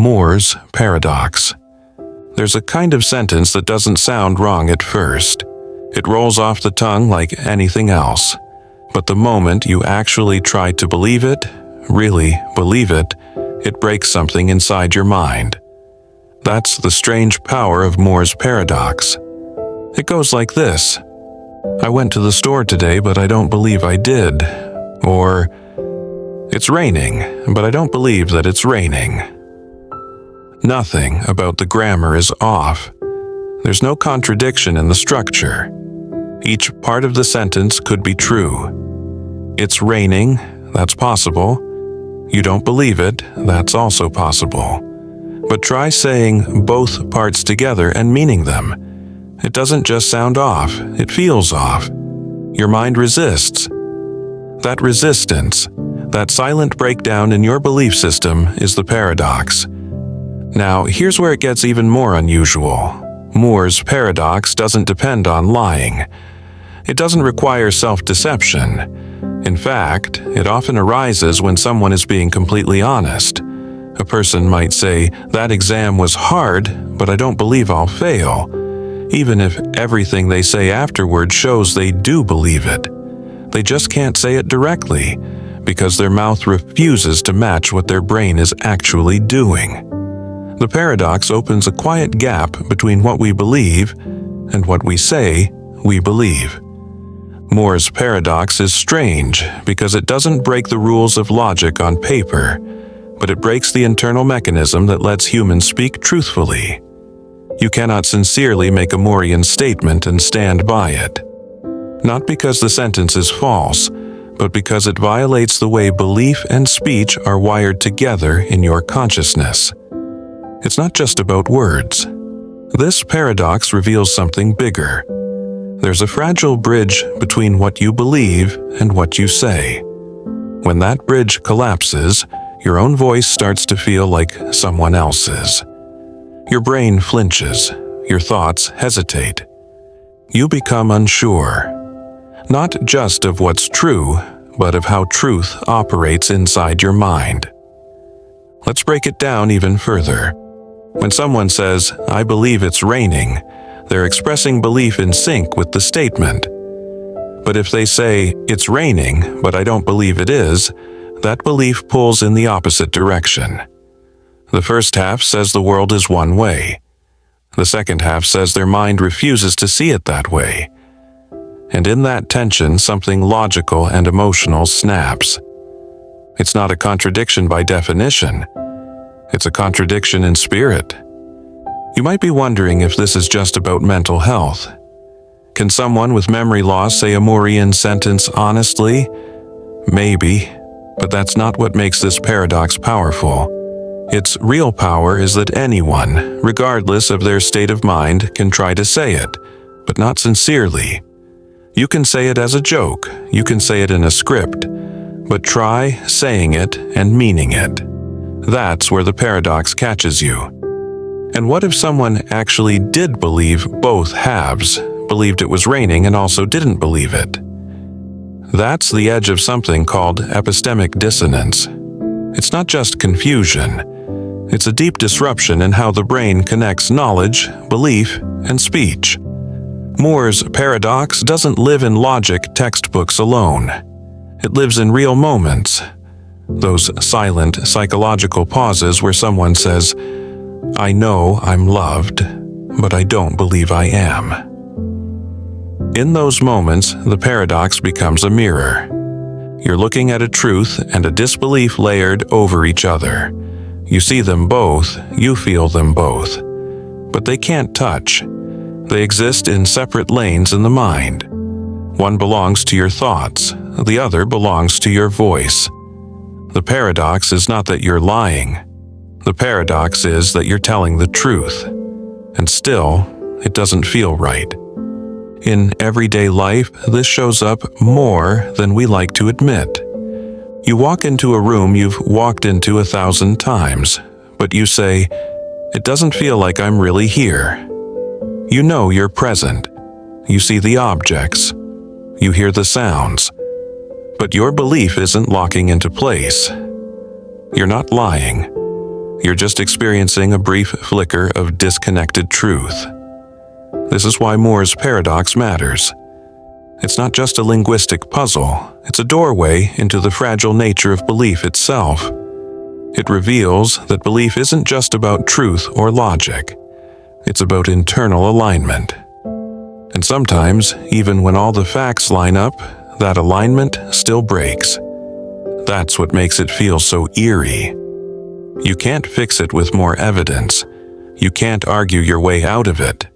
Moore's paradox. There's a kind of sentence that doesn't sound wrong at first. It rolls off the tongue like anything else. But the moment you actually try to believe it, really believe it, it breaks something inside your mind. That's the strange power of Moore's paradox. It goes like this: I went to the store today, but I don't believe I did. Or, it's raining, but I don't believe that it's raining. Nothing about the grammar is off. There's no contradiction in the structure. Each part of the sentence could be true. It's raining, that's possible. You don't believe it, that's also possible. But try saying both parts together and meaning them. It doesn't just sound off, it feels off. Your mind resists. That resistance, that silent breakdown in your belief system, is the paradox. Now, here's where it gets even more unusual. Moore's paradox doesn't depend on lying. It doesn't require self-deception. In fact, it often arises when someone is being completely honest. A person might say, "That exam was hard, but I don't believe I'll fail," even if everything they say afterward shows they do believe it. They just can't say it directly, because their mouth refuses to match what their brain is actually doing. The paradox opens a quiet gap between what we believe and what we say we believe. Moore's paradox is strange because it doesn't break the rules of logic on paper, but it breaks the internal mechanism that lets humans speak truthfully. You cannot sincerely make a Moorean statement and stand by it. Not because the sentence is false, but because it violates the way belief and speech are wired together in your consciousness. It's not just about words. This paradox reveals something bigger. There's a fragile bridge between what you believe and what you say. When that bridge collapses, your own voice starts to feel like someone else's. Your brain flinches, your thoughts hesitate. You become unsure, not just of what's true, but of how truth operates inside your mind. Let's break it down even further. When someone says, "I believe it's raining," they're expressing belief in sync with the statement. But if they say, "It's raining, but I don't believe it is," that belief pulls in the opposite direction. The first half says the world is one way. The second half says their mind refuses to see it that way. And in that tension, something logical and emotional snaps. It's not a contradiction by definition. It's a contradiction in spirit. You might be wondering if this is just about mental health. Can someone with memory loss say a Moorean sentence honestly? Maybe, but that's not what makes this paradox powerful. Its real power is that anyone, regardless of their state of mind, can try to say it, but not sincerely. You can say it as a joke, you can say it in a script, but try saying it and meaning it. That's where the paradox catches you. And what if someone actually did believe both halves, believed it was raining and also didn't believe it? That's the edge of something called epistemic dissonance. It's not just confusion. It's a deep disruption in how the brain connects knowledge, belief, and speech. Moore's paradox doesn't live in logic textbooks alone. It lives in real moments. Those silent psychological pauses where someone says, "I know I'm loved, but I don't believe I am." In those moments, the paradox becomes a mirror. You're looking at a truth and a disbelief layered over each other. You see them both, you feel them both. But they can't touch. They exist in separate lanes in the mind. One belongs to your thoughts, the other belongs to your voice. The paradox is not that you're lying. The paradox is that you're telling the truth. And still, it doesn't feel right. In everyday life, this shows up more than we like to admit. You walk into a room you've walked into 1,000 times, but you say, "It doesn't feel like I'm really here." You know you're present. You see the objects. You hear the sounds. But your belief isn't locking into place. You're not lying. You're just experiencing a brief flicker of disconnected truth. This is why Moore's paradox matters. It's not just a linguistic puzzle, it's a doorway into the fragile nature of belief itself. It reveals that belief isn't just about truth or logic. It's about internal alignment. And sometimes, even when all the facts line up, that alignment still breaks. That's what makes it feel so eerie. You can't fix it with more evidence. You can't argue your way out of it.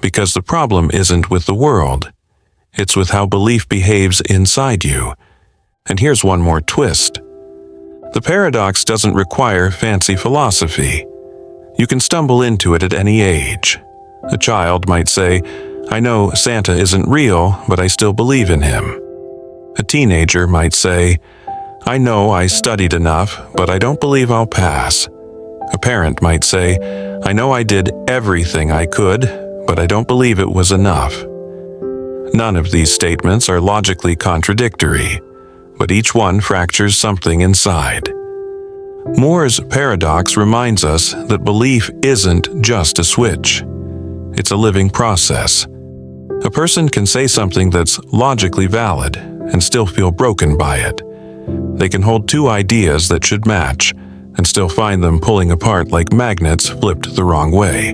Because the problem isn't with the world. It's with how belief behaves inside you. And here's one more twist. The paradox doesn't require fancy philosophy. You can stumble into it at any age. A child might say, "I know Santa isn't real, but I still believe in him." A teenager might say, "I know I studied enough, but I don't believe I'll pass." A parent might say, "I know I did everything I could, but I don't believe it was enough." None of these statements are logically contradictory, but each one fractures something inside. Moore's paradox reminds us that belief isn't just a switch. It's a living process. A person can say something that's logically valid and still feel broken by it. They can hold two ideas that should match and still find them pulling apart like magnets flipped the wrong way.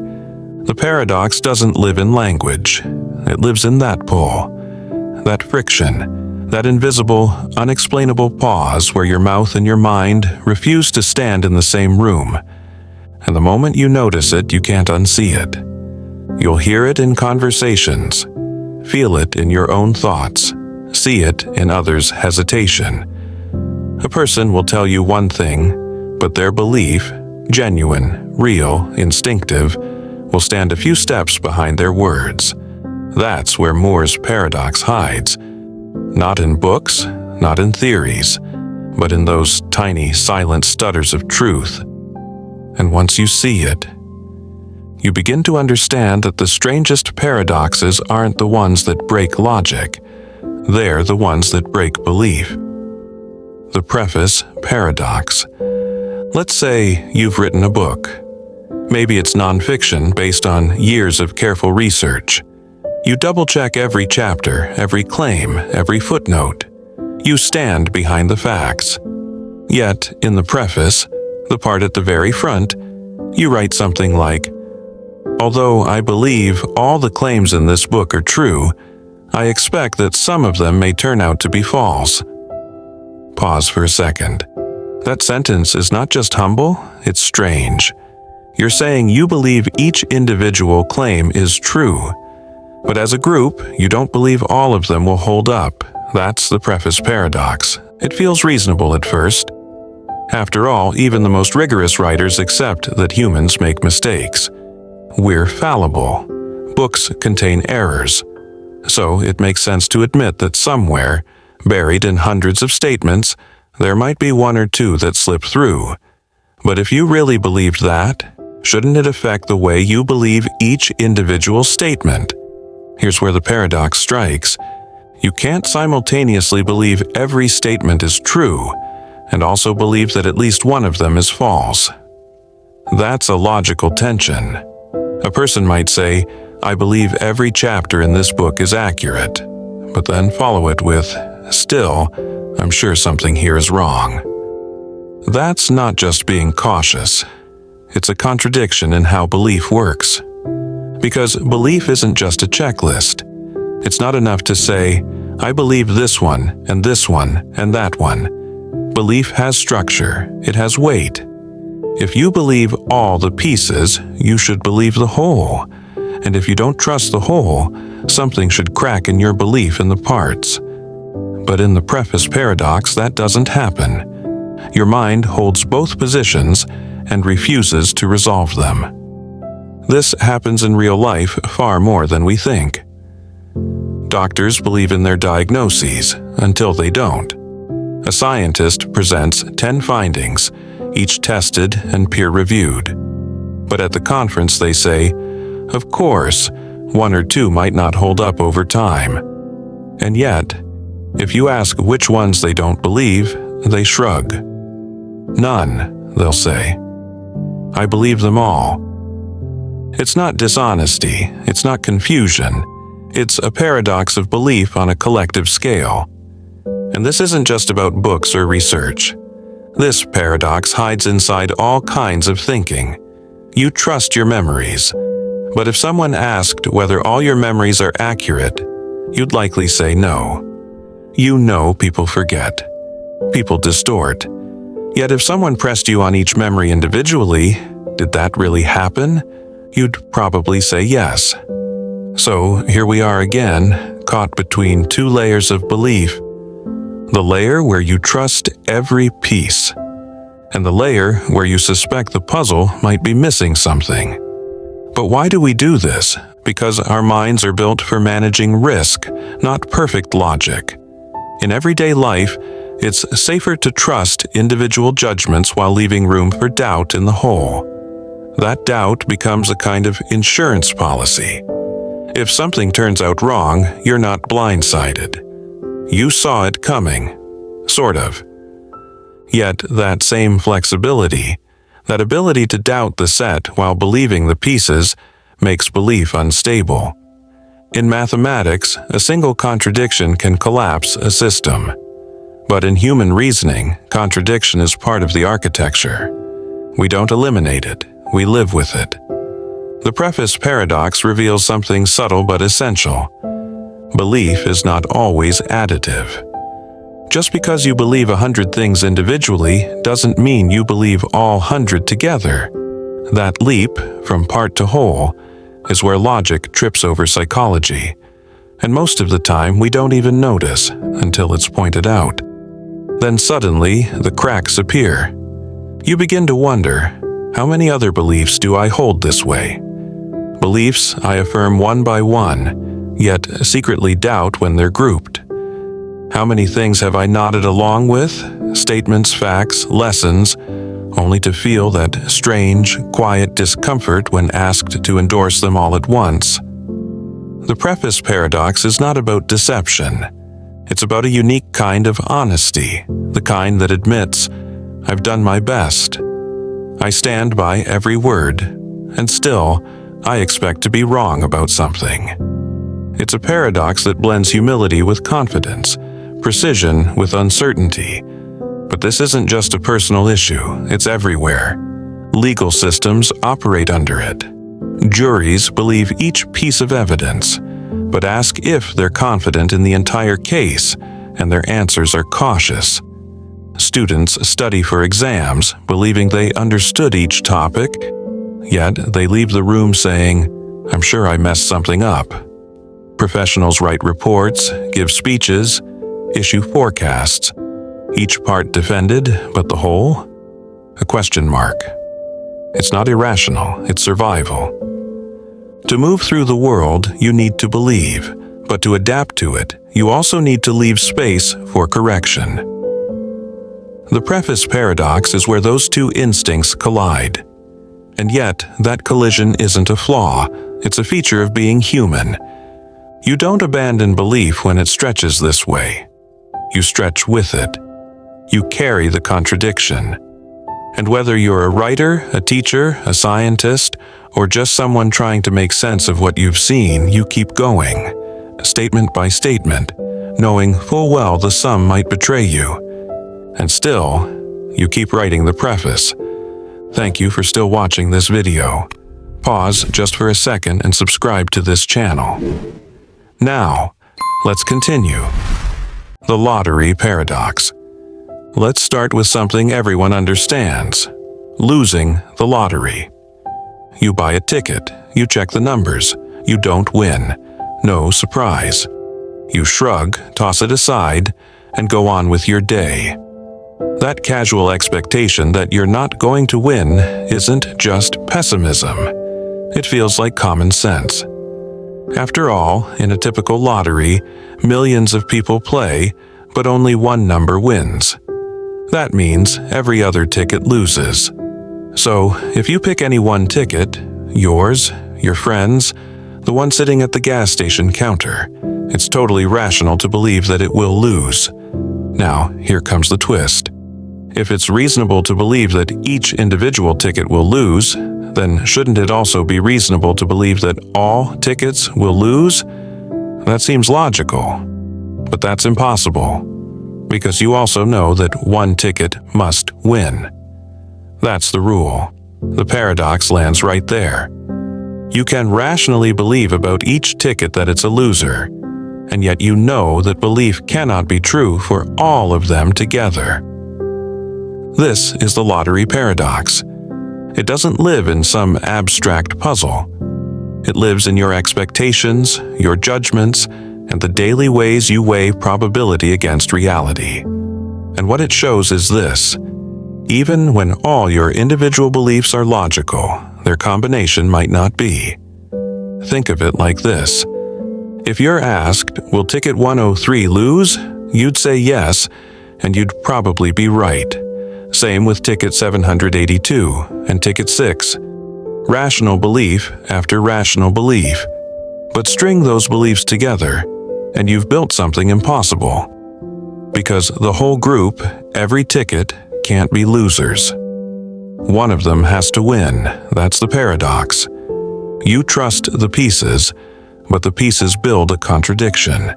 The paradox doesn't live in language. It lives in that pull, that friction, that invisible, unexplainable pause where your mouth and your mind refuse to stand in the same room. And the moment you notice it, you can't unsee it. You'll hear it in conversations, feel it in your own thoughts, see it in others' hesitation. A person will tell you one thing, but their belief, genuine, real, instinctive, will stand a few steps behind their words. That's where Moore's paradox hides. Not in books, not in theories, but in those tiny, silent stutters of truth. And once you see it, you begin to understand that the strangest paradoxes aren't the ones that break logic. They're the ones that break belief. The preface paradox. Let's say you've written a book. Maybe it's nonfiction based on years of careful research. You double-check every chapter, every claim, every footnote. You stand behind the facts. Yet, in the preface, the part at the very front, you write something like, "Although I believe all the claims in this book are true, I expect that some of them may turn out to be false." Pause for a second. That sentence is not just humble, it's strange. You're saying you believe each individual claim is true. But as a group, you don't believe all of them will hold up. That's the preface paradox. It feels reasonable at first. After all, even the most rigorous writers accept that humans make mistakes. We're fallible. Books contain errors. So it makes sense to admit that somewhere, buried in hundreds of statements, there might be one or two that slip through. But if you really believed that, shouldn't it affect the way you believe each individual statement? Here's where the paradox strikes. You can't simultaneously believe every statement is true and also believe that at least one of them is false. That's a logical tension. A person might say, "I believe every chapter in this book is accurate," but then follow it with, "Still, I'm sure something here is wrong." That's not just being cautious. It's a contradiction in how belief works. Because belief isn't just a checklist. It's not enough to say, "I believe this one, and this one, and that one." Belief has structure. It has weight. If you believe all the pieces, you should believe the whole. And if you don't trust the whole, something should crack in your belief in the parts. But in the preface paradox, that doesn't happen. Your mind holds both positions and refuses to resolve them. This happens in real life far more than we think. Doctors believe in their diagnoses until they don't. A scientist presents 10 findings, each tested and peer-reviewed. But at the conference they say, "Of course, one or two might not hold up over time." And yet, if you ask which ones they don't believe, they shrug. "None," they'll say. I believe them all. It's not dishonesty, it's not confusion, it's a paradox of belief on a collective scale. And this isn't just about books or research. This paradox hides inside all kinds of thinking. You trust your memories, but if someone asked whether all your memories are accurate, you'd likely say no. You know people forget. People distort. Yet if someone pressed you on each memory individually, did that really happen? You'd probably say yes. So here we are again, caught between two layers of belief. The layer where you trust every piece, and the layer where you suspect the puzzle might be missing something. But why do we do this? Because our minds are built for managing risk, not perfect logic. In everyday life, it's safer to trust individual judgments while leaving room for doubt in the whole. That doubt becomes a kind of insurance policy. If something turns out wrong, you're not blindsided. You saw it coming, sort of. Yet that same flexibility, that ability to doubt the set while believing the pieces, makes belief unstable. In mathematics, a single contradiction can collapse a system. But in human reasoning, contradiction is part of the architecture. We don't eliminate it, we live with it. The preface paradox reveals something subtle but essential. Belief is not always additive. Just because you believe 100 things individually doesn't mean you believe all 100 together. That leap, from part to whole, is where logic trips over psychology. And most of the time we don't even notice until it's pointed out. Then suddenly, the cracks appear. You begin to wonder, how many other beliefs do I hold this way? Beliefs I affirm one by one, yet secretly doubt when they're grouped. How many things have I nodded along with, statements, facts, lessons, only to feel that strange, quiet discomfort when asked to endorse them all at once? The preface paradox is not about deception. It's about a unique kind of honesty, the kind that admits, I've done my best. I stand by every word, and still, I expect to be wrong about something. It's a paradox that blends humility with confidence, precision with uncertainty. But this isn't just a personal issue, it's everywhere. Legal systems operate under it. Juries believe each piece of evidence, but ask if they're confident in the entire case, and their answers are cautious. Students study for exams, believing they understood each topic, yet they leave the room saying, I'm sure I messed something up. Professionals write reports, give speeches, issue forecasts. Each part defended, but the whole? A question mark. It's not irrational, it's survival. To move through the world, you need to believe, but to adapt to it, you also need to leave space for correction. The preface paradox is where those two instincts collide. And yet, that collision isn't a flaw, it's a feature of being human. You don't abandon belief when it stretches this way. You stretch with it. You carry the contradiction. And whether you're a writer, a teacher, a scientist, or just someone trying to make sense of what you've seen, you keep going, statement by statement, knowing full well the sum might betray you. And still, you keep writing the preface. Thank you for still watching this video. Pause just for a second and subscribe to this channel. Now, let's continue. The lottery paradox. Let's start with something everyone understands. Losing the lottery. You buy a ticket, you check the numbers, you don't win. No surprise. You shrug, toss it aside, and go on with your day. That casual expectation that you're not going to win isn't just pessimism. It feels like common sense. After all, in a typical lottery, millions of people play, but only one number wins. That means every other ticket loses. So, if you pick any one ticket, yours, your friend's, the one sitting at the gas station counter, it's totally rational to believe that it will lose. Now, here comes the twist. If it's reasonable to believe that each individual ticket will lose, then shouldn't it also be reasonable to believe that all tickets will lose? That seems logical, but that's impossible, because you also know that one ticket must win. That's the rule. The paradox lands right there. You can rationally believe about each ticket that it's a loser, and yet you know that belief cannot be true for all of them together. This is the lottery paradox. It doesn't live in some abstract puzzle. It lives in your expectations, your judgments, and the daily ways you weigh probability against reality. And what it shows is this: even when all your individual beliefs are logical, their combination might not be. Think of it like this. If you're asked, will ticket 103 lose? You'd say yes, and you'd probably be right. Same with ticket 782 and ticket 6. Rational belief after rational belief. But string those beliefs together, and you've built something impossible. Because the whole group, every ticket, can't be losers. One of them has to win. That's the paradox. You trust the pieces, but the pieces build a contradiction.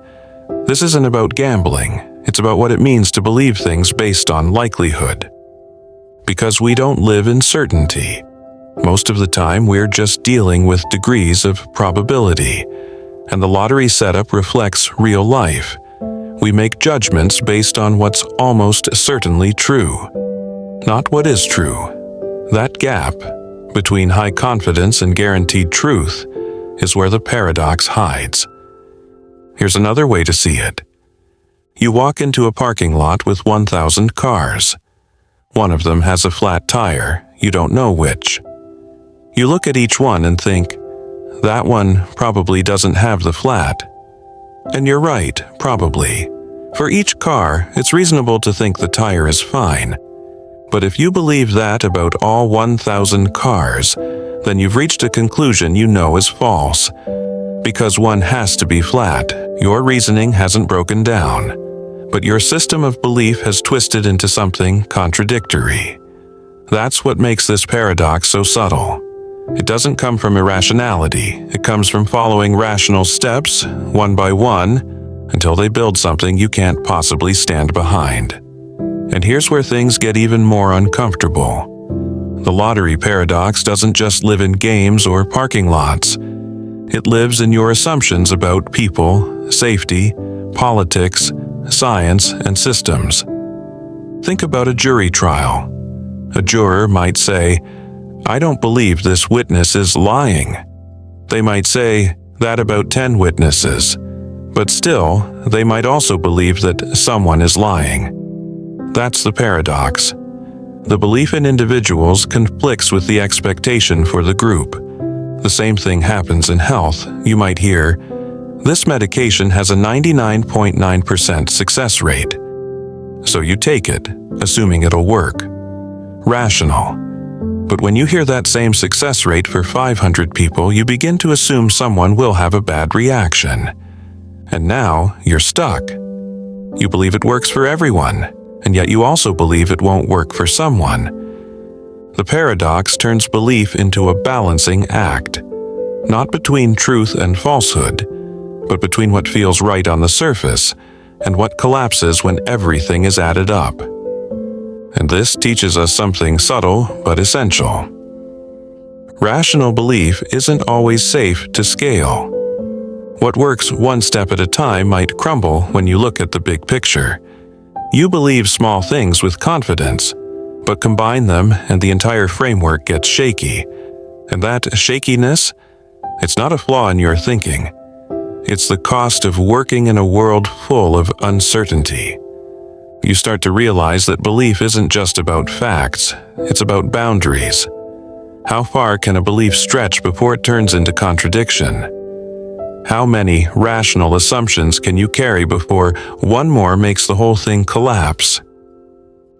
This isn't about gambling. It's about what it means to believe things based on likelihood. Because we don't live in certainty. Most of the time, we're just dealing with degrees of probability, and the lottery setup reflects real life. We make judgments based on what's almost certainly true, not what is true. That gap between high confidence and guaranteed truth is where the paradox hides. Here's another way to see it. You walk into a parking lot with 1,000 cars. One of them has a flat tire, you don't know which. You look at each one and think, that one probably doesn't have the flat. And you're right, probably. For each car, it's reasonable to think the tire is fine. But if you believe that about all 1,000 cars, then you've reached a conclusion you know is false. Because one has to be flat, your reasoning hasn't broken down. But your system of belief has twisted into something contradictory. That's what makes this paradox so subtle. It doesn't come from irrationality. It comes from following rational steps, one by one, until they build something you can't possibly stand behind. And here's where things get even more uncomfortable. The lottery paradox doesn't just live in games or parking lots. It lives in your assumptions about people, safety, politics, science, and systems. Think about a jury trial. A juror might say, I don't believe this witness is lying. They might say that about 10 witnesses, but still, they might also believe that someone is lying. That's the paradox. The belief in individuals conflicts with the expectation for the group. The same thing happens in health. You might hear, this medication has a 99.9% success rate. So you take it, assuming it'll work. Rational. But when you hear that same success rate for 500 people, you begin to assume someone will have a bad reaction. And now you're stuck. You believe it works for everyone, and yet you also believe it won't work for someone. The paradox turns belief into a balancing act, not between truth and falsehood, but between what feels right on the surface and what collapses when everything is added up. And this teaches us something subtle but essential. Rational belief isn't always safe to scale. What works one step at a time might crumble when you look at the big picture. You believe small things with confidence, but combine them and the entire framework gets shaky. And that shakiness, it's not a flaw in your thinking. It's the cost of working in a world full of uncertainty. You start to realize that belief isn't just about facts, it's about boundaries. How far can a belief stretch before it turns into contradiction? How many rational assumptions can you carry before one more makes the whole thing collapse?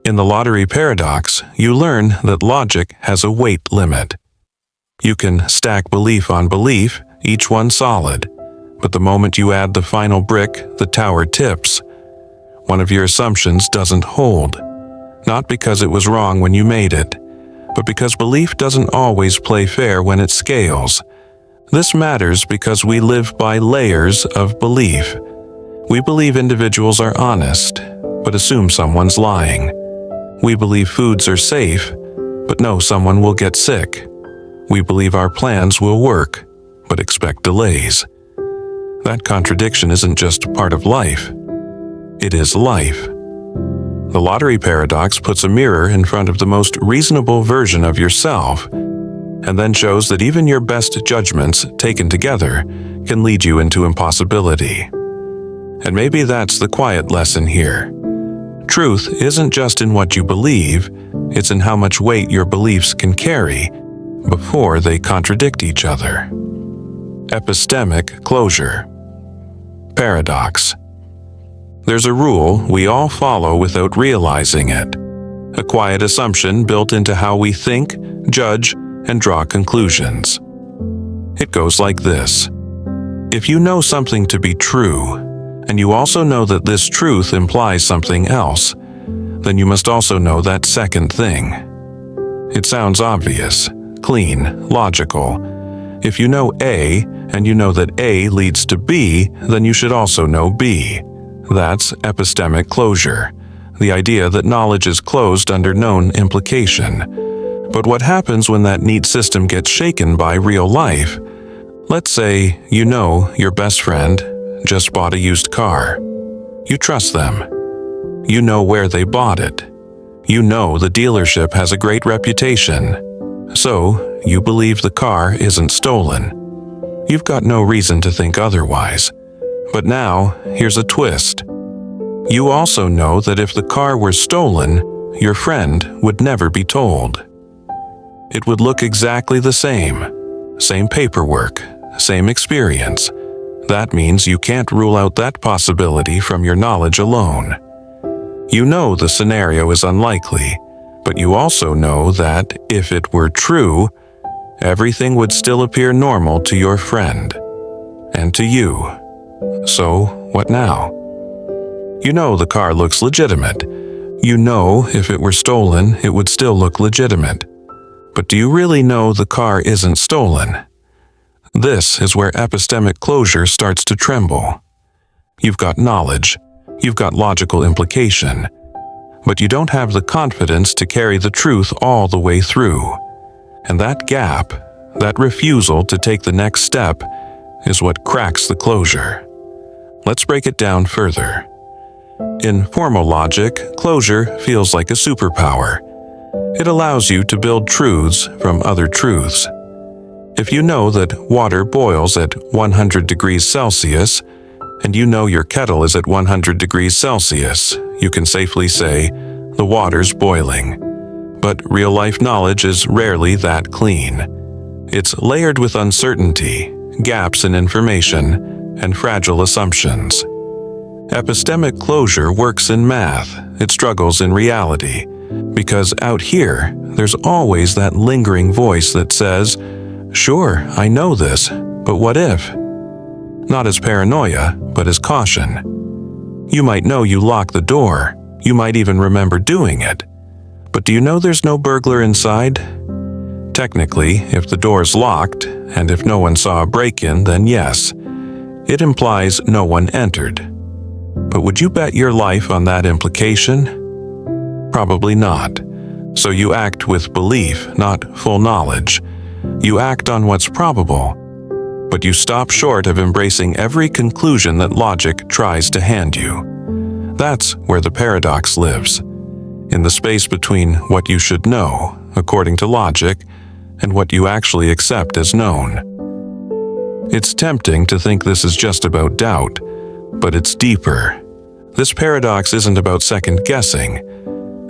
In the lottery paradox, you learn that logic has a weight limit. You can stack belief on belief, each one solid. But the moment you add the final brick, the tower tips. One of your assumptions doesn't hold. not because it was wrong when you made it, but because belief doesn't always play fair when it scales. This matters because we live by layers of belief. We believe individuals are honest, but assume someone's lying. We believe foods are safe, but know someone will get sick. We believe our plans will work, but expect delays. That contradiction isn't just part of life. It is life. The lottery paradox puts a mirror in front of the most reasonable version of yourself, and then shows that even your best judgments, taken together, can lead you into impossibility. And maybe that's the quiet lesson here. Truth isn't just in what you believe, it's in how much weight your beliefs can carry before they contradict each other. Epistemic closure. Paradox. There's a rule we all follow without realizing it. A quiet assumption built into how we think, judge, and draw conclusions. It goes like this. If you know something to be true, and you also know that this truth implies something else, then you must also know that second thing. It sounds obvious, clean, logical. If you know A, and you know that A leads to B, then you should also know B. That's epistemic closure, the idea that knowledge is closed under known implication. But what happens when that neat system gets shaken by real life? Let's say you know your best friend just bought a used car. You trust them. You know where they bought it. You know the dealership has a great reputation. So, you believe the car isn't stolen. You've got no reason to think otherwise. But now, here's a twist. You also know that if the car were stolen, your friend would never be told. It would look exactly the same. Same paperwork, same experience. That means you can't rule out that possibility from your knowledge alone. You know the scenario is unlikely, but you also know that if it were true, everything would still appear normal to your friend and to you. So, what now? You know the car looks legitimate. You know if it were stolen, it would still look legitimate. But do you really know the car isn't stolen? This is where epistemic closure starts to tremble. You've got knowledge, you've got logical implication, but you don't have the confidence to carry the truth all the way through. And that gap, that refusal to take the next step, is what cracks the closure. Let's break it down further. In formal logic, closure feels like a superpower. It allows you to build truths from other truths. If you know that water boils at 100 degrees Celsius, and you know your kettle is at 100 degrees Celsius, you can safely say, the water's boiling. But real-life knowledge is rarely that clean. It's layered with uncertainty, gaps in information, and fragile assumptions. Epistemic closure works in math, it struggles in reality, because out here, there's always that lingering voice that says, sure, I know this, but what if? Not as paranoia, but as caution. You might know you locked the door, you might even remember doing it. But do you know there's no burglar inside? Technically, if the door's locked, and if no one saw a break-in, then yes. It implies no one entered. But would you bet your life on that implication? Probably not. So you act with belief, not full knowledge. You act on what's probable, but you stop short of embracing every conclusion that logic tries to hand you. That's where the paradox lives, in the space between what you should know, according to logic, and what you actually accept as known. It's tempting to think this is just about doubt, but it's deeper. This paradox isn't about second-guessing.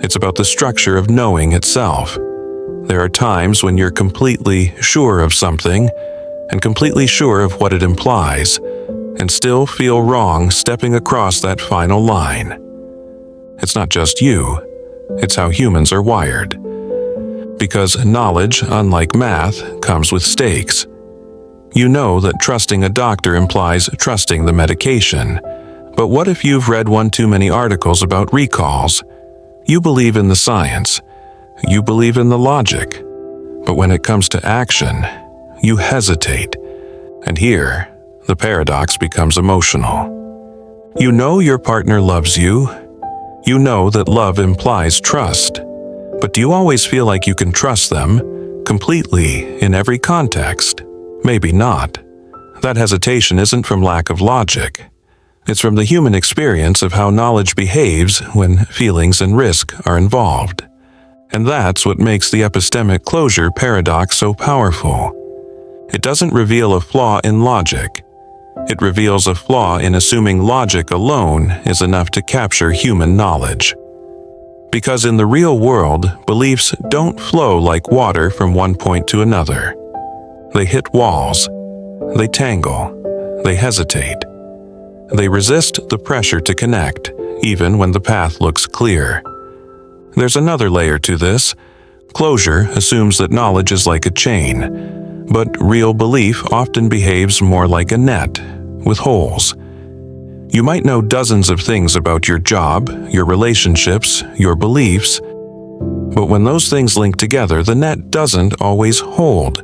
It's about the structure of knowing itself. There are times when you're completely sure of something, and completely sure of what it implies, and still feel wrong stepping across that final line. It's not just you, it's how humans are wired. Because knowledge, unlike math, comes with stakes. You know that trusting a doctor implies trusting the medication, but what if you've read one too many articles about recalls? You believe in the science. You believe in the logic. But when it comes to action, you hesitate. And here, the paradox becomes emotional. You know your partner loves you. You know that love implies trust. But do you always feel like you can trust them completely in every context? Maybe not. That hesitation isn't from lack of logic. It's from the human experience of how knowledge behaves when feelings and risk are involved. And that's what makes the epistemic closure paradox so powerful. It doesn't reveal a flaw in logic. It reveals a flaw in assuming logic alone is enough to capture human knowledge. Because in the real world, beliefs don't flow like water from one point to another. They hit walls. They tangle. They hesitate. They resist the pressure to connect, even when the path looks clear. There's another layer to this. Closure assumes that knowledge is like a chain, but real belief often behaves more like a net, with holes. You might know dozens of things about your job, your relationships, your beliefs, but when those things link together, the net doesn't always hold.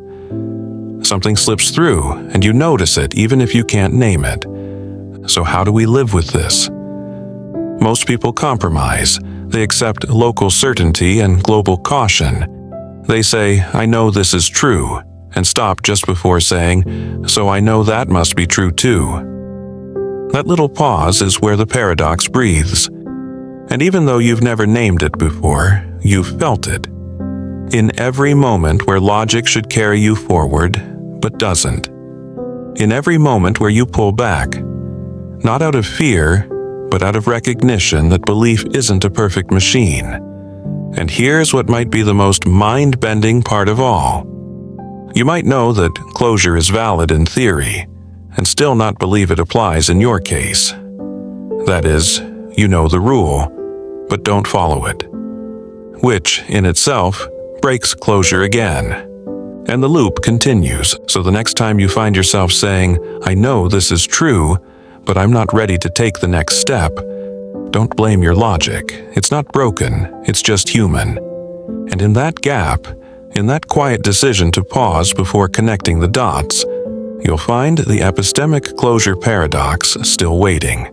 Something slips through, and you notice it even if you can't name it. So how do we live with this? Most people compromise. They accept local certainty and global caution. They say, I know this is true, and stop just before saying, so I know that must be true too. That little pause is where the paradox breathes. And even though you've never named it before, you've felt it. In every moment where logic should carry you forward, but doesn't. In every moment where you pull back, not out of fear, but out of recognition that belief isn't a perfect machine. And here's what might be the most mind-bending part of all. You might know that closure is valid in theory, and still not believe it applies in your case. That is, you know the rule, but don't follow it. Which, in itself, breaks closure again. And the loop continues, so the next time you find yourself saying, I know this is true, but I'm not ready to take the next step, don't blame your logic. It's not broken, it's just human. And in that gap, in that quiet decision to pause before connecting the dots, you'll find the epistemic closure paradox still waiting.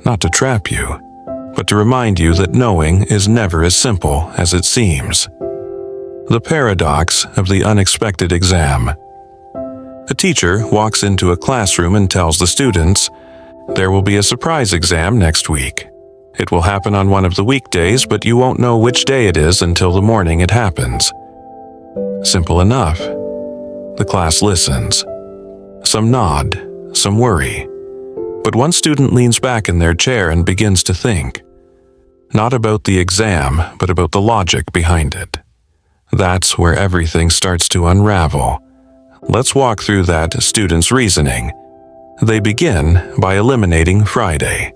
Not to trap you, but to remind you that knowing is never as simple as it seems. The paradox of the unexpected exam. A teacher walks into a classroom and tells the students, there will be a surprise exam next week. It will happen on one of the weekdays, but you won't know which day it is until the morning it happens. Simple enough. The class listens. Some nod, some worry. But one student leans back in their chair and begins to think. Not about the exam, but about the logic behind it. That's where everything starts to unravel. Let's walk through that student's reasoning. They begin by eliminating Friday.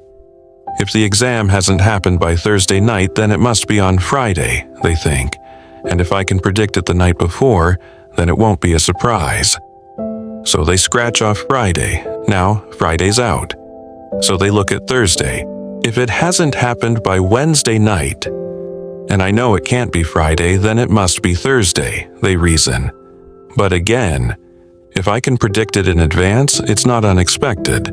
If the exam hasn't happened by Thursday night, then it must be on Friday, they think. And if I can predict it the night before, then it won't be a surprise. So they scratch off Friday. Now Friday's out. So they look at Thursday. If it hasn't happened by Wednesday night, and I know it can't be Friday, then it must be Thursday, they reason. But again, if I can predict it in advance, it's not unexpected.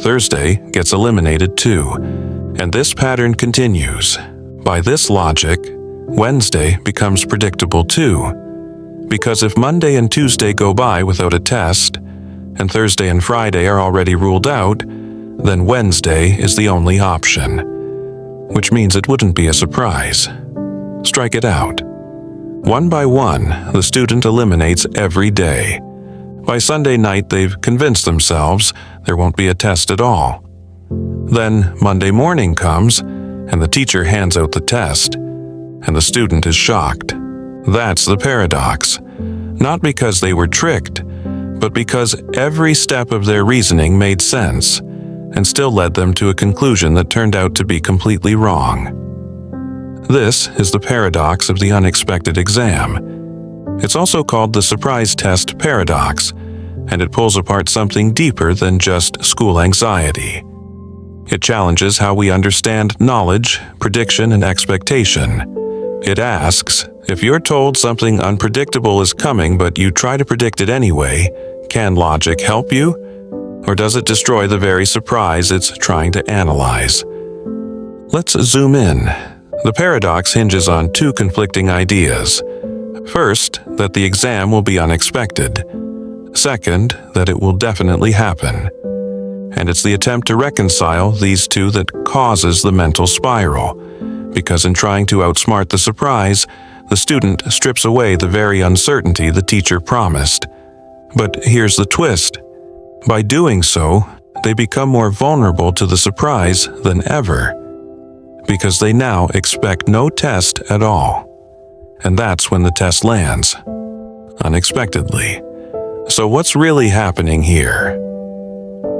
Thursday gets eliminated too, and this pattern continues. By this logic, Wednesday becomes predictable too. Because if Monday and Tuesday go by without a test, and Thursday and Friday are already ruled out, then Wednesday is the only option. Which means it wouldn't be a surprise. Strike it out. One by one, the student eliminates every day. By Sunday night, they've convinced themselves there won't be a test at all. Then Monday morning comes, and the teacher hands out the test, and the student is shocked. That's the paradox. Not because they were tricked, but because every step of their reasoning made sense, and still led them to a conclusion that turned out to be completely wrong. This is the paradox of the unexpected exam. It's also called the surprise test paradox, and it pulls apart something deeper than just school anxiety. It challenges how we understand knowledge, prediction, and expectation. It asks, if you're told something unpredictable is coming but you try to predict it anyway, can logic help you? Or does it destroy the very surprise it's trying to analyze? Let's zoom in. The paradox hinges on two conflicting ideas. First, that the exam will be unexpected. Second, that it will definitely happen. And it's the attempt to reconcile these two that causes the mental spiral, because in trying to outsmart the surprise, the student strips away the very uncertainty the teacher promised. But here's the twist. By doing so, they become more vulnerable to the surprise than ever, because they now expect no test at all. And that's when the test lands, unexpectedly. So what's really happening here?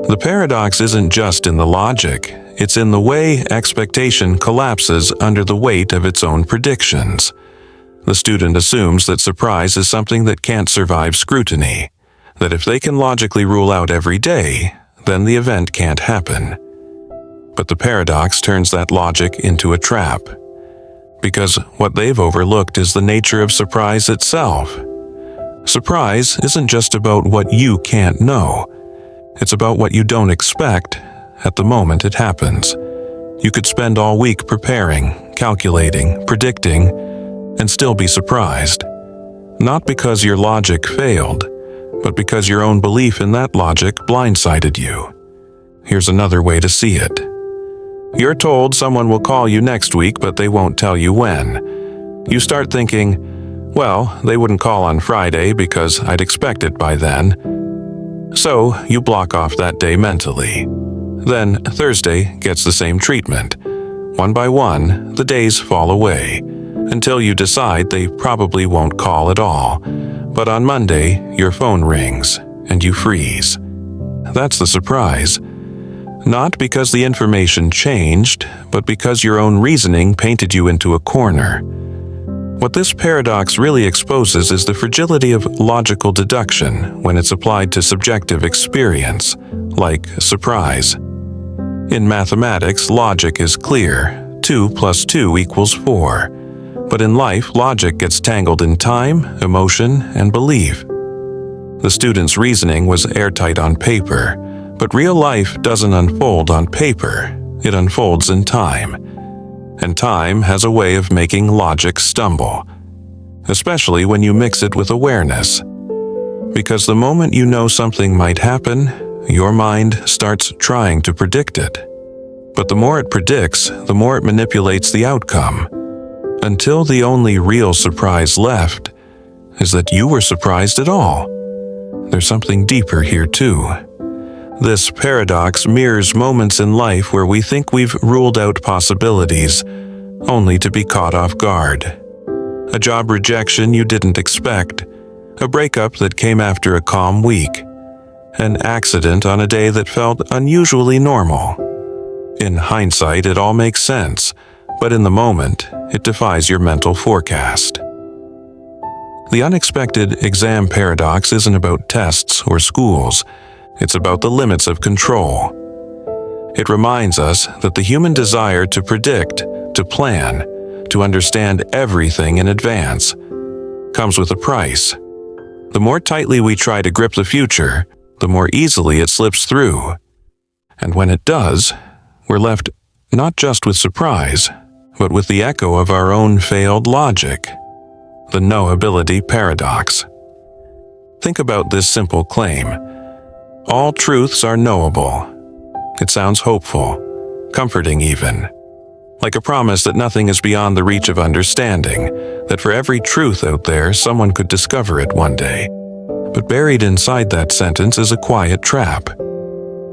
The paradox isn't just in the logic, it's in the way expectation collapses under the weight of its own predictions. The student assumes that surprise is something that can't survive scrutiny, that if they can logically rule out every day, then the event can't happen. But the paradox turns that logic into a trap, because what they've overlooked is the nature of surprise itself. Surprise isn't just about what you can't know. It's about what you don't expect at the moment it happens. You could spend all week preparing, calculating, predicting, and still be surprised. Not because your logic failed, but because your own belief in that logic blindsided you. Here's another way to see it. You're told someone will call you next week, but they won't tell you when. You start thinking, well, they wouldn't call on Friday because I'd expect it by then. So you block off that day mentally. Then Thursday gets the same treatment. One by one, the days fall away, until you decide they probably won't call at all. But on Monday, your phone rings, and you freeze. That's the surprise. Not because the information changed, but because your own reasoning painted you into a corner. What this paradox really exposes is the fragility of logical deduction when it's applied to subjective experience, like surprise. In mathematics, logic is clear. 2 + 2 = 4. But in life, logic gets tangled in time, emotion, and belief. The student's reasoning was airtight on paper, but real life doesn't unfold on paper, it unfolds in time. And time has a way of making logic stumble, especially when you mix it with awareness. Because the moment you know something might happen, your mind starts trying to predict it. But the more it predicts, the more it manipulates the outcome, until the only real surprise left is that you were surprised at all. There's something deeper here too. This paradox mirrors moments in life where we think we've ruled out possibilities, only to be caught off guard. A job rejection you didn't expect, a breakup that came after a calm week, an accident on a day that felt unusually normal. In hindsight, it all makes sense, but in the moment, it defies your mental forecast. The unexpected exam paradox isn't about tests or schools. It's about the limits of control. It reminds us that the human desire to predict, to plan, to understand everything in advance comes with a price. The more tightly we try to grip the future, the more easily it slips through. And when it does, we're left not just with surprise, but with the echo of our own failed logic. The knowability paradox. Think about this simple claim. All truths are knowable. It sounds hopeful, comforting even. Like a promise that nothing is beyond the reach of understanding, that for every truth out there, someone could discover it one day. But buried inside that sentence is a quiet trap.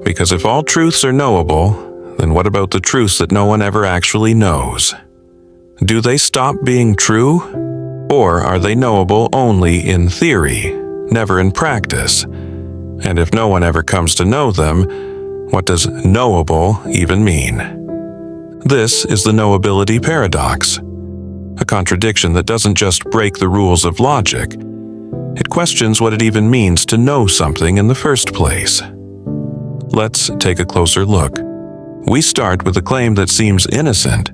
Because if all truths are knowable, then what about the truths that no one ever actually knows? Do they stop being true? Or are they knowable only in theory, never in practice? And if no one ever comes to know them, what does knowable even mean? This is the knowability paradox, a contradiction that doesn't just break the rules of logic. It questions what it even means to know something in the first place. Let's take a closer look. We start with a claim that seems innocent.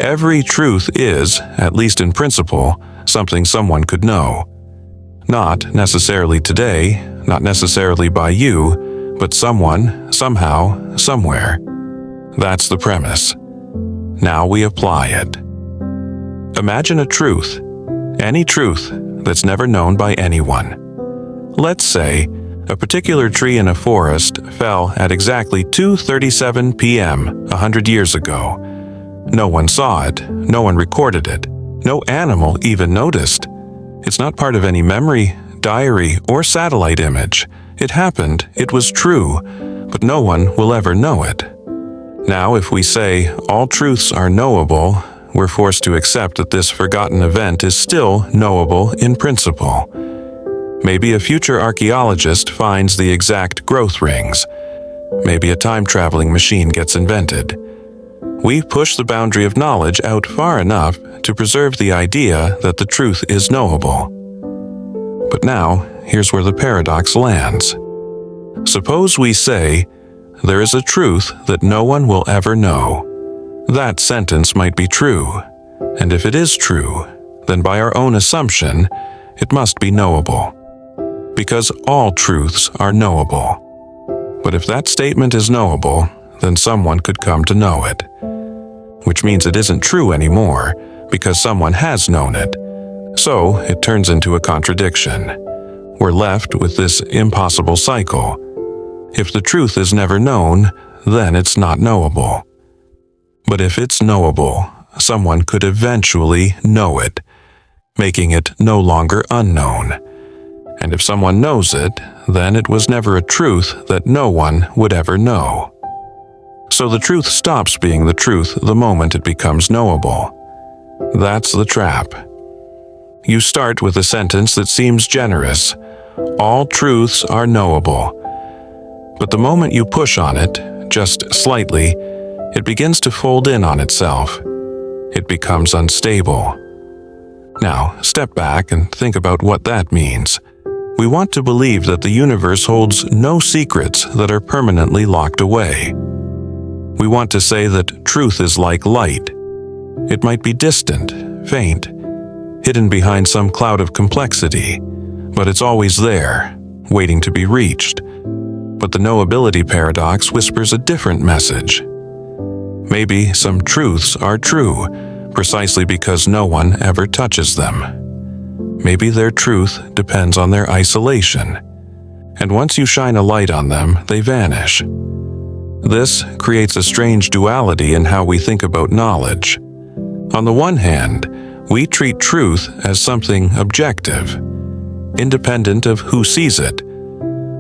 Every truth is, at least in principle, something someone could know. Not necessarily today, not necessarily by you, but someone, somehow, somewhere. That's the premise. Now we apply it. Imagine a truth, any truth that's never known by anyone. Let's say a particular tree in a forest fell at exactly 2:37 p.m. 100 years ago. No one saw it, no one recorded it, no animal even noticed. It's not part of any memory, diary, or satellite image. It happened, it was true, but no one will ever know it. Now, if we say all truths are knowable, we're forced to accept that this forgotten event is still knowable in principle. Maybe a future archaeologist finds the exact growth rings. Maybe a time-traveling machine gets invented. We push the boundary of knowledge out far enough to preserve the idea that the truth is knowable. But now, here's where the paradox lands. Suppose we say, there is a truth that no one will ever know. That sentence might be true, and if it is true, then by our own assumption, it must be knowable. Because all truths are knowable. But if that statement is knowable, then someone could come to know it. Which means it isn't true anymore, because someone has known it. So it turns into a contradiction. We're left with this impossible cycle. If the truth is never known, then it's not knowable. But if it's knowable, someone could eventually know it, making it no longer unknown. And if someone knows it, then it was never a truth that no one would ever know. So the truth stops being the truth the moment it becomes knowable. That's the trap. You start with a sentence that seems generous. All truths are knowable. But the moment you push on it, just slightly, it begins to fold in on itself. It becomes unstable. Now, step back and think about what that means. We want to believe that the universe holds no secrets that are permanently locked away. We want to say that truth is like light. It might be distant, faint, hidden behind some cloud of complexity, but it's always there, waiting to be reached. But the knowability paradox whispers a different message. Maybe some truths are true, precisely because no one ever touches them. Maybe their truth depends on their isolation, and once you shine a light on them, they vanish. This creates a strange duality in how we think about knowledge. On the one hand, we treat truth as something objective, independent of who sees it.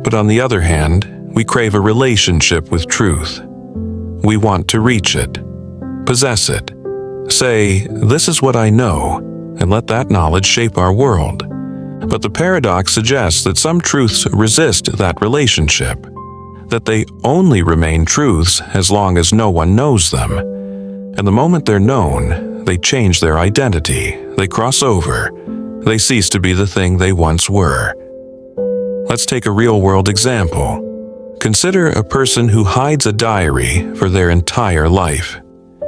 But on the other hand, we crave a relationship with truth. We want to reach it, possess it, say, "This is what I know," and let that knowledge shape our world. But the paradox suggests that some truths resist that relationship, that they only remain truths as long as no one knows them. And the moment they're known, they change their identity, they cross over, they cease to be the thing they once were. Let's take a real-world example. Consider a person who hides a diary for their entire life.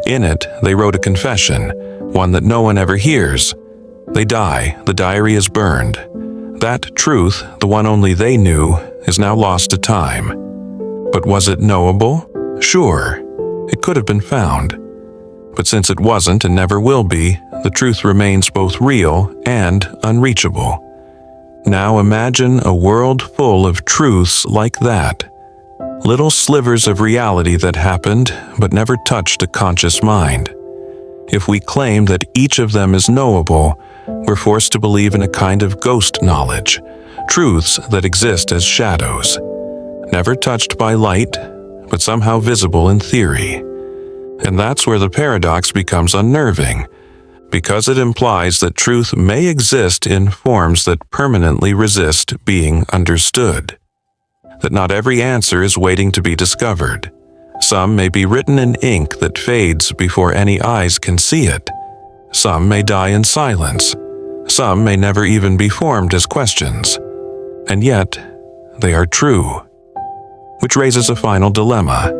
In it, they wrote a confession, one that no one ever hears. They die, the diary is burned. That truth, the one only they knew, is now lost to time. But was it knowable? Sure, it could have been found. But since it wasn't and never will be, the truth remains both real and unreachable. Now imagine a world full of truths like that. Little slivers of reality that happened but never touched a conscious mind. If we claim that each of them is knowable, we're forced to believe in a kind of ghost knowledge, truths that exist as shadows, never touched by light, but somehow visible in theory. And that's where the paradox becomes unnerving, because it implies that truth may exist in forms that permanently resist being understood. That not every answer is waiting to be discovered. Some may be written in ink that fades before any eyes can see it. Some may die in silence. Some may never even be formed as questions. And yet, they are true. Which raises a final dilemma.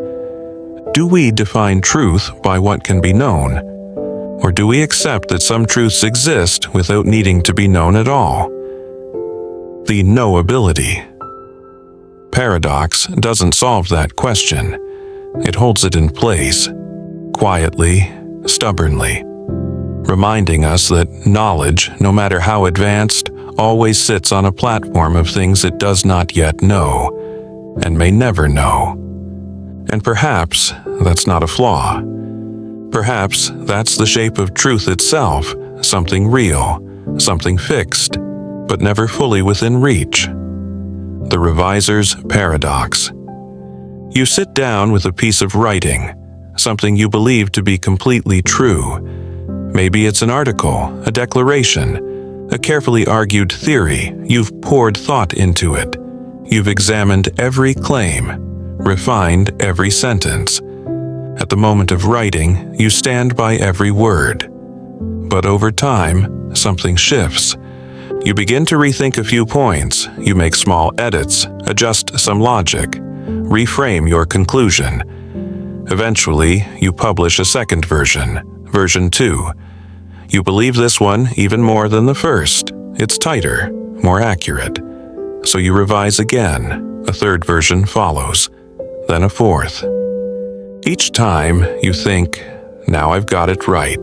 Do we define truth by what can be known? Or do we accept that some truths exist without needing to be known at all? The knowability paradox doesn't solve that question. It holds it in place, quietly, stubbornly, reminding us that knowledge, no matter how advanced, always sits on a platform of things it does not yet know, and may never know. And perhaps that's not a flaw. Perhaps that's the shape of truth itself, something real, something fixed, but never fully within reach. The reviser's paradox. You sit down with a piece of writing, something you believe to be completely true. Maybe it's an article, a declaration, a carefully argued theory. You've poured thought into it. You've examined every claim, refined every sentence. At the moment of writing, you stand by every word. But over time, something shifts. You begin to rethink a few points. You make small edits, adjust some logic, reframe your conclusion. Eventually, you publish a second version, version 2. You believe this one even more than the first. It's tighter, more accurate. So you revise again. A third version follows, then a fourth. Each time, you think, now I've got it right.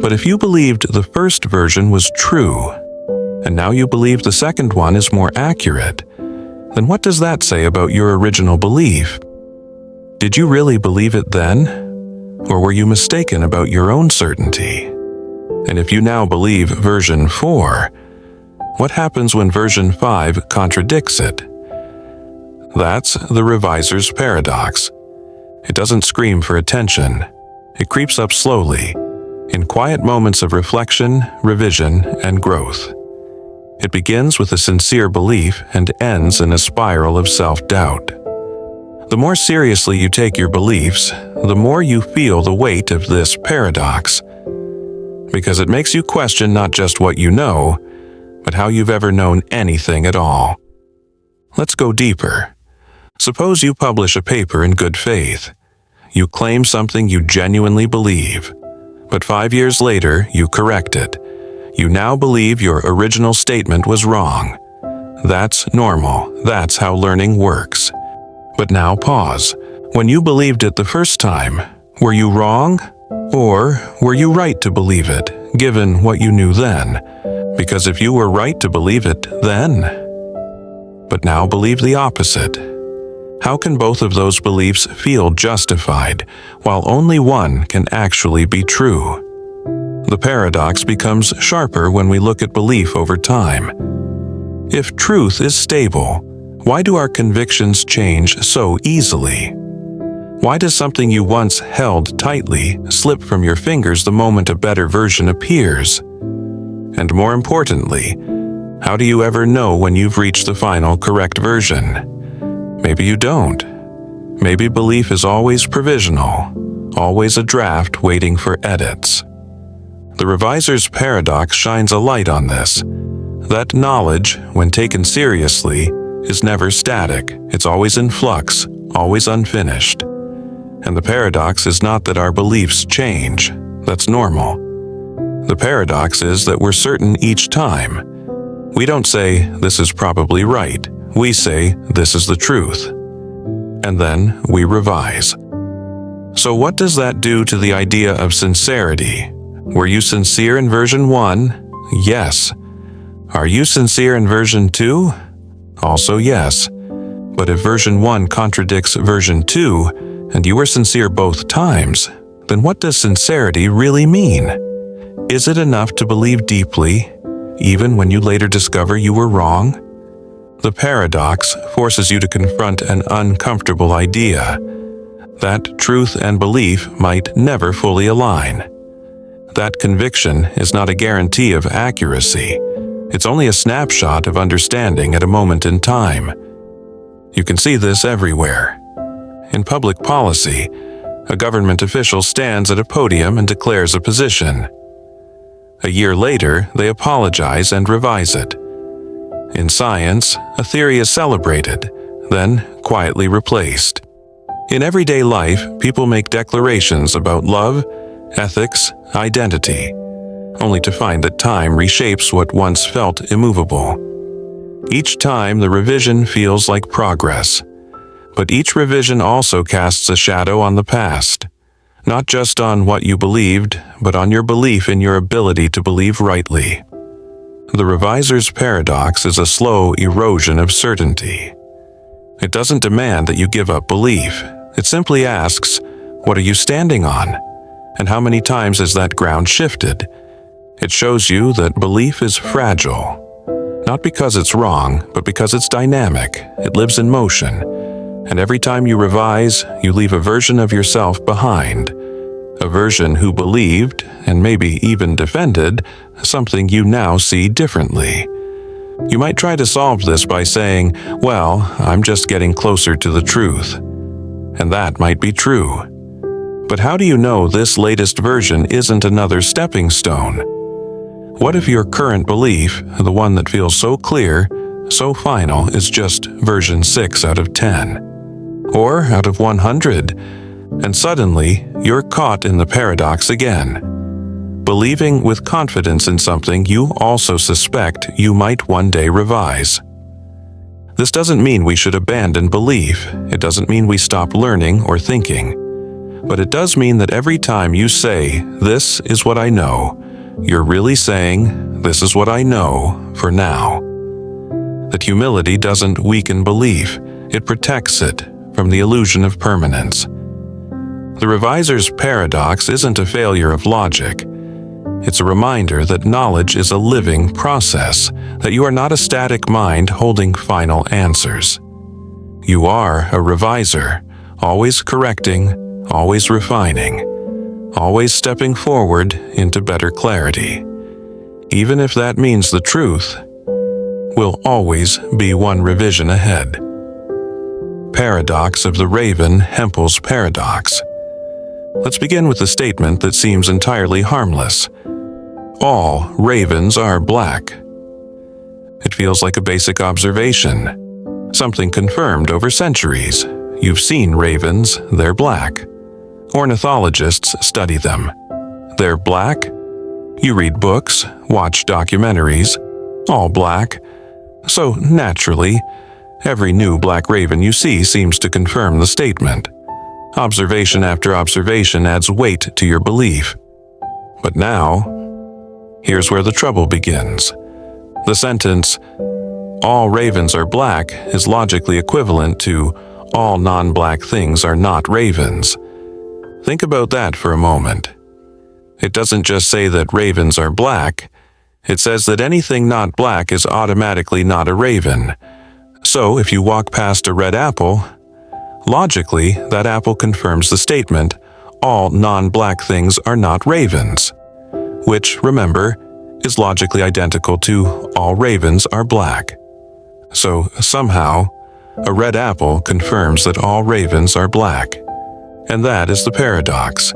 But if you believed the first version was true, and now you believe the second one is more accurate, then what does that say about your original belief? Did you really believe it then? Or were you mistaken about your own certainty? And if you now believe version 4, what happens when version 5 contradicts it? That's the reviser's paradox. It doesn't scream for attention. It creeps up slowly, in quiet moments of reflection, revision, and growth. It begins with a sincere belief and ends in a spiral of self-doubt. The more seriously you take your beliefs, the more you feel the weight of this paradox, because it makes you question not just what you know, but how you've ever known anything at all. Let's go deeper. Suppose you publish a paper in good faith. You claim something you genuinely believe, but 5 years later you correct it. You now believe your original statement was wrong. That's normal. That's how learning works. But now pause. When you believed it the first time, were you wrong? Or were you right to believe it, given what you knew then? Because if you were right to believe it then, but now believe the opposite, how can both of those beliefs feel justified, while only one can actually be true? The paradox becomes sharper when we look at belief over time. If truth is stable, why do our convictions change so easily? Why does something you once held tightly slip from your fingers the moment a better version appears? And more importantly, how do you ever know when you've reached the final correct version? Maybe you don't. Maybe belief is always provisional, always a draft waiting for edits. The reviser's paradox shines a light on this. That knowledge, when taken seriously, is never static. It's always in flux, always unfinished. And the paradox is not that our beliefs change. That's normal. The paradox is that we're certain each time. We don't say, this is probably right. We say, this is the truth. And then we revise. So what does that do to the idea of sincerity? Were you sincere in version 1? Yes. Are you sincere in version 2? Also yes. But if version 1 contradicts version 2, and you were sincere both times, then what does sincerity really mean? Is it enough to believe deeply, even when you later discover you were wrong? The paradox forces you to confront an uncomfortable idea, that truth and belief might never fully align. That conviction is not a guarantee of accuracy. It's only a snapshot of understanding at a moment in time. You can see this everywhere. In public policy, a government official stands at a podium and declares a position. A year later, they apologize and revise it. In science, a theory is celebrated, then quietly replaced. In everyday life, people make declarations about love, ethics, identity, only to find that time reshapes what once felt immovable. Each time, the revision feels like progress. But each revision also casts a shadow on the past, not just on what you believed, but on your belief in your ability to believe rightly. The reviser's paradox is a slow erosion of certainty. It doesn't demand that you give up belief. It simply asks, what are you standing on? And how many times has that ground shifted? It shows you that belief is fragile. Not because it's wrong, but because it's dynamic. It lives in motion. And every time you revise, you leave a version of yourself behind. A version who believed, and maybe even defended, something you now see differently. You might try to solve this by saying, well, I'm just getting closer to the truth. And that might be true. But how do you know this latest version isn't another stepping stone? What if your current belief, the one that feels so clear, so final, is just version 6 out of 10? Or out of 100? And suddenly, you're caught in the paradox again. Believing with confidence in something you also suspect you might one day revise. This doesn't mean we should abandon belief. It doesn't mean we stop learning or thinking. But it does mean that every time you say, this is what I know, you're really saying, this is what I know for now. That humility doesn't weaken belief, it protects it from the illusion of permanence. The reviser's paradox isn't a failure of logic. It's a reminder that knowledge is a living process, that you are not a static mind holding final answers. You are a reviser, always correcting, always refining, always stepping forward into better clarity. Even if that means the truth will always be one revision ahead. Paradox of the Raven, Hempel's paradox. Let's begin with a statement that seems entirely harmless. All ravens are black. It feels like a basic observation, something confirmed over centuries. You've seen ravens, they're black. Ornithologists study them. They're black. You read books, watch documentaries, all black. So naturally, every new black raven you see seems to confirm the statement. Observation after observation adds weight to your belief. But now, here's where the trouble begins. The sentence, all ravens are black, is logically equivalent to all non-black things are not ravens. Think about that for a moment. It doesn't just say that ravens are black, it says that anything not black is automatically not a raven. So if you walk past a red apple, logically that apple confirms the statement, all non-black things are not ravens, which, remember, is logically identical to all ravens are black. So somehow, a red apple confirms that all ravens are black. And that is the paradox.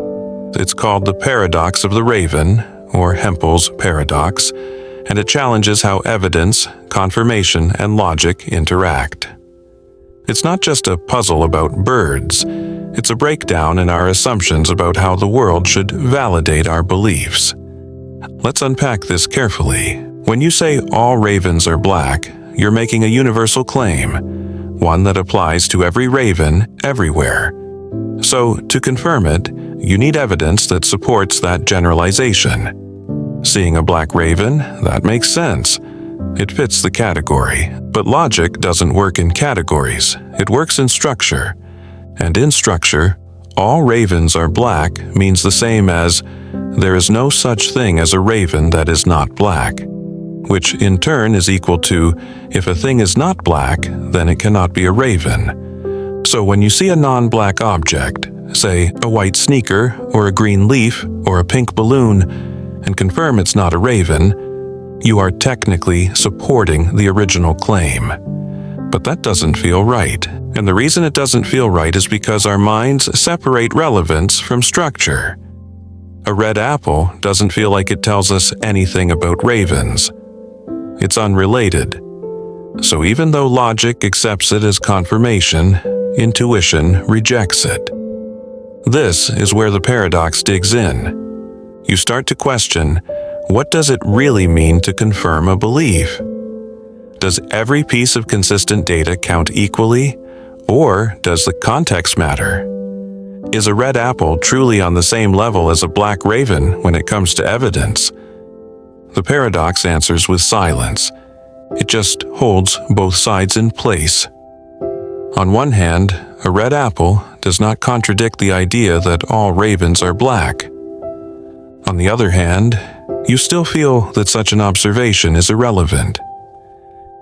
It's called the paradox of the raven, or Hempel's paradox, and it challenges how evidence, confirmation, and logic interact. It's not just a puzzle about birds, it's a breakdown in our assumptions about how the world should validate our beliefs. Let's unpack this carefully. When you say all ravens are black, you're making a universal claim, one that applies to every raven everywhere. So, to confirm it, you need evidence that supports that generalization. Seeing a black raven, that makes sense. It fits the category. But logic doesn't work in categories. It works in structure. And in structure, all ravens are black means the same as there is no such thing as a raven that is not black, which in turn is equal to if a thing is not black, then it cannot be a raven. So when you see a non-black object, say a white sneaker or a green leaf or a pink balloon, and confirm it's not a raven, you are technically supporting the original claim. But that doesn't feel right. And the reason it doesn't feel right is because our minds separate relevance from structure. A red apple doesn't feel like it tells us anything about ravens. It's unrelated. So even though logic accepts it as confirmation, intuition rejects it. This is where the paradox digs in. You start to question, what does it really mean to confirm a belief? Does every piece of consistent data count equally, or does the context matter? Is a red apple truly on the same level as a black raven when it comes to evidence? The paradox answers with silence. It just holds both sides in place. On one hand, a red apple does not contradict the idea that all ravens are black. On the other hand, you still feel that such an observation is irrelevant.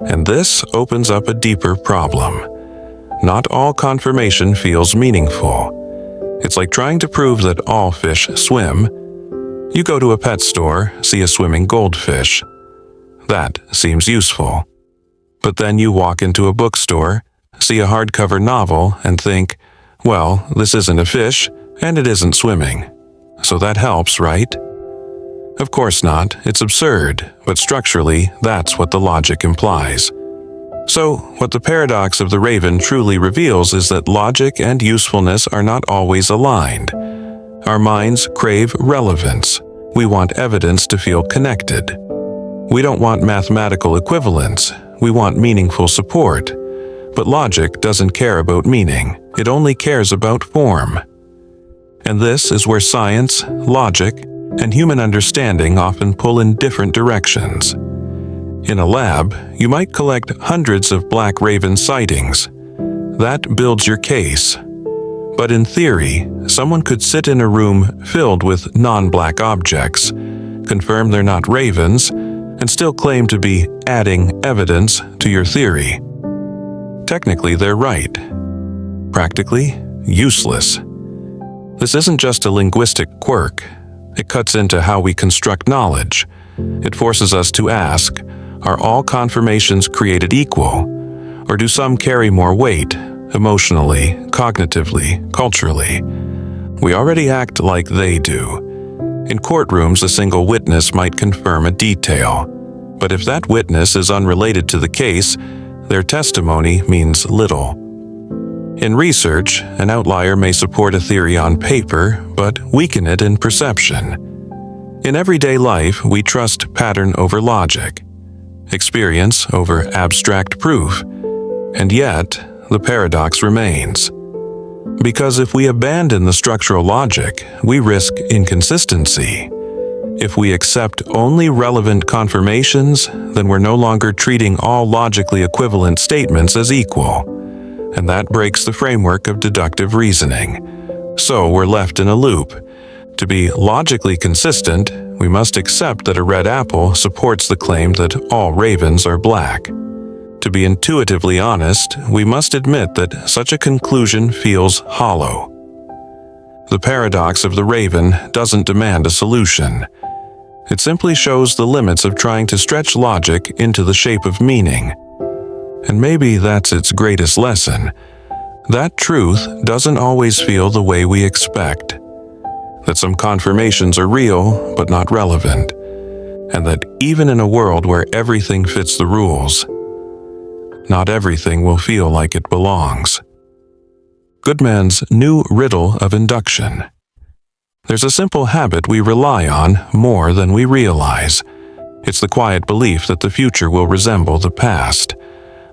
And this opens up a deeper problem. Not all confirmation feels meaningful. It's like trying to prove that all fish swim. You go to a pet store, see a swimming goldfish. That seems useful. But then you walk into a bookstore, see a hardcover novel, and think, well, this isn't a fish, and it isn't swimming. So that helps, right? Of course not. It's absurd, but structurally, that's what the logic implies. So, what the paradox of the raven truly reveals is that logic and usefulness are not always aligned. Our minds crave relevance. We want evidence to feel connected. We don't want mathematical equivalence. We want meaningful support. But logic doesn't care about meaning. It only cares about form. And this is where science, logic, and human understanding often pull in different directions. In a lab, you might collect hundreds of black raven sightings. That builds your case. But in theory, someone could sit in a room filled with non-black objects, confirm they're not ravens, and still claim to be adding evidence to your theory. Technically, they're right. Practically, useless. This isn't just a linguistic quirk. It cuts into how we construct knowledge. It forces us to ask, are all confirmations created equal? Or do some carry more weight, emotionally, cognitively, culturally? We already act like they do. In courtrooms, a single witness might confirm a detail. But if that witness is unrelated to the case, their testimony means little. In research, an outlier may support a theory on paper, but weaken it in perception. In everyday life, we trust pattern over logic, experience over abstract proof, and yet, the paradox remains. Because if we abandon the structural logic, we risk inconsistency. If we accept only relevant confirmations, then we're no longer treating all logically equivalent statements as equal. And that breaks the framework of deductive reasoning. So we're left in a loop. To be logically consistent, we must accept that a red apple supports the claim that all ravens are black. To be intuitively honest, we must admit that such a conclusion feels hollow. The paradox of the raven doesn't demand a solution. It simply shows the limits of trying to stretch logic into the shape of meaning. And maybe that's its greatest lesson. That truth doesn't always feel the way we expect. That some confirmations are real, but not relevant. And that even in a world where everything fits the rules, not everything will feel like it belongs. Goodman's new riddle of induction. There's a simple habit we rely on more than we realize. It's the quiet belief that the future will resemble the past,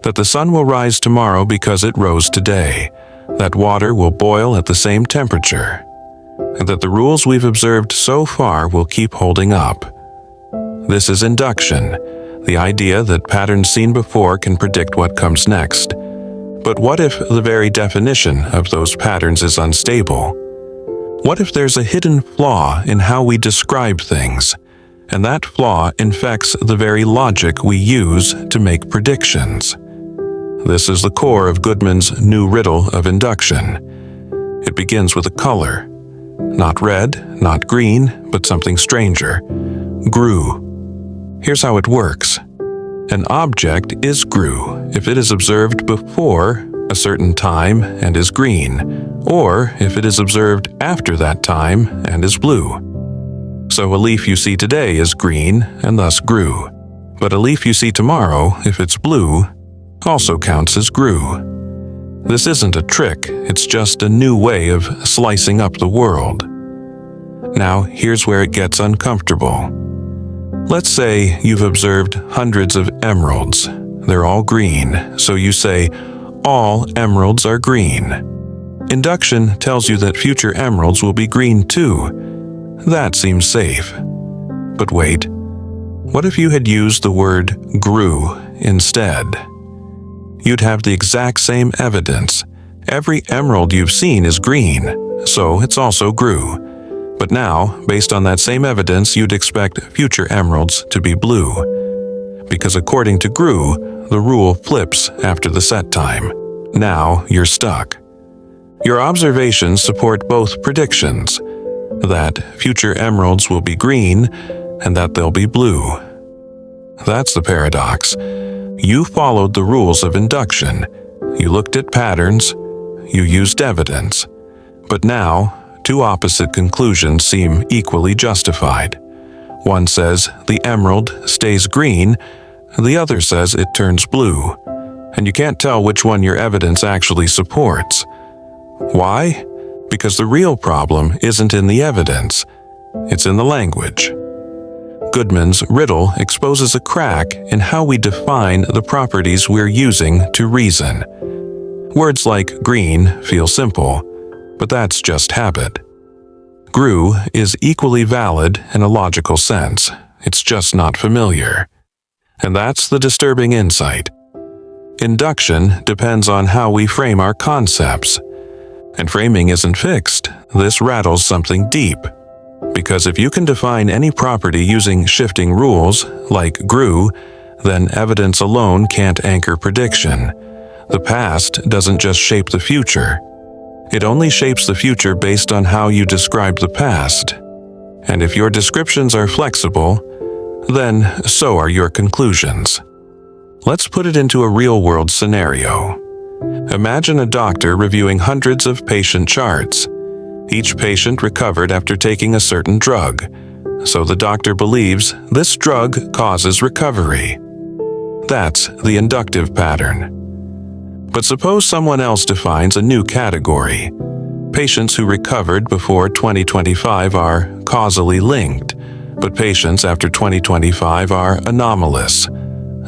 that the sun will rise tomorrow because it rose today, that water will boil at the same temperature, and that the rules we've observed so far will keep holding up. This is induction, the idea that patterns seen before can predict what comes next. But what if the very definition of those patterns is unstable? What if there's a hidden flaw in how we describe things, and that flaw infects the very logic we use to make predictions? This is the core of Goodman's new riddle of induction. It begins with a color. Not red, not green, but something stranger. Grue. Here's how it works. An object is grue if it is observed before a certain time and is green, or if it is observed after that time and is blue. So a leaf you see today is green and thus grue, but a leaf you see tomorrow, if it's blue, also counts as grue. This isn't a trick, it's just a new way of slicing up the world. Now, here's where it gets uncomfortable. Let's say you've observed hundreds of emeralds. They're all green, so you say, all emeralds are green. Induction tells you that future emeralds will be green too. That seems safe. But wait, what if you had used the word grew instead? You'd have the exact same evidence. Every emerald you've seen is green, so it's also grew. But now, based on that same evidence, you'd expect future emeralds to be blue. Because according to grew, the rule flips after the set time. Now you're stuck. Your observations support both predictions, that future emeralds will be green and that they'll be blue. That's the paradox. You followed the rules of induction. You looked at patterns. You used evidence. But now, two opposite conclusions seem equally justified. One says the emerald stays green, the other says it turns blue, and you can't tell which one your evidence actually supports. Why? Because the real problem isn't in the evidence, it's in the language. Goodman's riddle exposes a crack in how we define the properties we're using to reason. Words like green feel simple, but that's just habit. Grew is equally valid in a logical sense, it's just not familiar. And that's the disturbing insight. Induction depends on how we frame our concepts. And framing isn't fixed. This rattles something deep. Because if you can define any property using shifting rules, like grew, then evidence alone can't anchor prediction. The past doesn't just shape the future. It only shapes the future based on how you describe the past. And if your descriptions are flexible, then so are your conclusions. Let's put it into a real-world scenario. Imagine a doctor reviewing hundreds of patient charts. Each patient recovered after taking a certain drug, so the doctor believes this drug causes recovery. That's the inductive pattern. But suppose someone else defines a new category. Patients who recovered before 2025 are causally linked, but patients after 2025 are anomalous.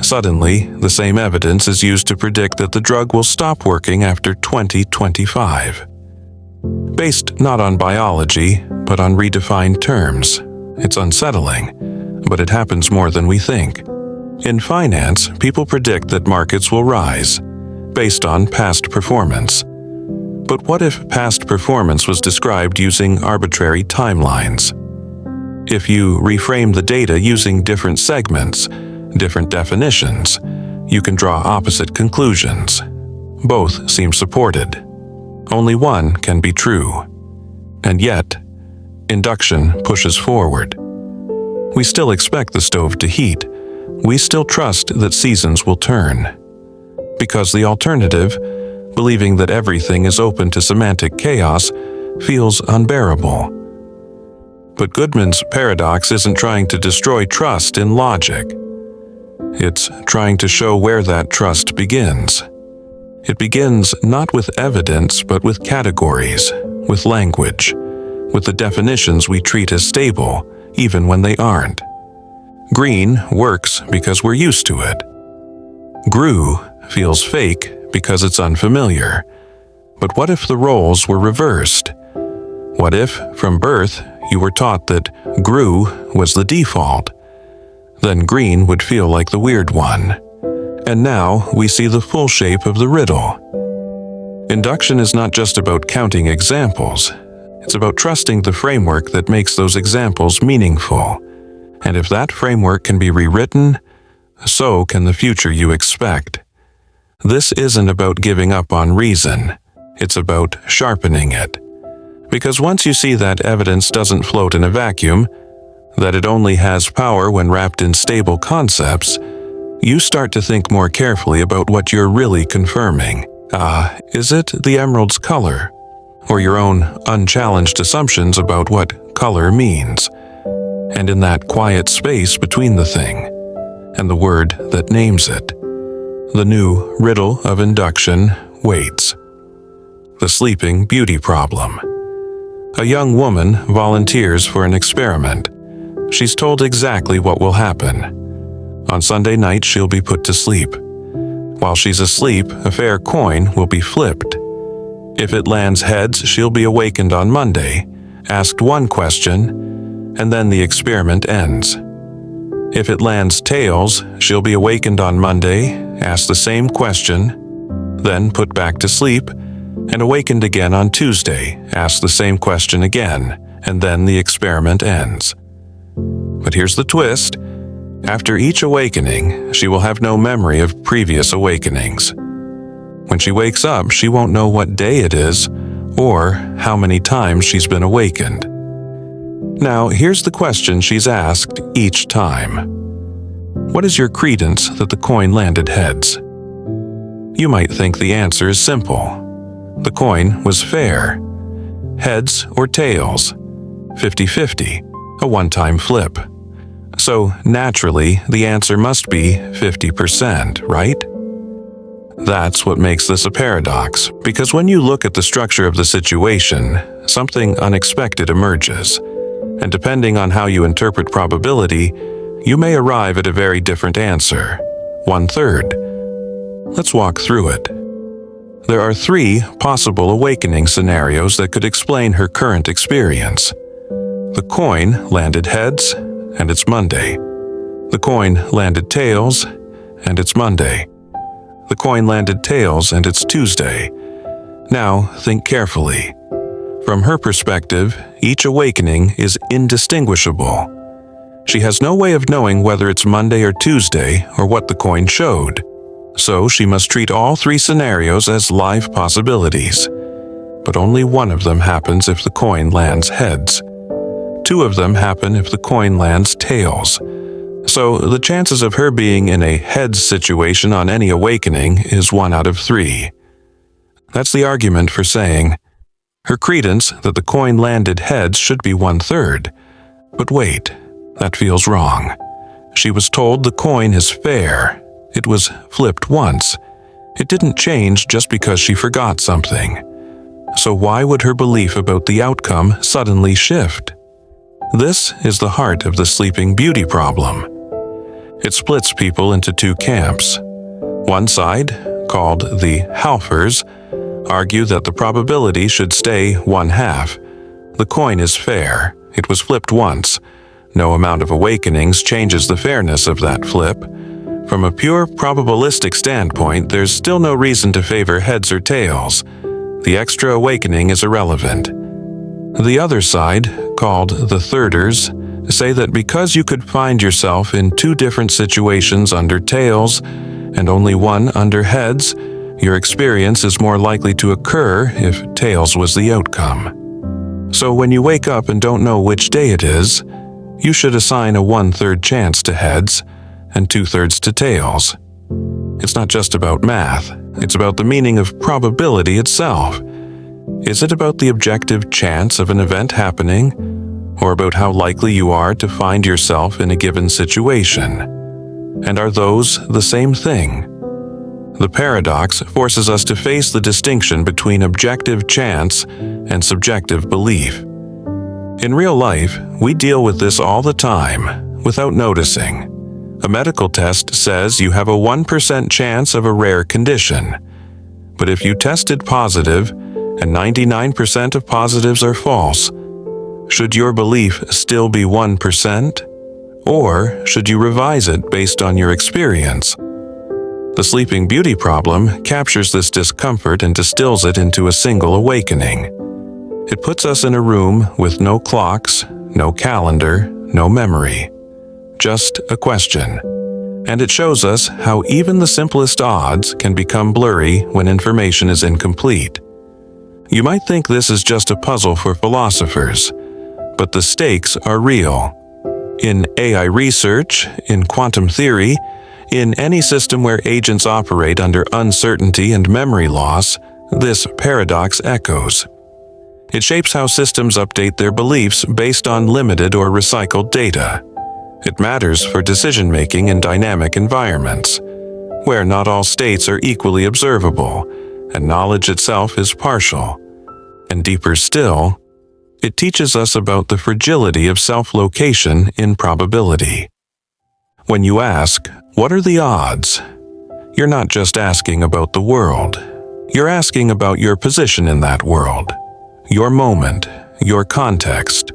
Suddenly, the same evidence is used to predict that the drug will stop working after 2025. Based not on biology, but on redefined terms. It's unsettling, but it happens more than we think. In finance, people predict that markets will rise, based on past performance. But what if past performance was described using arbitrary timelines? If you reframe the data using different segments, different definitions, you can draw opposite conclusions. Both seem supported. Only one can be true. And yet, induction pushes forward. We still expect the stove to heat. We still trust that seasons will turn. Because the alternative, believing that everything is open to semantic chaos, feels unbearable. But Goodman's paradox isn't trying to destroy trust in logic. It's trying to show where that trust begins. It begins not with evidence, but with categories, with language, with the definitions we treat as stable, even when they aren't. Green works because we're used to it. Grew feels fake because it's unfamiliar. But what if the roles were reversed? What if, from birth, you were taught that grew was the default? Then green would feel like the weird one. And now we see the full shape of the riddle. Induction is not just about counting examples. It's about trusting the framework that makes those examples meaningful. And if that framework can be rewritten, so can the future you expect. This isn't about giving up on reason. It's about sharpening it. Because once you see that evidence doesn't float in a vacuum, that it only has power when wrapped in stable concepts, you start to think more carefully about what you're really confirming. Is it the emerald's color? Or your own unchallenged assumptions about what color means? And in that quiet space between the thing and the word that names it, the new riddle of induction waits. the sleeping beauty problem. A young woman volunteers for an experiment. She's told exactly what will happen. On Sunday night, she'll be put to sleep. While she's asleep, a fair coin will be flipped. If it lands heads, she'll be awakened on Monday, asked one question, and then the experiment ends. If it lands tails, she'll be awakened on Monday, asked the same question, then put back to sleep, and awakened again on Tuesday, asked the same question again, and then the experiment ends. But here's the twist. After each awakening, she will have no memory of previous awakenings. When she wakes up, she won't know what day it is or how many times she's been awakened. Now, here's the question she's asked each time. What is your credence that the coin landed heads? You might think the answer is simple. The coin was fair. Heads or tails. 50-50, a one-time flip. So, naturally, the answer must be 50%, right? That's what makes this a paradox, because when you look at the structure of the situation, something unexpected emerges. And depending on how you interpret probability, you may arrive at a very different answer, 1/3. Let's walk through it. There are 3 possible awakening scenarios that could explain her current experience. The coin landed heads, and it's Monday. The coin landed tails, and it's Monday. The coin landed tails, and it's Tuesday. Now, think carefully. From her perspective, each awakening is indistinguishable. She has no way of knowing whether it's Monday or Tuesday or what the coin showed. So she must treat all 3 scenarios as live possibilities. But only one of them happens if the coin lands heads. 2 of them happen if the coin lands tails. So the chances of her being in a heads situation on any awakening is 1 out of 3. That's the argument for saying her credence that the coin landed heads should be 1/3. But wait, that feels wrong. She was told the coin is fair. It was flipped once. It didn't change just because she forgot something. So why would her belief about the outcome suddenly shift? This is the heart of the sleeping beauty problem. It splits people into 2 camps. One side, called the Halfers, argue that the probability should stay 1/2. The coin is fair. It was flipped once. No amount of awakenings changes the fairness of that flip. From a pure probabilistic standpoint, there's still no reason to favor heads or tails. The extra awakening is irrelevant. The other side, called the Thirders, say that because you could find yourself in 2 different situations under tails and only one under heads, your experience is more likely to occur if tails was the outcome. So when you wake up and don't know which day it is, you should assign a 1/3 chance to heads and 2/3 to tails. It's not just about math, it's about the meaning of probability itself. Is it about the objective chance of an event happening, or about how likely you are to find yourself in a given situation? And are those the same thing? The paradox forces us to face the distinction between objective chance and subjective belief. In real life, we deal with this all the time, without noticing. A medical test says you have a 1% chance of a rare condition. But if you tested positive, and 99% of positives are false, should your belief still be 1%? Or should you revise it based on your experience? The sleeping beauty problem captures this discomfort and distills it into a single awakening. It puts us in a room with no clocks, no calendar, no memory. Just a question. And it shows us how even the simplest odds can become blurry when information is incomplete. You might think this is just a puzzle for philosophers, but the stakes are real. In AI research, in quantum theory, in any system where agents operate under uncertainty and memory loss, this paradox echoes. It shapes how systems update their beliefs based on limited or recycled data. It matters for decision-making in dynamic environments, where not all states are equally observable, and knowledge itself is partial. And deeper still, it teaches us about the fragility of self-location in probability. When you ask, "What are the odds?" you're not just asking about the world. You're asking about your position in that world, your moment, your context,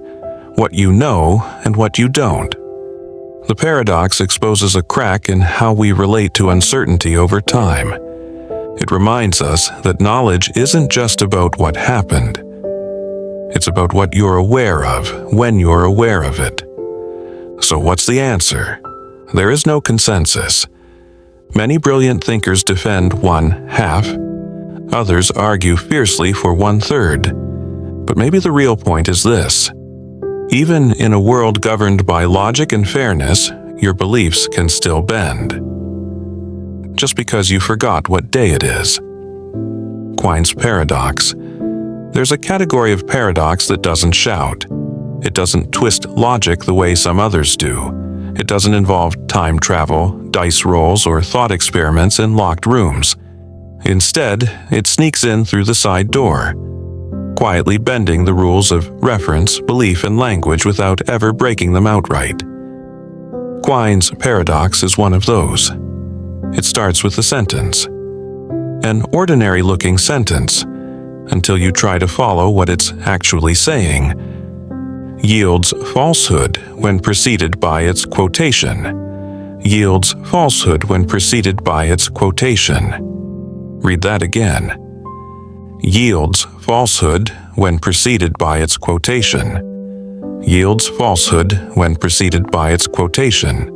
what you know and what you don't. The paradox exposes a crack in how we relate to uncertainty over time. It reminds us that knowledge isn't just about what happened. It's about what you're aware of when you're aware of it. So what's the answer? There is no consensus. Many brilliant thinkers defend 1/2. Others argue fiercely for 1/3. But maybe the real point is this. Even in a world governed by logic and fairness, your beliefs can still bend. Just because you forgot what day it is. Quine's paradox. There's a category of paradox that doesn't shout. It doesn't twist logic the way some others do. It doesn't involve time travel, dice rolls, or thought experiments in locked rooms. Instead, it sneaks in through the side door, quietly bending the rules of reference, belief, and language without ever breaking them outright. Quine's paradox is one of those. It starts with a sentence. An ordinary-looking sentence, until you try to follow what it's actually saying. Yields falsehood when preceded by its quotation. Yields falsehood when preceded by its quotation. Read that again. Yields falsehood when preceded by its quotation. Yields falsehood when preceded by its quotation.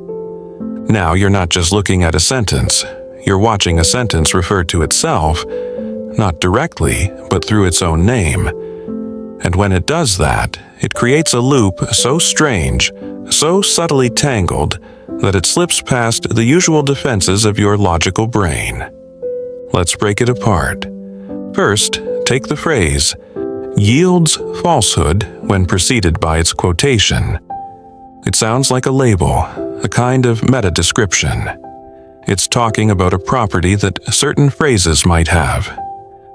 Now you're not just looking at a sentence, you're watching a sentence refer to itself, not directly, but through its own name. And when it does that, it creates a loop so strange, so subtly tangled, that it slips past the usual defenses of your logical brain. Let's break it apart. First, take the phrase, yields falsehood when preceded by its quotation. It sounds like a label, a kind of meta-description. It's talking about a property that certain phrases might have,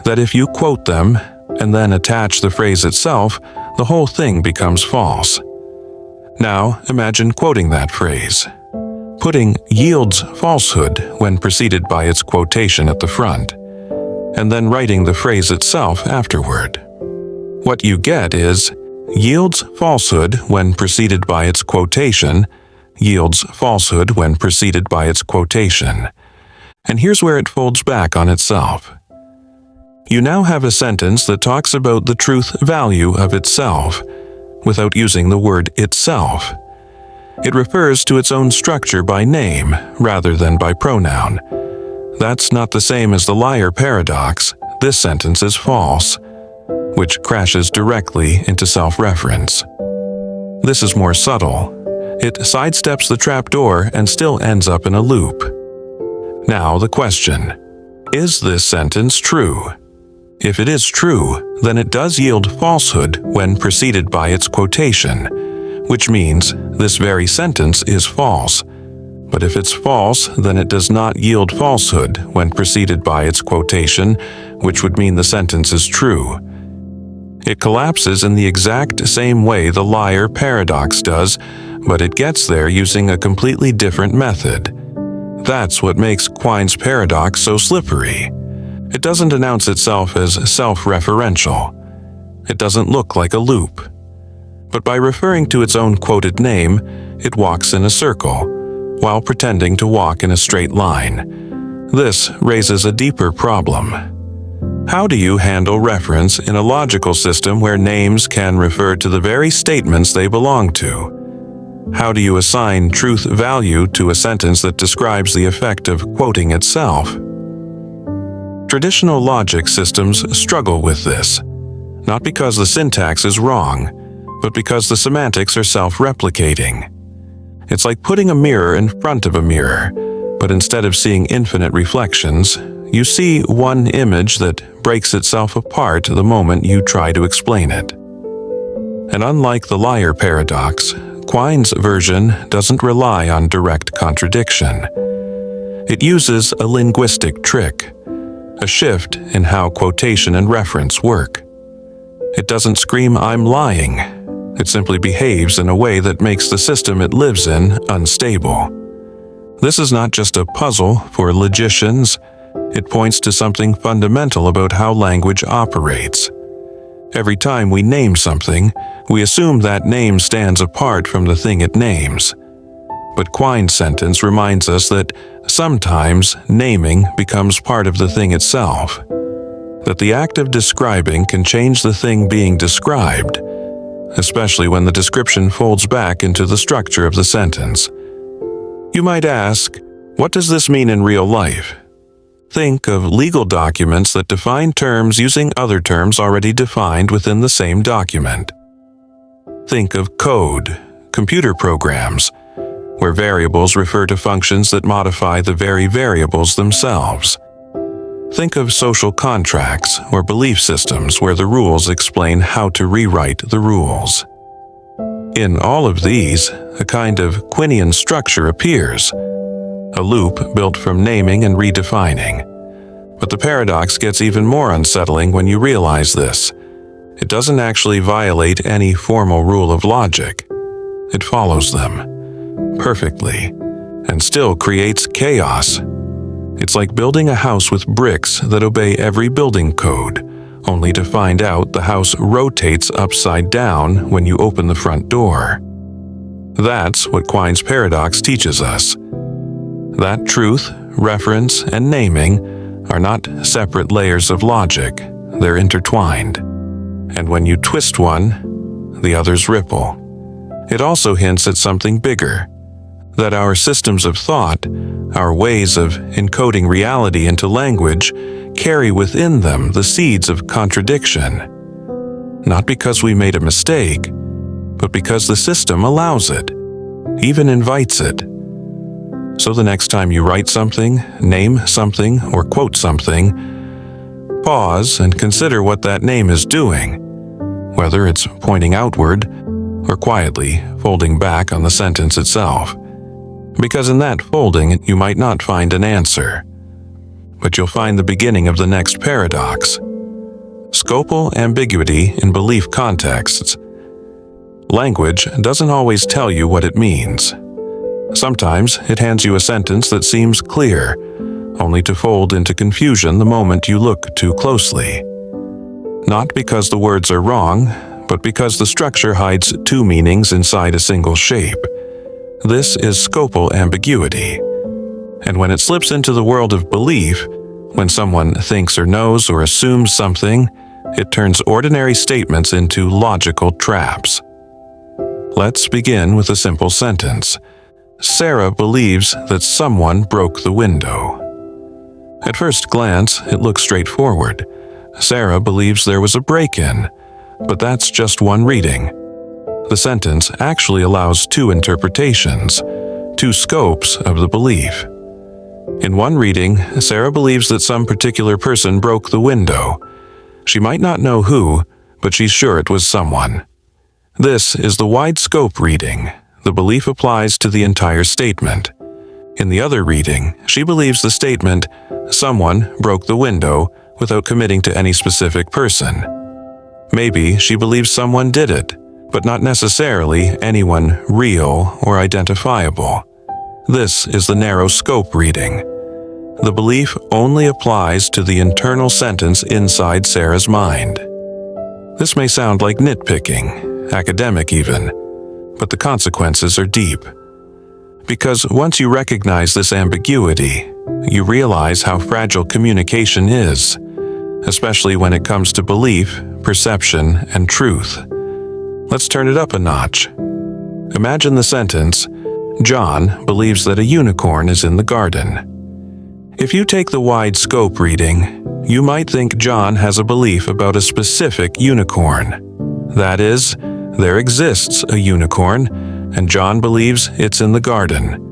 that if you quote them and then attach the phrase itself, the whole thing becomes false. Now, imagine quoting that phrase, putting yields falsehood when preceded by its quotation at the front, and then writing the phrase itself afterward. What you get is, yields falsehood when preceded by its quotation, yields falsehood when preceded by its quotation. And here's where it folds back on itself. You now have a sentence that talks about the truth value of itself, without using the word itself. It refers to its own structure by name rather than by pronoun. That's not the same as the liar paradox. This sentence is false, which crashes directly into self-reference. This is more subtle. It sidesteps the trapdoor and still ends up in a loop. Now the question, is this sentence true? If it is true, then it does yield falsehood when preceded by its quotation, which means this very sentence is false. But if it's false, then it does not yield falsehood when preceded by its quotation, which would mean the sentence is true. It collapses in the exact same way the liar paradox does, but it gets there using a completely different method. That's what makes Quine's paradox so slippery. It doesn't announce itself as self-referential. It doesn't look like a loop. But by referring to its own quoted name, it walks in a circle, while pretending to walk in a straight line. This raises a deeper problem. How do you handle reference in a logical system where names can refer to the very statements they belong to? How do you assign truth value to a sentence that describes the effect of quoting itself? Traditional logic systems struggle with this, not because the syntax is wrong, but because the semantics are self-replicating. It's like putting a mirror in front of a mirror, but instead of seeing infinite reflections, you see one image that breaks itself apart the moment you try to explain it. And unlike the liar paradox, Quine's version doesn't rely on direct contradiction. It uses a linguistic trick. a shift in how quotation and reference work. It doesn't scream, "I'm lying." It simply behaves in a way that makes the system it lives in unstable. This is not just a puzzle for logicians. It points to something fundamental about how language operates. Every time we name something, we assume that name stands apart from the thing it names. But Quine's sentence reminds us that sometimes naming becomes part of the thing itself. That the act of describing can change the thing being described, especially when the description folds back into the structure of the sentence. You might ask, what does this mean in real life? Think of legal documents that define terms using other terms already defined within the same document. Think of code, computer programs, where variables refer to functions that modify the very variables themselves. Think of social contracts or belief systems where the rules explain how to rewrite the rules. In all of these, a kind of Quinian structure appears, a loop built from naming and redefining. But the paradox gets even more unsettling when you realize this. It doesn't actually violate any formal rule of logic. It follows them perfectly and still creates chaos. It's like building a house with bricks that obey every building code, only to find out the house rotates upside down when you open the front door. That's what Quine's paradox teaches us. That truth, reference, and naming are not separate layers of logic, they're intertwined. And when you twist one, the others ripple. It also hints at something bigger, that our systems of thought, our ways of encoding reality into language, carry within them the seeds of contradiction. Not because we made a mistake, but because the system allows it, even invites it. So the next time you write something, name something, or quote something, pause and consider what that name is doing, whether it's pointing outward or quietly folding back on the sentence itself. Because in that folding, you might not find an answer, but you'll find the beginning of the next paradox. Scopal ambiguity in belief contexts. Language doesn't always tell you what it means. Sometimes it hands you a sentence that seems clear, only to fold into confusion the moment you look too closely. Not because the words are wrong, but because the structure hides two meanings inside a single shape. This is scopal ambiguity. And when it slips into the world of belief, when someone thinks or knows or assumes something, it turns ordinary statements into logical traps. Let's begin with a simple sentence. Sarah believes that someone broke the window. At first glance, it looks straightforward. Sarah believes there was a break-in, but that's just one reading. The sentence actually allows two interpretations, two scopes of the belief. In one reading, Sarah believes that some particular person broke the window. She might not know who, but she's sure it was someone. This is the wide scope reading. The belief applies to the entire statement. In the other reading, she believes the statement, someone broke the window, without committing to any specific person. Maybe she believes someone did it, but not necessarily anyone real or identifiable. This is the narrow scope reading. The belief only applies to the internal sentence inside Sarah's mind. This may sound like nitpicking, academic even, but the consequences are deep. Because once you recognize this ambiguity, you realize how fragile communication is, especially when it comes to belief, perception, and truth. Let's turn it up a notch. Imagine the sentence, John believes that a unicorn is in the garden. If you take the wide scope reading, you might think John has a belief about a specific unicorn. That is, there exists a unicorn, and John believes it's in the garden.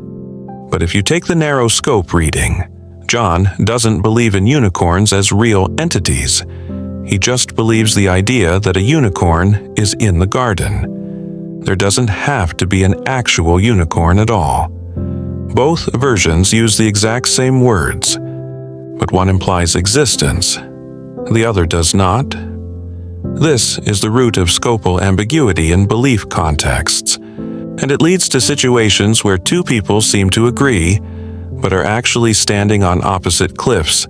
But if you take the narrow scope reading, John doesn't believe in unicorns as real entities. He just believes the idea that a unicorn is in the garden. There doesn't have to be an actual unicorn at all. Both versions use the exact same words. but one implies existence, the other does not. This is the root of scopal ambiguity in belief contexts, and it leads to situations where two people seem to agree, but are actually standing on opposite cliffs,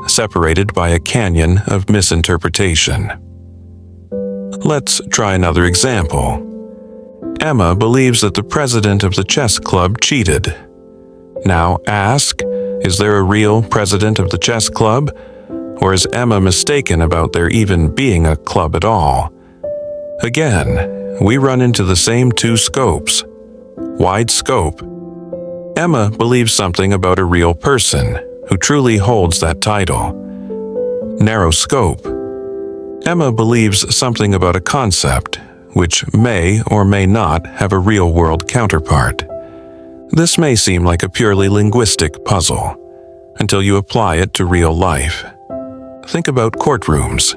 separated by a canyon of misinterpretation. Let's try another example. Emma believes that the president of the chess club cheated. Now ask, is there a real president of the chess club? Or is Emma mistaken about there even being a club at all? Again, we run into the same two scopes. Wide scope. Emma believes something about a real person who truly holds that title. Narrow scope. Emma believes something about a concept which may or may not have a real-world counterpart. This may seem like a purely linguistic puzzle until you apply it to real life. Think about courtrooms.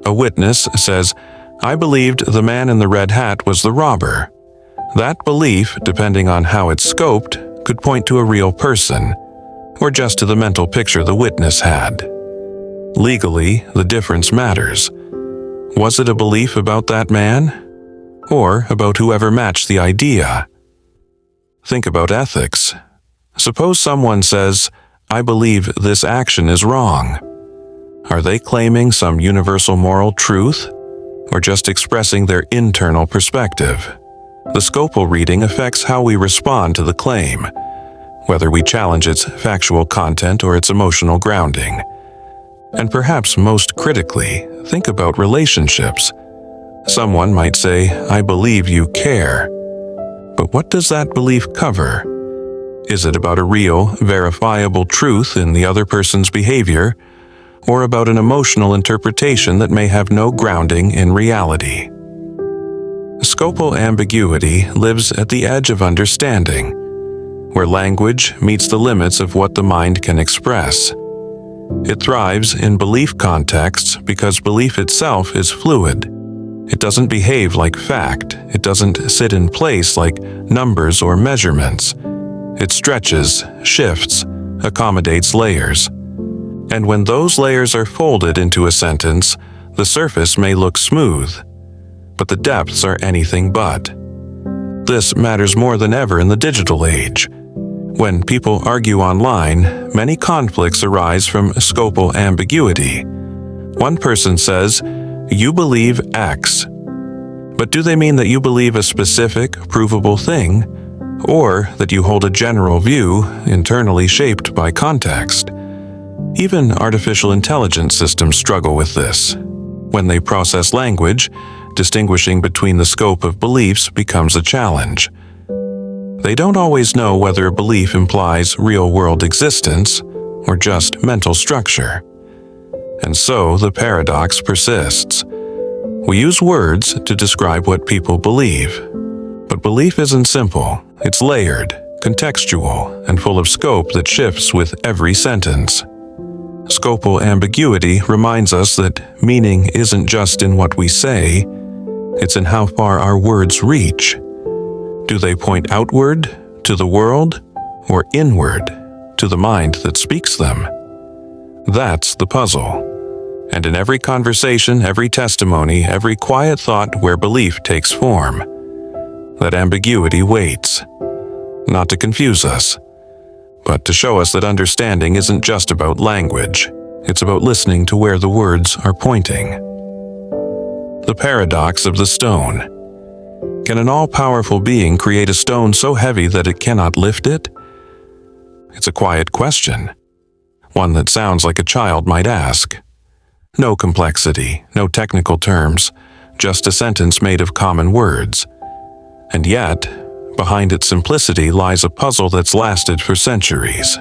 A witness says, "I believed the man in the red hat was the robber." That belief, depending on how it's scoped, could point to a real person, or just to the mental picture the witness had. Legally, the difference matters. Was it a belief about that man? Or about whoever matched the idea? Think about ethics. Suppose someone says, "I believe this action is wrong." Are they claiming some universal moral truth, or just expressing their internal perspective? The scopal reading affects how we respond to the claim, whether we challenge its factual content or its emotional grounding. And perhaps most critically, think about relationships. Someone might say, "I believe you care." But what does that belief cover? Is it about a real, verifiable truth in the other person's behavior, or about an emotional interpretation that may have no grounding in reality? Scopal ambiguity lives at the edge of understanding, where language meets the limits of what the mind can express. It thrives in belief contexts because belief itself is fluid. It doesn't behave like fact. It doesn't sit in place like numbers or measurements. It stretches, shifts, accommodates layers. And when those layers are folded into a sentence, the surface may look smooth, but the depths are anything but. This matters more than ever in the digital age. When people argue online, many conflicts arise from scopal ambiguity. One person says, "You believe X." But do they mean that you believe a specific, provable thing, or that you hold a general view internally shaped by context? Even artificial intelligence systems struggle with this. When they process language, distinguishing between the scope of beliefs becomes a challenge. They don't always know whether a belief implies real-world existence or just mental structure. And so the paradox persists. We use words to describe what people believe. But belief isn't simple. It's layered, contextual, and full of scope that shifts with every sentence. Scopal ambiguity reminds us that meaning isn't just in what we say, it's in how far our words reach. Do they point outward, to the world, or inward, to the mind that speaks them? That's the puzzle. And in every conversation, every testimony, every quiet thought where belief takes form, that ambiguity waits, not to confuse us, but to show us that understanding isn't just about language. It's about listening to where the words are pointing. The paradox of the stone. Can an all-powerful being create a stone so heavy that it cannot lift it? It's a quiet question, one that sounds like a child might ask. No complexity, no technical terms, just a sentence made of common words. And yet, behind its simplicity lies a puzzle that's lasted for centuries.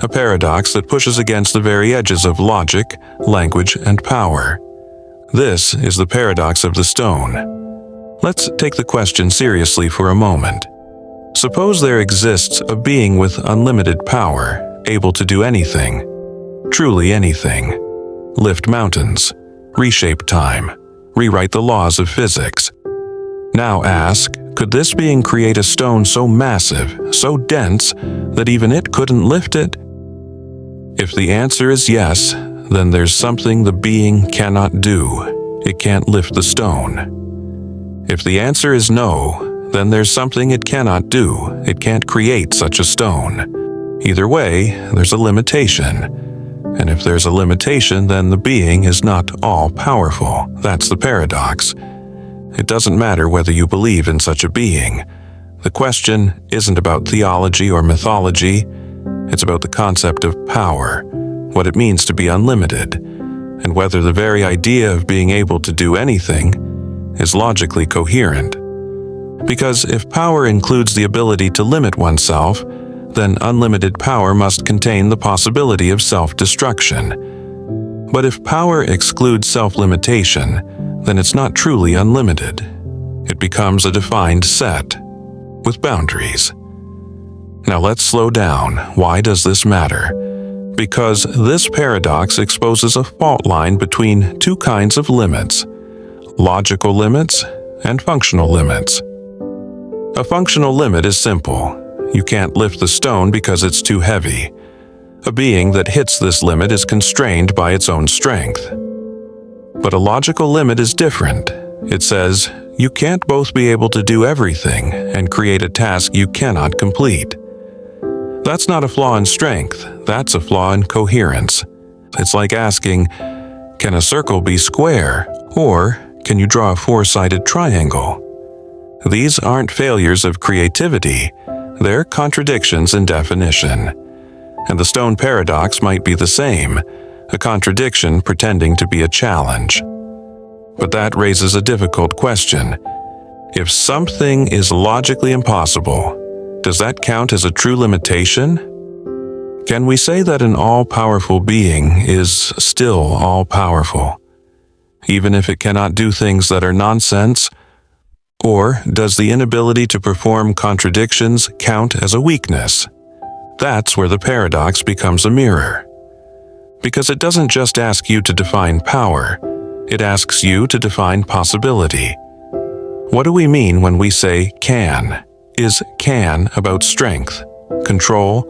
A paradox that pushes against the very edges of logic, language, and power. This is the paradox of the stone. Let's take the question seriously for a moment. Suppose there exists a being with unlimited power, able to do anything, truly anything. Lift mountains, reshape time, rewrite the laws of physics. Now ask, could this being create a stone so massive, so dense, that even it couldn't lift it? If the answer is yes, then there's something the being cannot do. It can't lift the stone. If the answer is no, then there's something it cannot do. It can't create such a stone. Either way, there's a limitation. And if there's a limitation, then the being is not all-powerful. That's the paradox. It doesn't matter whether you believe in such a being. The question isn't about theology or mythology. It's about the concept of power, what it means to be unlimited, and whether the very idea of being able to do anything is logically coherent. Because if power includes the ability to limit oneself, then unlimited power must contain the possibility of self-destruction. But if power excludes self-limitation, then it's not truly unlimited. It becomes a defined set, with boundaries. Now let's slow down. Why does this matter? Because this paradox exposes a fault line between two kinds of limits: logical limits and functional limits. A functional limit is simple. You can't lift the stone because it's too heavy. A being that hits this limit is constrained by its own strength. But a logical limit is different. It says, you can't both be able to do everything and create a task you cannot complete. That's not a flaw in strength, that's a flaw in coherence. It's like asking, can a circle be square, or can you draw a four-sided triangle? These aren't failures of creativity, they're contradictions in definition. And the stone paradox might be the same, a contradiction pretending to be a challenge. But that raises a difficult question. If something is logically impossible, does that count as a true limitation? Can we say that an all-powerful being is still all-powerful, even if it cannot do things that are nonsense? Or does the inability to perform contradictions count as a weakness? That's where the paradox becomes a mirror. Because it doesn't just ask you to define power, it asks you to define possibility. What do we mean when we say can? Is can about strength, control,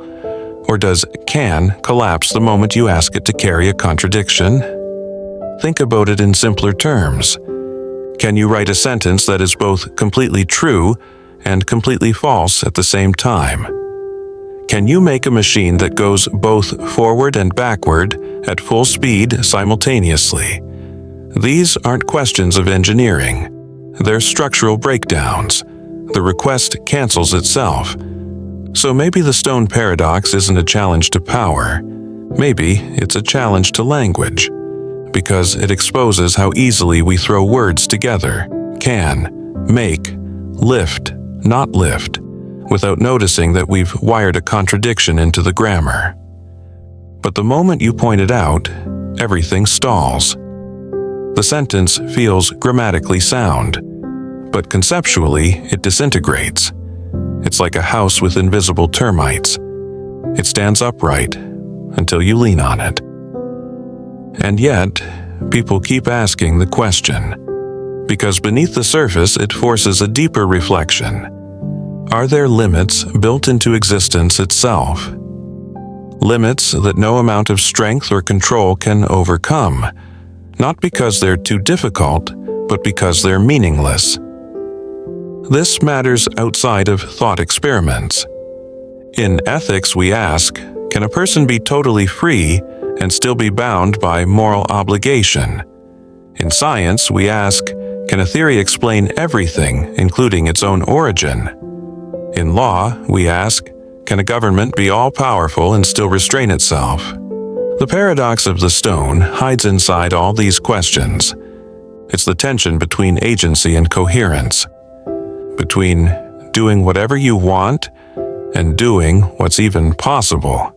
or does can collapse the moment you ask it to carry a contradiction? Think about it in simpler terms. Can you write a sentence that is both completely true and completely false at the same time? Can you make a machine that goes both forward and backward at full speed simultaneously? These aren't questions of engineering. They're structural breakdowns. The request cancels itself. So maybe the stone paradox isn't a challenge to power. Maybe it's a challenge to language, because it exposes how easily we throw words together: can, make, lift, not lift, without noticing that we've wired a contradiction into the grammar. But the moment you point it out, everything stalls. The sentence feels grammatically sound, but conceptually it disintegrates. It's like a house with invisible termites. It stands upright until you lean on it. And yet, people keep asking the question, because beneath the surface it forces a deeper reflection. Are there limits built into existence itself? Limits that no amount of strength or control can overcome, not because they're too difficult, but because they're meaningless. This matters outside of thought experiments. In ethics, we ask, can a person be totally free and still be bound by moral obligation? In science, we ask, can a theory explain everything, including its own origin? In law, we ask, can a government be all-powerful and still restrain itself? The paradox of the stone hides inside all these questions. It's the tension between agency and coherence, between doing whatever you want and doing what's even possible.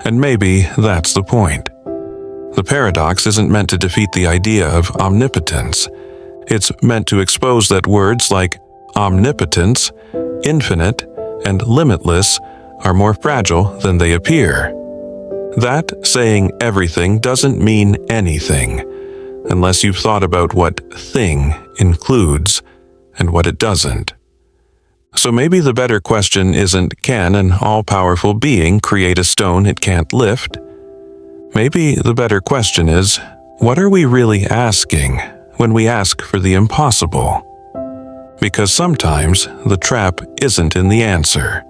And maybe that's the point. The paradox isn't meant to defeat the idea of omnipotence. It's meant to expose that words like omnipotence, infinite, and limitless are more fragile than they appear. That saying everything doesn't mean anything, unless you've thought about what thing includes and what it doesn't. So maybe the better question isn't, can an all-powerful being create a stone it can't lift? Maybe the better question is, what are we really asking when we ask for the impossible? Because sometimes the trap isn't in the answer.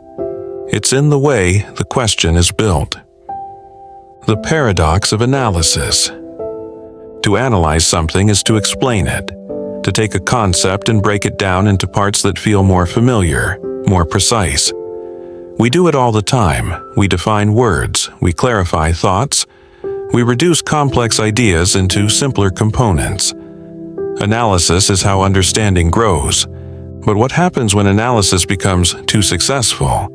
It's in the way the question is built. The paradox of analysis. To analyze something is to explain it, to take a concept and break it down into parts that feel more familiar, more precise. We do it all the time. We define words, we clarify thoughts, we reduce complex ideas into simpler components. Analysis is how understanding grows. But what happens when analysis becomes too successful?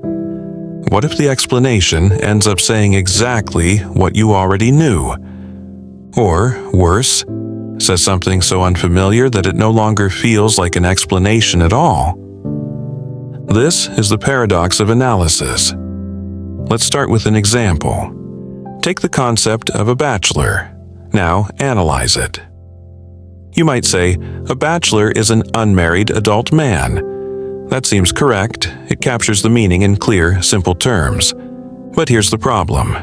What if the explanation ends up saying exactly what you already knew? Or, worse, says something so unfamiliar that it no longer feels like an explanation at all. This is the paradox of analysis. Let's start with an example. Take the concept of a bachelor. Now analyze it. You might say, a bachelor is an unmarried adult man. That seems correct. It captures the meaning in clear, simple terms. But here's the problem.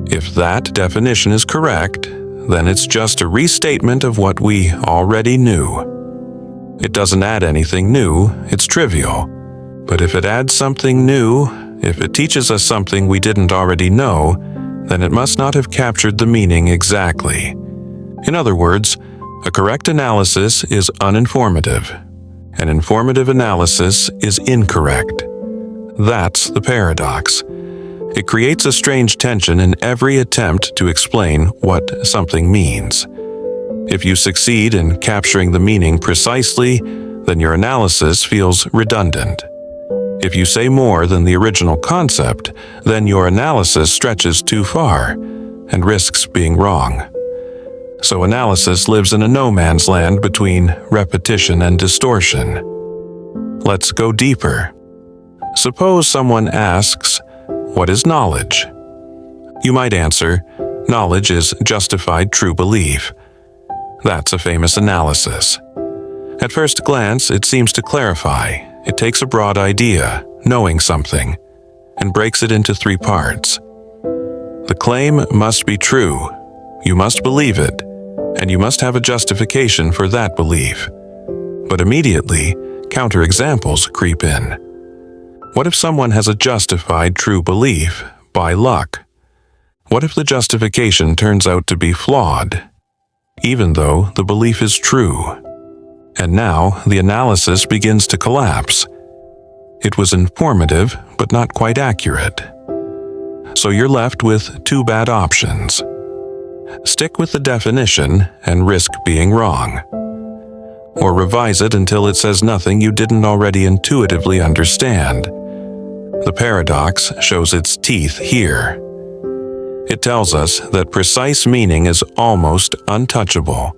If that definition is correct, then it's just a restatement of what we already knew. It doesn't add anything new, it's trivial. But if it adds something new, if it teaches us something we didn't already know, then it must not have captured the meaning exactly. In other words, a correct analysis is uninformative. An informative analysis is incorrect. That's the paradox. It creates a strange tension in every attempt to explain what something means. If you succeed in capturing the meaning precisely, then your analysis feels redundant. If you say more than the original concept, then your analysis stretches too far and risks being wrong. So analysis lives in a no-man's land between repetition and distortion. Let's go deeper. Suppose someone asks, what is knowledge? You might answer, knowledge is justified true belief. That's a famous analysis. At first glance, it seems to clarify. It takes a broad idea, knowing something, and breaks it into three parts. The claim must be true. You must believe it, and you must have a justification for that belief. But immediately, counterexamples creep in. What if someone has a justified true belief by luck? What if the justification turns out to be flawed, even though the belief is true? And now the analysis begins to collapse. It was informative, but not quite accurate. So you're left with two bad options. Stick with the definition and risk being wrong. Or revise it until it says nothing you didn't already intuitively understand. The paradox shows its teeth here. It tells us that precise meaning is almost untouchable.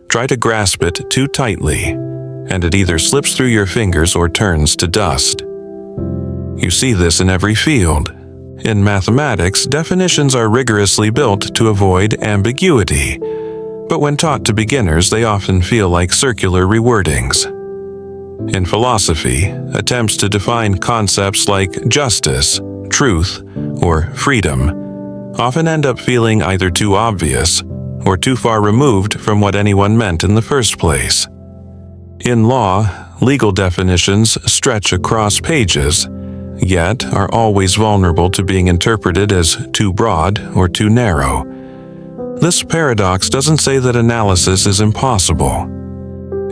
Try to grasp it too tightly, and it either slips through your fingers or turns to dust. You see this in every field. In mathematics, definitions are rigorously built to avoid ambiguity, but when taught to beginners, they often feel like circular rewordings. In philosophy, attempts to define concepts like justice, truth, or freedom often end up feeling either too obvious or too far removed from what anyone meant in the first place. In law, legal definitions stretch across pages, yet are always vulnerable to being interpreted as too broad or too narrow. This paradox doesn't say that analysis is impossible.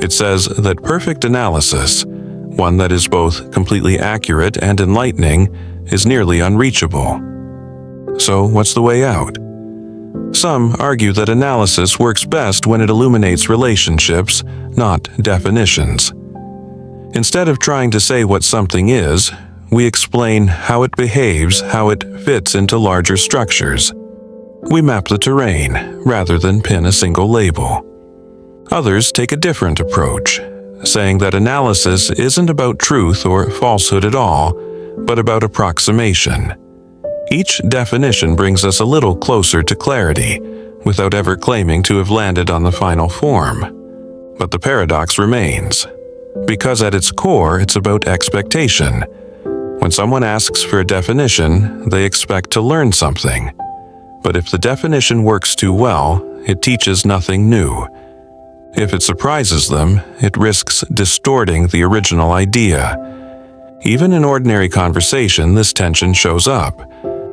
It says that perfect analysis, one that is both completely accurate and enlightening, is nearly unreachable. So what's the way out? Some argue that analysis works best when it illuminates relationships, not definitions. Instead of trying to say what something is, we explain how it behaves, how it fits into larger structures. We map the terrain, rather than pin a single label. Others take a different approach, saying that analysis isn't about truth or falsehood at all, but about approximation. Each definition brings us a little closer to clarity, without ever claiming to have landed on the final form. But the paradox remains, because at its core it's about expectation. When someone asks for a definition, they expect to learn something. But if the definition works too well, it teaches nothing new. If it surprises them, it risks distorting the original idea. Even in ordinary conversation, this tension shows up.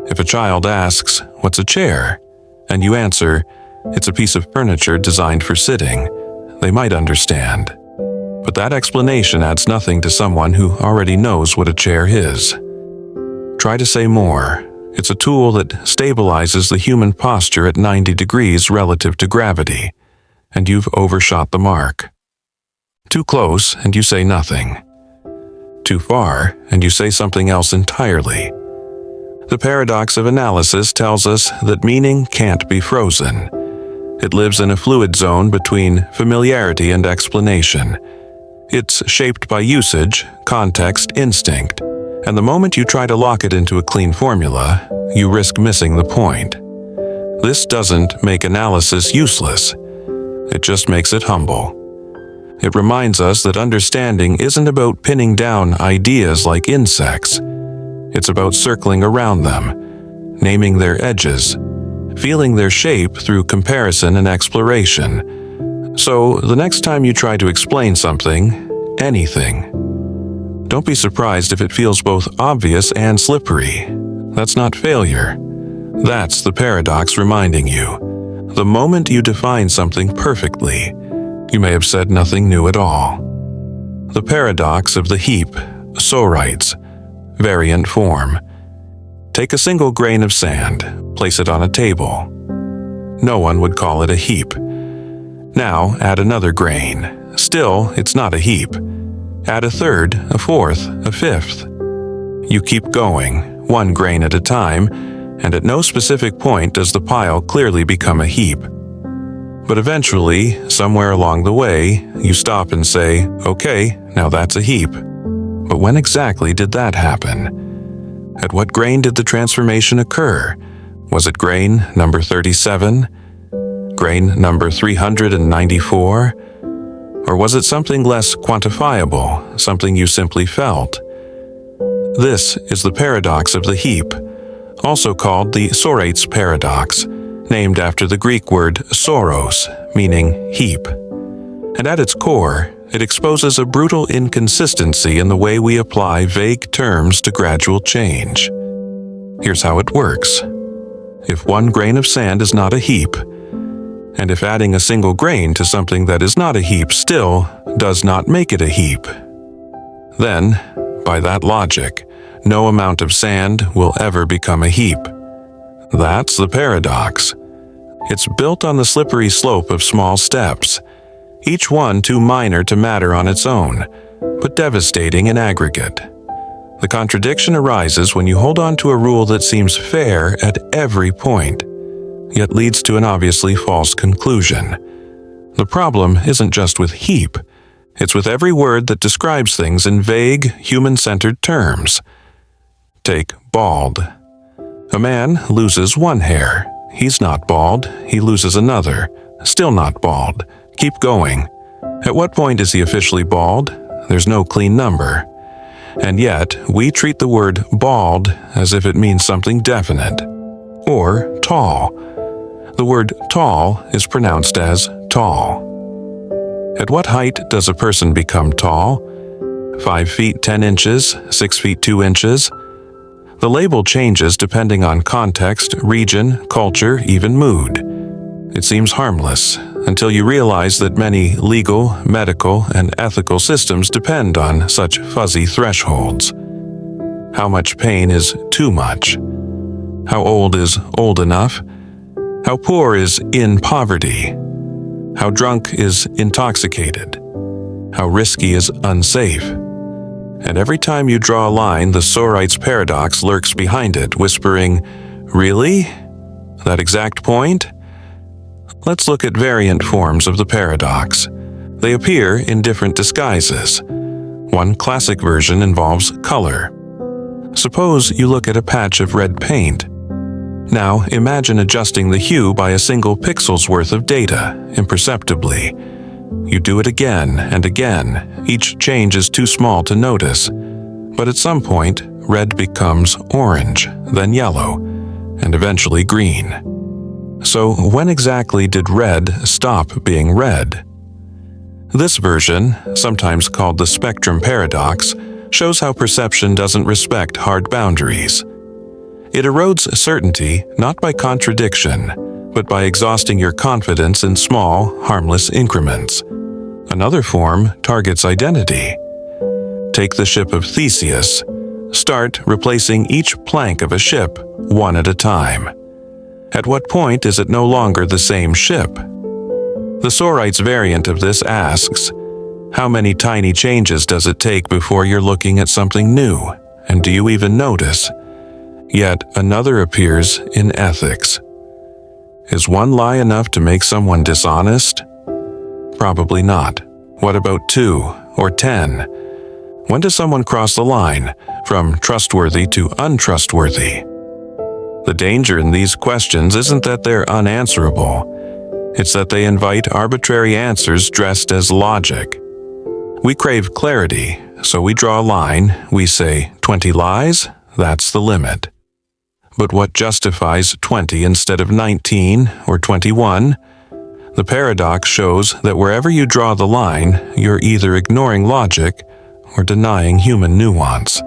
If a child asks, "What's a chair?" and you answer, "It's a piece of furniture designed for sitting," they might understand. But that explanation adds nothing to someone who already knows what a chair is. Try to say more. It's a tool that stabilizes the human posture at 90 degrees relative to gravity, and you've overshot the mark. Too close, and you say nothing. Too far, and you say something else entirely. The paradox of analysis tells us that meaning can't be frozen. It lives in a fluid zone between familiarity and explanation. It's shaped by usage, context, instinct, and the moment you try to lock it into a clean formula, you risk missing the point. This doesn't make analysis useless. It just makes it humble. It reminds us that understanding isn't about pinning down ideas like insects. It's about circling around them, naming their edges, feeling their shape through comparison and exploration. So, the next time you try to explain something, anything, don't be surprised if it feels both obvious and slippery. That's not failure. That's the paradox reminding you. The moment you define something perfectly, you may have said nothing new at all. The paradox of the heap, so writes, variant form. Take a single grain of sand, place it on a table. No one would call it a heap. Now add another grain. Still, it's not a heap. Add a third, a fourth, a fifth. You keep going, one grain at a time, and at no specific point does the pile clearly become a heap. But eventually, somewhere along the way, you stop and say, "Okay, now that's a heap." But when exactly did that happen? At what grain did the transformation occur? Was it grain number 37? Grain number 394? Or was it something less quantifiable, something you simply felt? This is the paradox of the heap, also called the Sorates paradox, named after the Greek word soros, meaning heap. And at its core, it exposes a brutal inconsistency in the way we apply vague terms to gradual change. Here's how it works. If one grain of sand is not a heap, and if adding a single grain to something that is not a heap still does not make it a heap, then, by that logic, no amount of sand will ever become a heap. That's the paradox. It's built on the slippery slope of small steps, each one too minor to matter on its own, but devastating in aggregate. The contradiction arises when you hold on to a rule that seems fair at every point, yet leads to an obviously false conclusion. The problem isn't just with heap, it's with every word that describes things in vague, human-centered terms. Take bald. A man loses one hair. He's not bald, he loses another. Still not bald. Keep going. At what point is he officially bald? There's no clean number. And yet, we treat the word bald as if it means something definite. Or tall. The word tall is pronounced as tall. At what height does a person become tall? 5 feet 10 inches, 6 feet 2 inches? The label changes depending on context, region, culture, even mood. It seems harmless until you realize that many legal, medical, and ethical systems depend on such fuzzy thresholds. How much pain is too much? How old is old enough? How poor is in poverty? How drunk is intoxicated? How risky is unsafe? And every time you draw a line, the Sorates paradox lurks behind it, whispering, "Really? That exact point?" Let's look at variant forms of the paradox. They appear in different disguises. One classic version involves color. Suppose you look at a patch of red paint. Now imagine adjusting the hue by a single pixel's worth of data, imperceptibly. You do it again and again. Each change is too small to notice. But at some point, red becomes orange, then yellow, and eventually green. So when exactly did red stop being red? This version, sometimes called the spectrum paradox, shows how perception doesn't respect hard boundaries. It erodes certainty not by contradiction, but by exhausting your confidence in small, harmless increments. Another form targets identity. Take the ship of Theseus. Start replacing each plank of a ship one at a time. At what point is it no longer the same ship? The Sorite's variant of this asks, how many tiny changes does it take before you're looking at something new, and do you even notice? Yet another appears in ethics. Is one lie enough to make someone dishonest? Probably not. What about 2 or 10? When does someone cross the line from trustworthy to untrustworthy? The danger in these questions isn't that they're unanswerable. It's that they invite arbitrary answers dressed as logic. We crave clarity, so we draw a line. We say 20 lies, that's the limit. But what justifies 20 instead of 19 or 21? The paradox shows that wherever you draw the line, you're either ignoring logic or denying human nuance.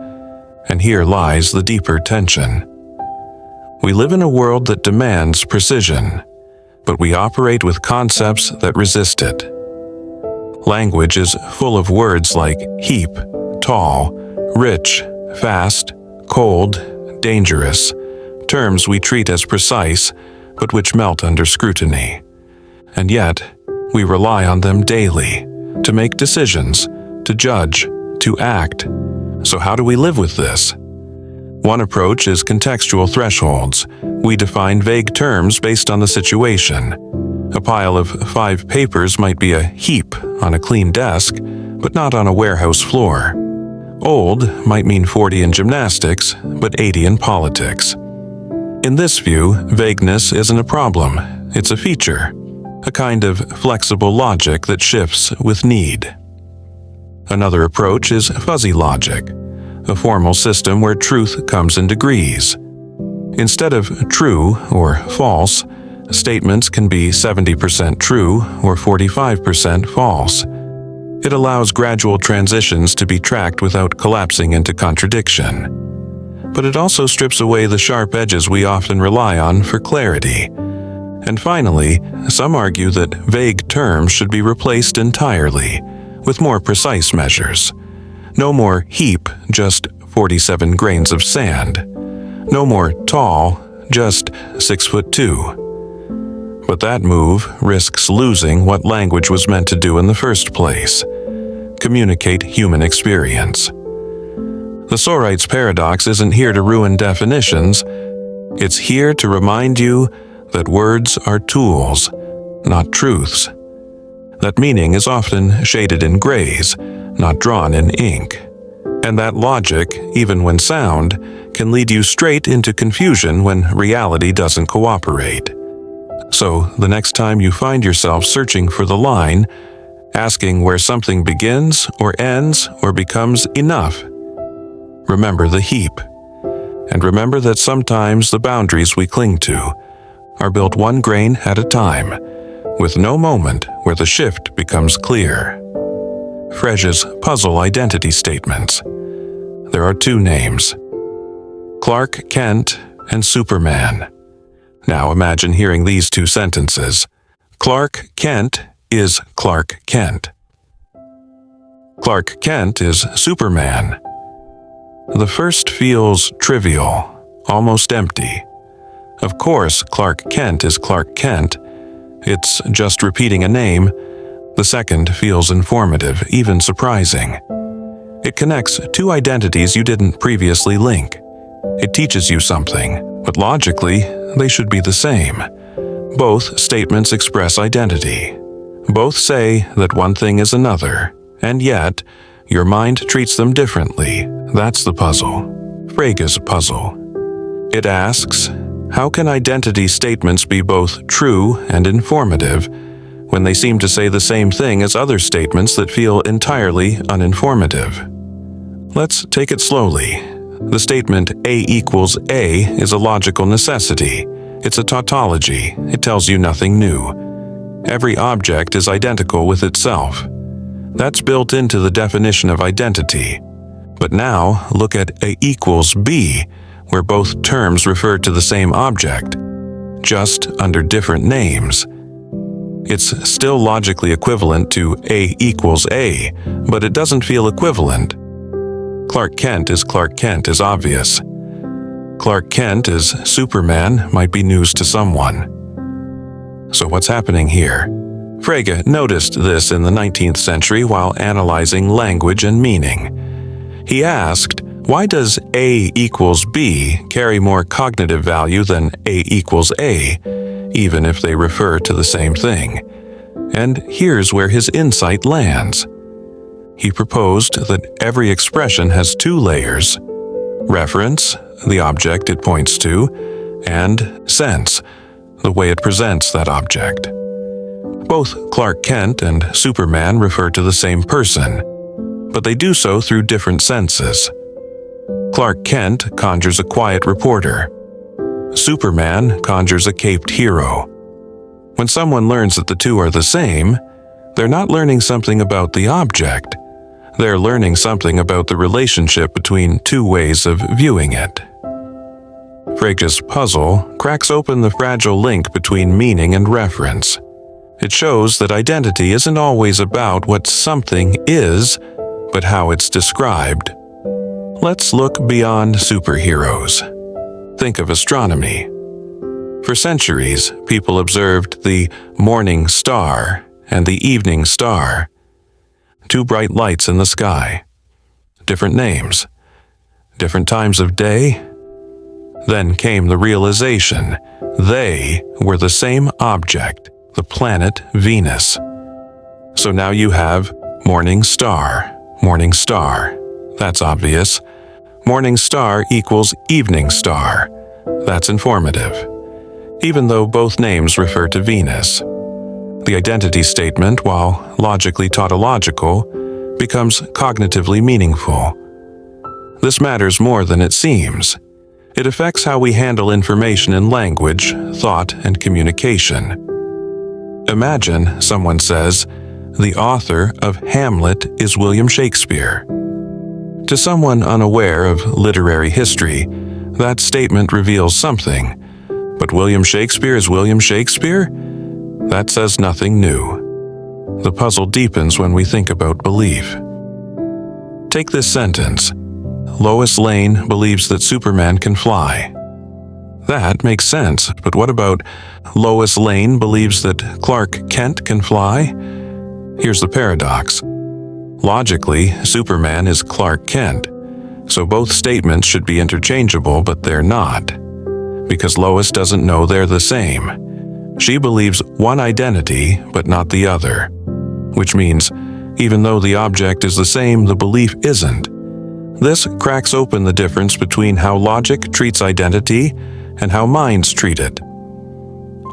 And here lies the deeper tension. We live in a world that demands precision, but we operate with concepts that resist it. Language is full of words like heap, tall, rich, fast, cold, dangerous, terms we treat as precise, but which melt under scrutiny. And yet, we rely on them daily, to make decisions, to judge, to act. So how do we live with this? One approach is contextual thresholds. We define vague terms based on the situation. A pile of 5 papers might be a heap on a clean desk, but not on a warehouse floor. Old might mean 40 in gymnastics, but 80 in politics. In this view, vagueness isn't a problem, it's a feature, a kind of flexible logic that shifts with need. Another approach is fuzzy logic, a formal system where truth comes in degrees. Instead of true or false, statements can be 70% true or 45% false. It allows gradual transitions to be tracked without collapsing into contradiction. But it also strips away the sharp edges we often rely on for clarity. And finally, some argue that vague terms should be replaced entirely with more precise measures. No more heap, just 47 grains of sand. No more tall, just 6'2". But that move risks losing what language was meant to do in the first place: communicate human experience. The Sorite's paradox isn't here to ruin definitions. It's here to remind you that words are tools, not truths. That meaning is often shaded in grays, not drawn in ink. And that logic, even when sound, can lead you straight into confusion when reality doesn't cooperate. So, the next time you find yourself searching for the line, asking where something begins or ends or becomes enough, remember the heap. And remember that sometimes the boundaries we cling to are built one grain at a time, with no moment where the shift becomes clear. Frege's puzzle identity statements. There are 2 names: Clark Kent and Superman. Now imagine hearing these 2 sentences. Clark Kent is Clark Kent. Clark Kent is Superman. The first feels trivial, almost empty. Of course, Clark Kent is Clark Kent. It's just repeating a name. The second feels informative, even surprising. It connects 2 identities you didn't previously link. It teaches you something, but logically, they should be the same. Both statements express identity. Both say that one thing is another, and yet, your mind treats them differently. That's the puzzle. Frege's puzzle. It asks, how can identity statements be both true and informative when they seem to say the same thing as other statements that feel entirely uninformative? Let's take it slowly. The statement A equals A is a logical necessity. It's a tautology. It tells you nothing new. Every object is identical with itself. That's built into the definition of identity. But now, look at A equals B, where both terms refer to the same object, just under different names. It's still logically equivalent to A equals A, but it doesn't feel equivalent. Clark Kent is obvious. Clark Kent is Superman might be news to someone. So what's happening here? Frege noticed this in the 19th century while analyzing language and meaning. He asked, why does A equals B carry more cognitive value than A equals A, even if they refer to the same thing? And here's where his insight lands. He proposed that every expression has two layers: reference, the object it points to, and sense, the way it presents that object. Both Clark Kent and Superman refer to the same person, but they do so through different senses. Clark Kent conjures a quiet reporter. Superman conjures a caped hero. When someone learns that the two are the same, they're not learning something about the object. They're learning something about the relationship between two ways of viewing it. Frege's puzzle cracks open the fragile link between meaning and reference. It shows that identity isn't always about what something is, but how it's described. Let's look beyond superheroes. Think of astronomy. For centuries, people observed the morning star and the evening star. Two bright lights in the sky. Different names. Different times of day. Then came the realization they were the same object, the planet Venus. So now you have morning star. That's obvious. Morning star equals evening star. That's informative. Even though both names refer to Venus. The identity statement, while logically tautological, becomes cognitively meaningful. This matters more than it seems. It affects how we handle information in language, thought, and communication. Imagine someone says, the author of Hamlet is William Shakespeare. To someone unaware of literary history, that statement reveals something. But William Shakespeare is William Shakespeare? That says nothing new. The puzzle deepens when we think about belief. Take this sentence. Lois Lane believes that Superman can fly. That makes sense, but what about Lois Lane believes that Clark Kent can fly? Here's the paradox. Logically, Superman is Clark Kent, so both statements should be interchangeable, but they're not. Because Lois doesn't know they're the same. She believes one identity, but not the other. Which means, even though the object is the same, the belief isn't. This cracks open the difference between how logic treats identity and how minds treat it.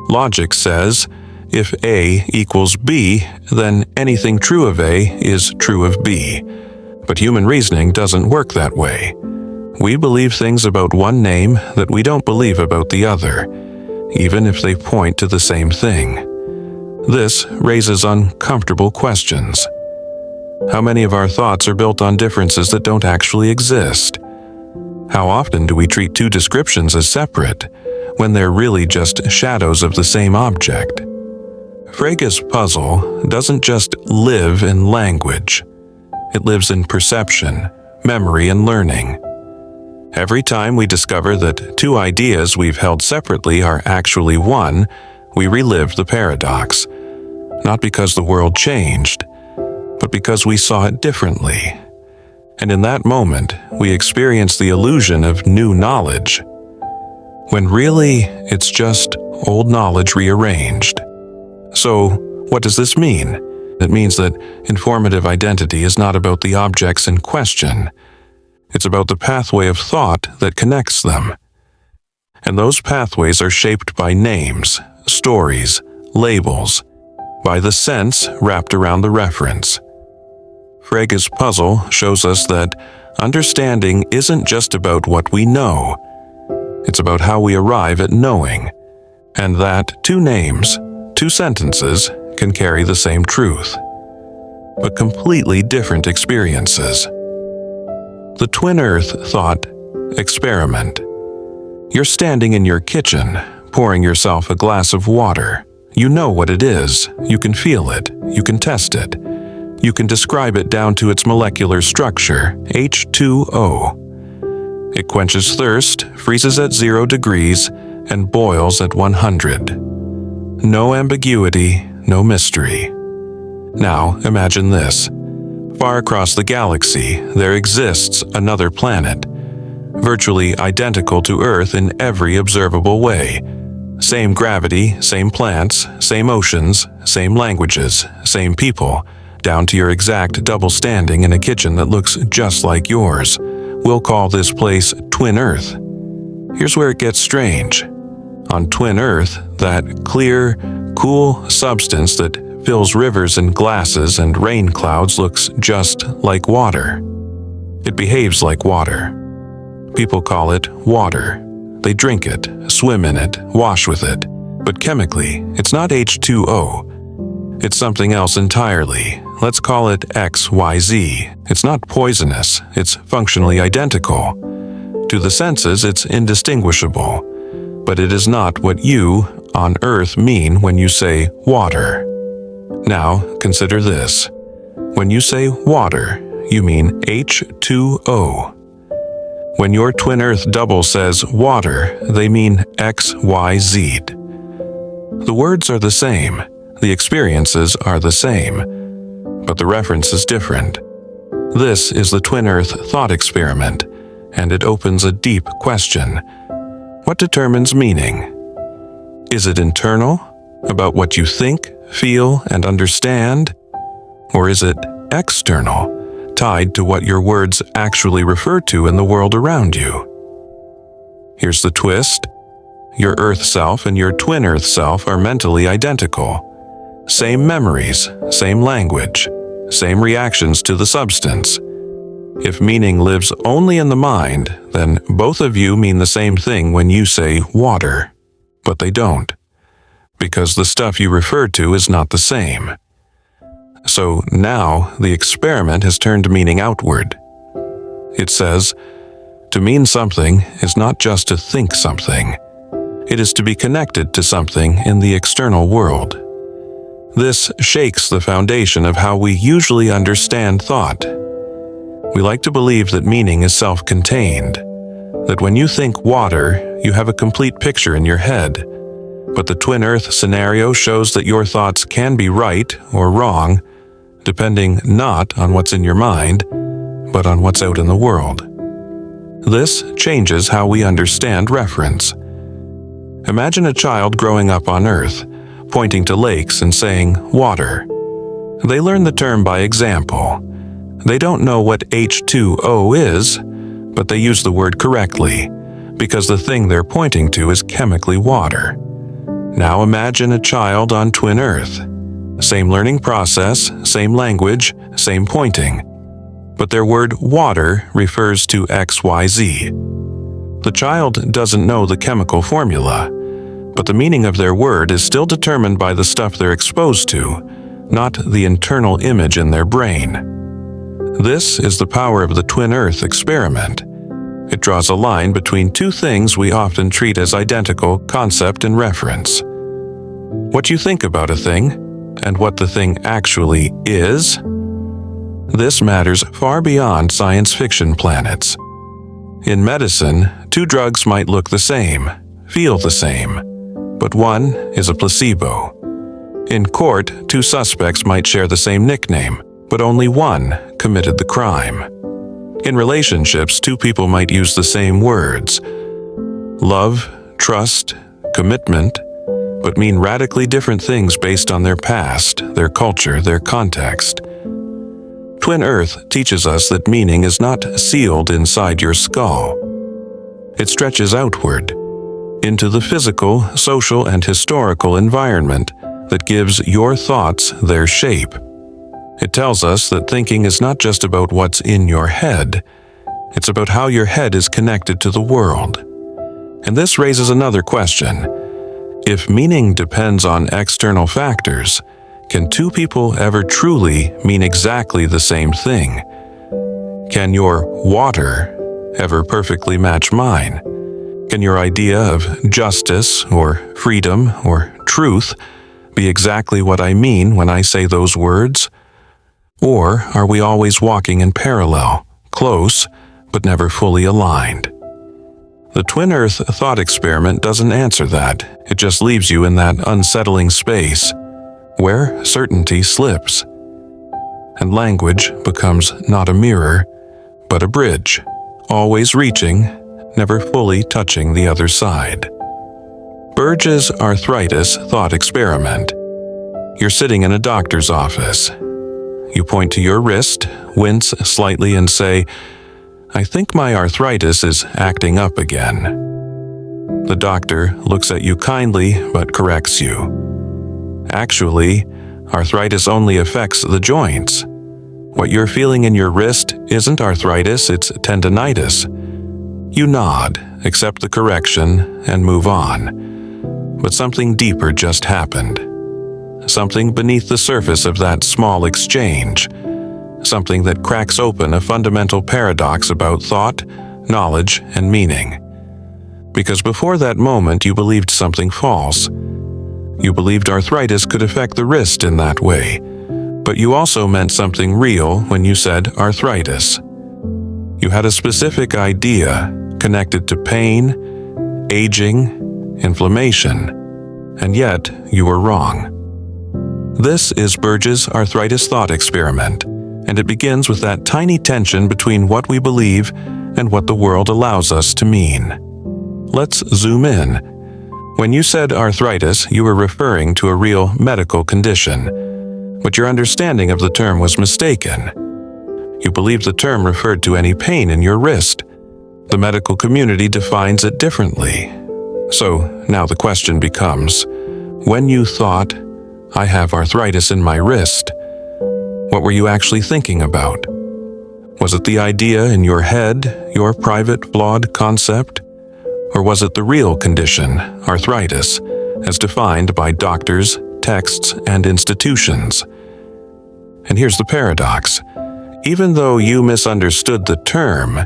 Logic says, if A equals B, then anything true of A is true of B. But human reasoning doesn't work that way. We believe things about one name that we don't believe about the other, even if they point to the same thing. This raises uncomfortable questions. How many of our thoughts are built on differences that don't actually exist? How often do we treat two descriptions as separate, when they're really just shadows of the same object? Frege's puzzle doesn't just live in language. It lives in perception, memory, and learning. Every time we discover that two ideas we've held separately are actually one, we relive the paradox. Not because the world changed, but because we saw it differently. And in that moment, we experience the illusion of new knowledge, when really it's just old knowledge rearranged. So, what does this mean? It means that informative identity is not about the objects in question. It's about the pathway of thought that connects them. And those pathways are shaped by names, stories, labels, by the sense wrapped around the reference. Frege's puzzle shows us that understanding isn't just about what we know. It's about how we arrive at knowing, and that two names, two sentences, can carry the same truth, but completely different experiences. The Twin Earth Thought Experiment. You're standing in your kitchen, pouring yourself a glass of water. You know what it is, you can feel it, you can test it. You can describe it down to its molecular structure, H2O. It quenches thirst, freezes at 0 degrees, and boils at 100. No ambiguity, no mystery. Now imagine this. Far across the galaxy, there exists another planet, virtually identical to Earth in every observable way. Same gravity, same plants, same oceans, same languages, same people, down to your exact double standing in a kitchen that looks just like yours. We'll call this place Twin Earth. Here's where it gets strange. On Twin Earth, that clear, cool substance that fills rivers and glasses and rain clouds looks just like water. It behaves like water. People call it water. They drink it, swim in it, wash with it. But chemically, it's not H2O. It's something else entirely. Let's call it XYZ. It's not poisonous. It's functionally identical. To the senses, it's indistinguishable. But it is not what you, on Earth, mean when you say water. Now, consider this. When you say water, you mean H2O. When your Twin Earth double says water, they mean XYZ. The words are the same, the experiences are the same, but the reference is different. This is the Twin Earth Thought Experiment, and it opens a deep question. What determines meaning? Is it internal, about what you think, feel, and understand? Or is it external, tied to what your words actually refer to in the world around you? Here's the twist. Your Earth self and your Twin Earth self are mentally identical. Same memories, same language, same reactions to the substance. If meaning lives only in the mind, then both of you mean the same thing when you say water. But they don't, because the stuff you refer to is not the same. So now the experiment has turned meaning outward. It says, to mean something is not just to think something. It is to be connected to something in the external world. This shakes the foundation of how we usually understand thought. We like to believe that meaning is self-contained, that when you think water, you have a complete picture in your head. But the Twin Earth scenario shows that your thoughts can be right or wrong, depending not on what's in your mind, but on what's out in the world. This changes how we understand reference. Imagine a child growing up on Earth, pointing to lakes and saying, water. They learn the term by example. They don't know what H2O is, but they use the word correctly, because the thing they're pointing to is chemically water. Now imagine a child on Twin Earth. Same learning process, same language, same pointing. But their word water refers to XYZ. The child doesn't know the chemical formula, but the meaning of their word is still determined by the stuff they're exposed to, not the internal image in their brain. This is the power of the Twin Earth experiment. It draws a line between two things we often treat as identical, concept and reference. What you think about a thing, and what the thing actually is. This matters far beyond science fiction planets. In medicine, two drugs might look the same, feel the same, but one is a placebo. In court, two suspects might share the same nickname, but only one committed the crime. In relationships, two people might use the same words, love, trust, commitment, but mean radically different things based on their past, their culture, their context. Twin Earth teaches us that meaning is not sealed inside your skull. It stretches outward, into the physical, social, and historical environment that gives your thoughts their shape. It tells us that thinking is not just about what's in your head, it's about how your head is connected to the world. And this raises another question. If meaning depends on external factors, can two people ever truly mean exactly the same thing? Can your water ever perfectly match mine? Can your idea of justice or freedom or truth be exactly what I mean when I say those words? Or are we always walking in parallel, close, but never fully aligned? The Twin Earth thought experiment doesn't answer that. It just leaves you in that unsettling space where certainty slips, and language becomes not a mirror, but a bridge, always reaching, never fully touching the other side. Burge's arthritis thought experiment. You're sitting in a doctor's office. You point to your wrist, wince slightly, and say, "I think my arthritis is acting up again." The doctor looks at you kindly but corrects you. Actually, arthritis only affects the joints. What you're feeling in your wrist isn't arthritis, it's tendinitis. You nod, accept the correction, and move on. But something deeper just happened. Something beneath the surface of that small exchange. Something that cracks open a fundamental paradox about thought, knowledge, and meaning. Because before that moment you believed something false. You believed arthritis could affect the wrist in that way, but you also meant something real when you said arthritis. You had a specific idea connected to pain, aging, inflammation, and yet you were wrong. This is Burge's arthritis thought experiment, and it begins with that tiny tension between what we believe and what the world allows us to mean. Let's zoom in. When you said arthritis, you were referring to a real medical condition, but your understanding of the term was mistaken. You believed the term referred to any pain in your wrist. The medical community defines it differently. So now the question becomes, when you thought, "I have arthritis in my wrist," what were you actually thinking about? Was it the idea in your head, your private, flawed concept? Or was it the real condition, arthritis, as defined by doctors, texts, and institutions? And here's the paradox. Even though you misunderstood the term,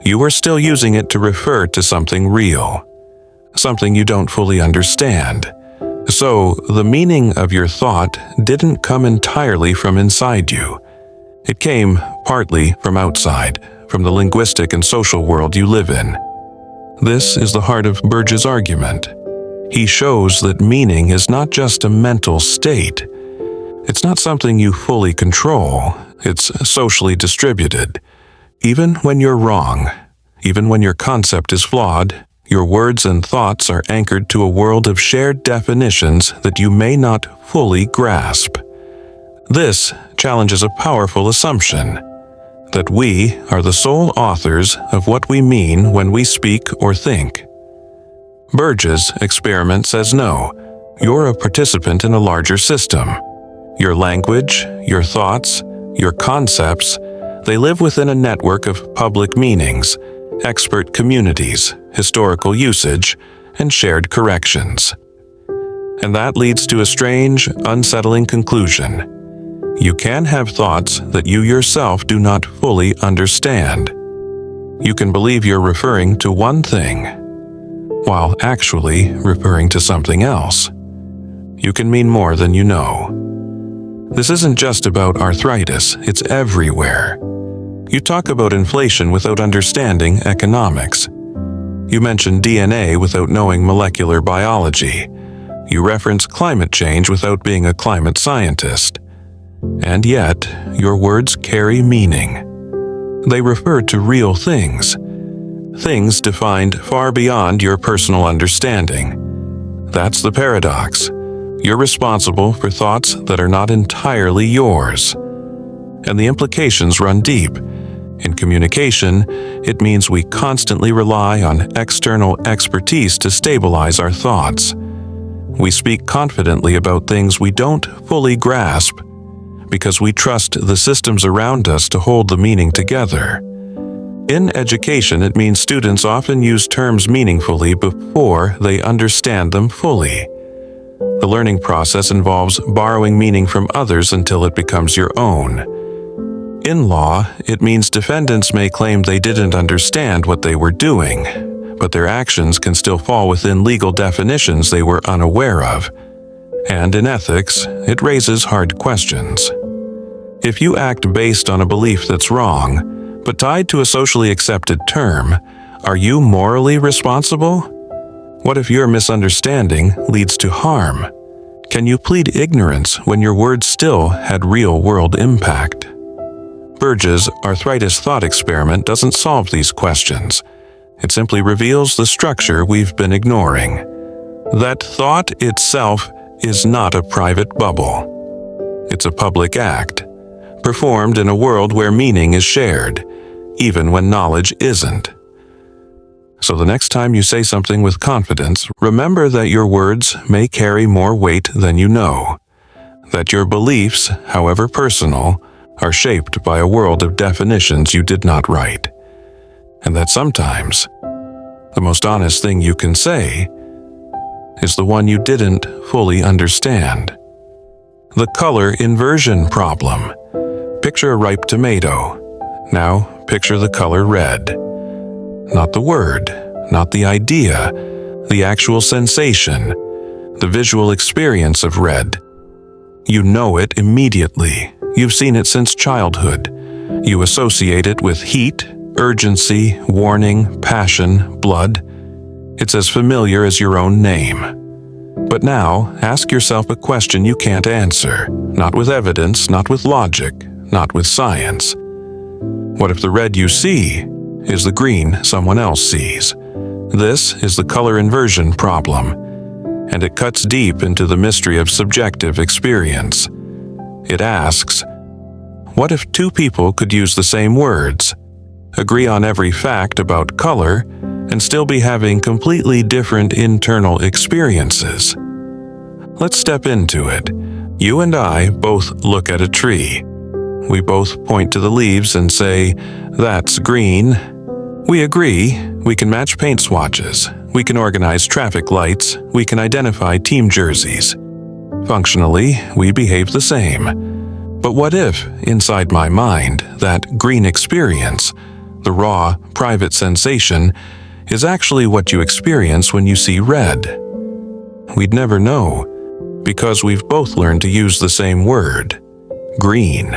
you were still using it to refer to something real, something you don't fully understand. So, the meaning of your thought didn't come entirely from inside you. It came partly from outside, from the linguistic and social world you live in. This is the heart of Burge's argument. He shows that meaning is not just a mental state. It's not something you fully control. It's socially distributed. Even when you're wrong, even when your concept is flawed, your words and thoughts are anchored to a world of shared definitions that you may not fully grasp. This challenges a powerful assumption, that we are the sole authors of what we mean when we speak or think. Burge's experiment says no, you're a participant in a larger system. Your language, your thoughts, your concepts, they live within a network of public meanings, expert communities, historical usage, and shared corrections. And that leads to a strange, unsettling conclusion. You can have thoughts that you yourself do not fully understand. You can believe you're referring to one thing, while actually referring to something else. You can mean more than you know. This isn't just about arthritis, it's everywhere. You talk about inflation without understanding economics. You mention DNA without knowing molecular biology. You reference climate change without being a climate scientist. And yet, your words carry meaning. They refer to real things, things defined far beyond your personal understanding. That's the paradox. You're responsible for thoughts that are not entirely yours. And the implications run deep. In communication, it means we constantly rely on external expertise to stabilize our thoughts. We speak confidently about things we don't fully grasp because we trust the systems around us to hold the meaning together. In education, it means students often use terms meaningfully before they understand them fully. The learning process involves borrowing meaning from others until it becomes your own. In law, it means defendants may claim they didn't understand what they were doing, but their actions can still fall within legal definitions they were unaware of. And in ethics, it raises hard questions. If you act based on a belief that's wrong, but tied to a socially accepted term, are you morally responsible? What if your misunderstanding leads to harm? Can you plead ignorance when your words still had real-world impact? Burge's arthritis thought experiment doesn't solve these questions. It simply reveals the structure we've been ignoring. That thought itself is not a private bubble. It's a public act, performed in a world where meaning is shared, even when knowledge isn't. So the next time you say something with confidence, remember that your words may carry more weight than you know, that your beliefs, however personal, are shaped by a world of definitions you did not write, and that sometimes the most honest thing you can say is the one you didn't fully understand. The color inversion problem. Picture a ripe tomato. Now picture the color red. Not the word, not the idea, the actual sensation, the visual experience of red. You know it immediately. You've seen it since childhood. You associate it with heat, urgency, warning, passion, blood. It's as familiar as your own name. But now, ask yourself a question you can't answer, not with evidence, not with logic, not with science. What if the red you see is the green someone else sees? This is the color inversion problem, and it cuts deep into the mystery of subjective experience. It asks, what if two people could use the same words, agree on every fact about color, and still be having completely different internal experiences? Let's step into it. You and I both look at a tree. We both point to the leaves and say, "That's green." We agree. We can match paint swatches. We can organize traffic lights. We can identify team jerseys. Functionally, we behave the same. But what if, inside my mind, that green experience, the raw, private sensation, is actually what you experience when you see red? We'd never know, because we've both learned to use the same word, green.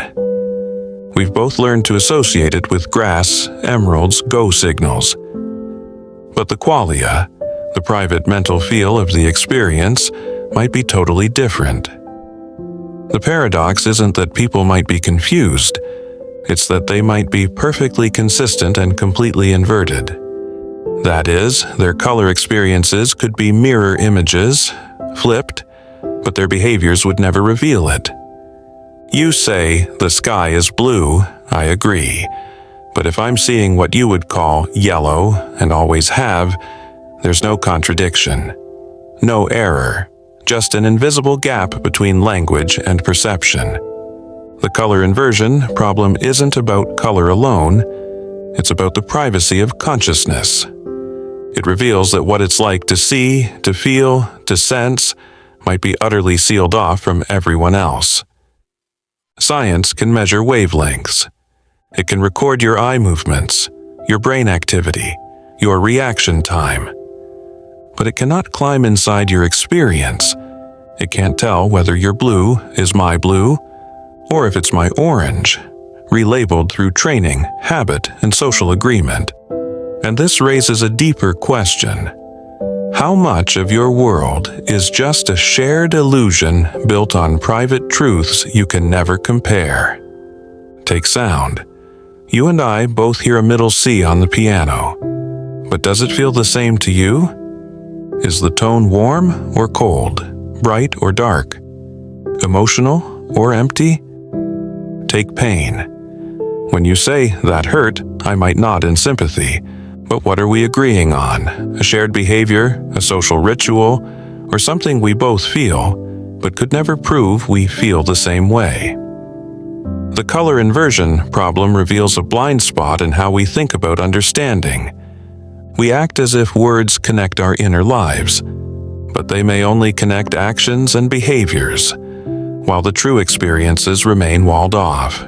We've both learned to associate it with grass, emeralds, go signals. But the qualia, the private mental feel of the experience, might be totally different. The paradox isn't that people might be confused, it's that they might be perfectly consistent and completely inverted. That is, their color experiences could be mirror images, flipped, but their behaviors would never reveal it. You say, the sky is blue, I agree. But if I'm seeing what you would call yellow, and always have, there's no contradiction. No error. Just an invisible gap between language and perception. The color inversion problem isn't about color alone. It's about the privacy of consciousness. It reveals that what it's like to see, to feel, to sense, might be utterly sealed off from everyone else. Science can measure wavelengths. It can record your eye movements, your brain activity, your reaction time. But it cannot climb inside your experience. It can't tell whether your blue is my blue, or if it's my orange, relabeled through training, habit, and social agreement. And this raises a deeper question. How much of your world is just a shared illusion built on private truths you can never compare? Take sound. You and I both hear a middle C on the piano. But does it feel the same to you? Is the tone warm or cold, bright or dark, emotional or empty? Take pain. When you say, "That hurt," I might nod in sympathy. But what are we agreeing on? A shared behavior, a social ritual, or something we both feel, but could never prove we feel the same way? The color inversion problem reveals a blind spot in how we think about understanding. We act as if words connect our inner lives, but they may only connect actions and behaviors, while the true experiences remain walled off.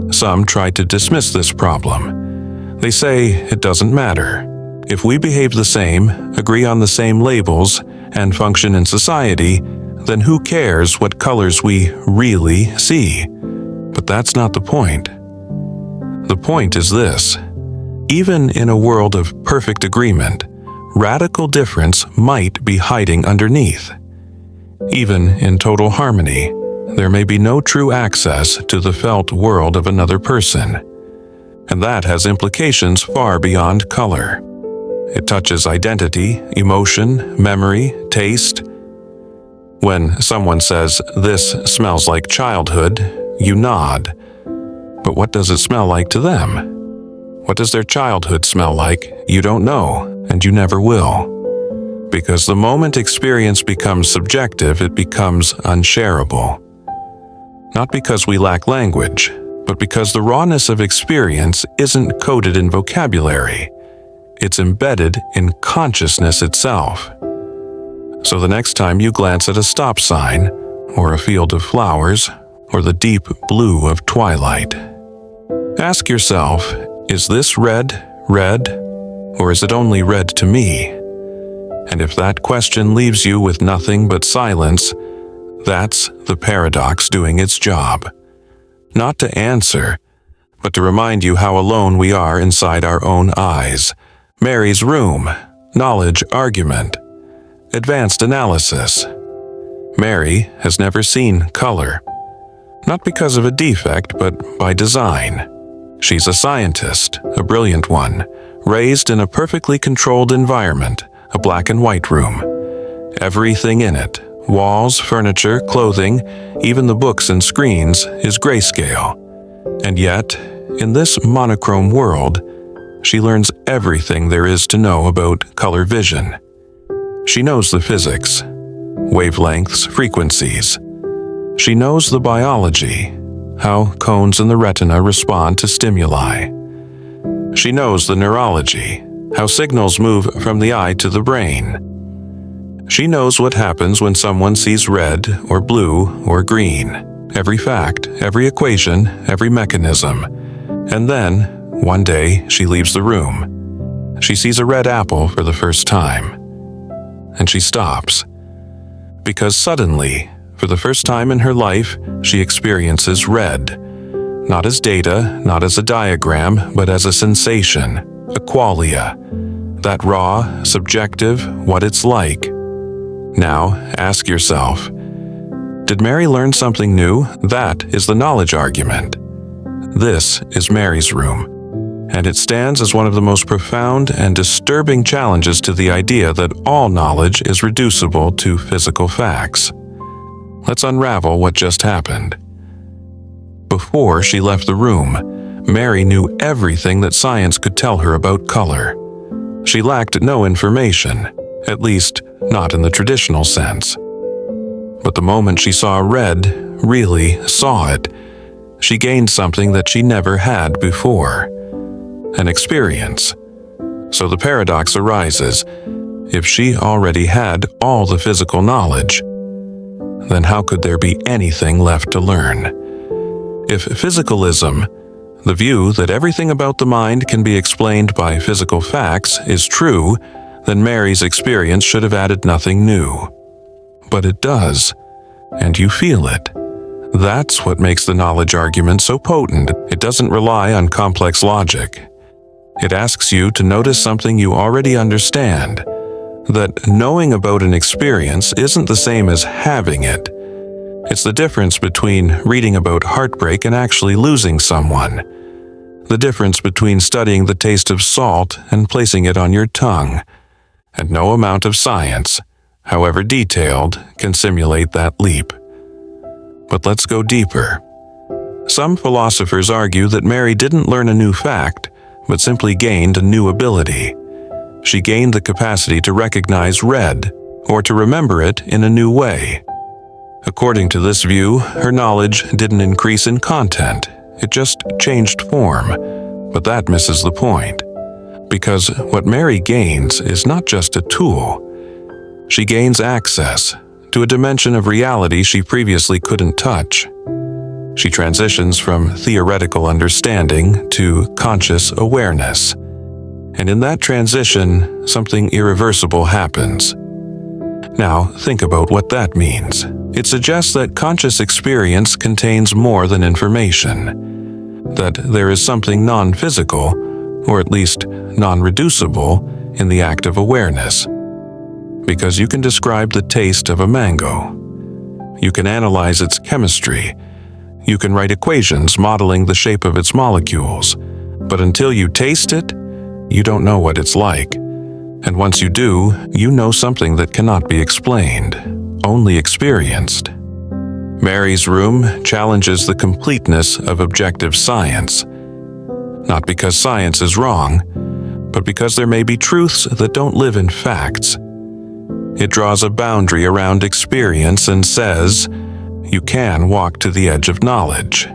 Some try to dismiss this problem. They say it doesn't matter. If we behave the same, agree on the same labels, and function in society, then who cares what colors we really see? But that's not the point. The point is this: even in a world of perfect agreement, radical difference might be hiding underneath. Even in total harmony, there may be no true access to the felt world of another person. And that has implications far beyond color. It touches identity, emotion, memory, taste. When someone says, "This smells like childhood," you nod. But what does it smell like to them? What does their childhood smell like? You don't know, and you never will. Because the moment experience becomes subjective, it becomes unshareable. Not because we lack language, but because the rawness of experience isn't coded in vocabulary. It's embedded in consciousness itself. So the next time you glance at a stop sign, or a field of flowers, or the deep blue of twilight, ask yourself, is this red, or is it only red to me? And if that question leaves you with nothing but silence, that's the paradox doing its job. Not to answer, but to remind you how alone we are inside our own eyes. Mary's room, knowledge argument, advanced analysis. Mary has never seen color. Not because of a defect, but by design. She's a scientist, a brilliant one, raised in a perfectly controlled environment, a black and white room. Everything in it, walls, furniture, clothing, even the books and screens, is grayscale. And yet, in this monochrome world, she learns everything there is to know about color vision. She knows the physics, wavelengths, frequencies. She knows the biology, how cones in the retina respond to stimuli. She knows the neurology, how signals move from the eye to the brain. She knows what happens when someone sees red or blue or green, every fact, every equation, every mechanism. And then, one day, she leaves the room. She sees a red apple for the first time. And she stops. Because suddenly, for the first time in her life, she experiences red. Not as data, not as a diagram, but as a sensation, a qualia. That raw, subjective, what it's like. Now, ask yourself, did Mary learn something new? That is the knowledge argument. This is Mary's room. And it stands as one of the most profound and disturbing challenges to the idea that all knowledge is reducible to physical facts. Let's unravel what just happened. Before she left the room, Mary knew everything that science could tell her about color. She lacked no information, at least not in the traditional sense. But the moment she saw red, really saw it, she gained something that she never had before. An experience. So the paradox arises: if she already had all the physical knowledge, then how could there be anything left to learn? If physicalism, the view that everything about the mind can be explained by physical facts, is true, then Mary's experience should have added nothing new. But it does, and you feel it. That's what makes the knowledge argument so potent. It doesn't rely on complex logic. It asks you to notice something you already understand, that knowing about an experience isn't the same as having it. It's the difference between reading about heartbreak and actually losing someone. The difference between studying the taste of salt and placing it on your tongue. And no amount of science, however detailed, can simulate that leap. But let's go deeper. Some philosophers argue that Mary didn't learn a new fact, but simply gained a new ability. She gained the capacity to recognize red, or to remember it in a new way. According to this view, her knowledge didn't increase in content, it just changed form. But that misses the point. Because what Mary gains is not just a tool. She gains access to a dimension of reality she previously couldn't touch. She transitions from theoretical understanding to conscious awareness. And in that transition, something irreversible happens. Now, think about what that means. It suggests that conscious experience contains more than information, that there is something non-physical, or at least non-reducible, in the act of awareness. Because you can describe the taste of a mango. You can analyze its chemistry. You can write equations modeling the shape of its molecules. But until you taste it, you don't know what it's like. And once you do, you know something that cannot be explained, only experienced. Mary's room challenges the completeness of objective science. Not because science is wrong, but because there may be truths that don't live in facts. It draws a boundary around experience and says, you can walk to the edge of knowledge.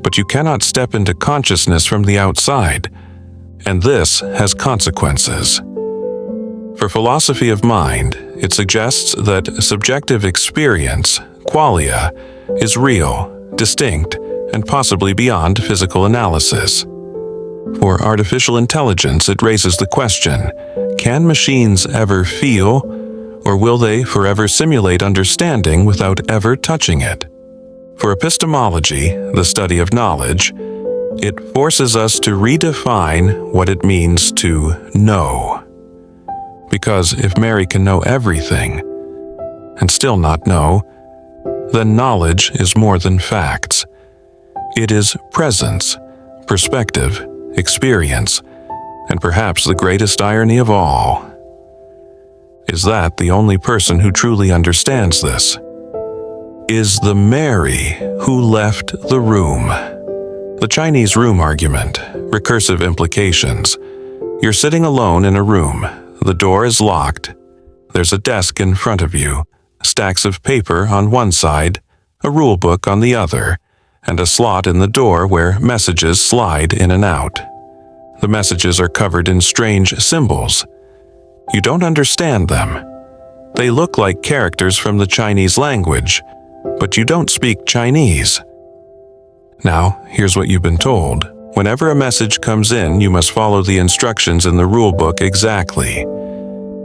But you cannot step into consciousness from the outside, and this has consequences. For philosophy of mind, it suggests that subjective experience, qualia, is real, distinct, and possibly beyond physical analysis. For artificial intelligence, it raises the question, can machines ever feel, or will they forever simulate understanding without ever touching it? For epistemology, the study of knowledge, it forces us to redefine what it means to know. Because if Mary can know everything, and still not know, then knowledge is more than facts. It is presence, perspective, experience, and perhaps the greatest irony of all. Is that the only person who truly understands this? Is the Mary who left the room. The Chinese room argument, recursive implications. You're sitting alone in a room. The door is locked. There's a desk in front of you, stacks of paper on one side, a rule book on the other, and a slot in the door where messages slide in and out. The messages are covered in strange symbols. You don't understand them. They look like characters from the Chinese language, but you don't speak Chinese. Now, here's what you've been told. Whenever a message comes in, you must follow the instructions in the rule book exactly.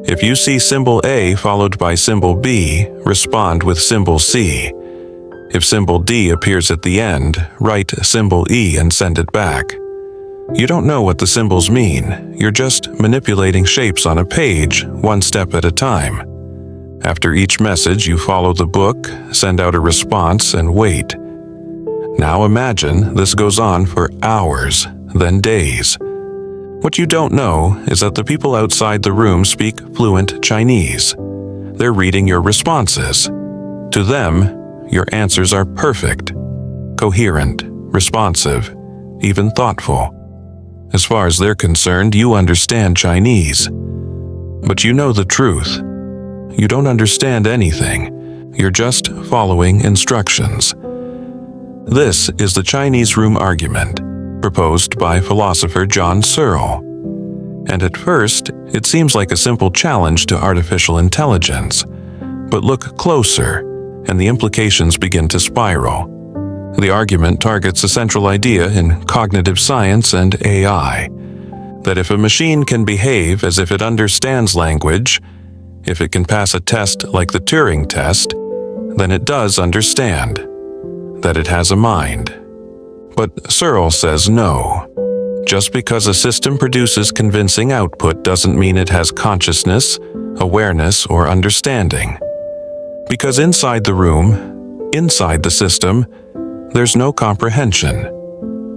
If you see symbol A followed by symbol B, respond with symbol C. If symbol D appears at the end, write symbol E and send it back. You don't know what the symbols mean. You're just manipulating shapes on a page, one step at a time. After each message, you follow the book, send out a response, and wait. Now imagine this goes on for hours, then days. What you don't know is that the people outside the room speak fluent Chinese. They're reading your responses. To them, your answers are perfect, coherent, responsive, even thoughtful. As far as they're concerned, you understand Chinese. But you know the truth. You don't understand anything. You're just following instructions. This is the Chinese room argument, proposed by philosopher John Searle. And at first, it seems like a simple challenge to artificial intelligence. But look closer, and the implications begin to spiral. The argument targets a central idea in cognitive science and AI, that if a machine can behave as if it understands language, if it can pass a test like the Turing test, then it does understand, that it has a mind. But Searle says no. Just because a system produces convincing output doesn't mean it has consciousness, awareness, or understanding. Because inside the room, inside the system, there's no comprehension,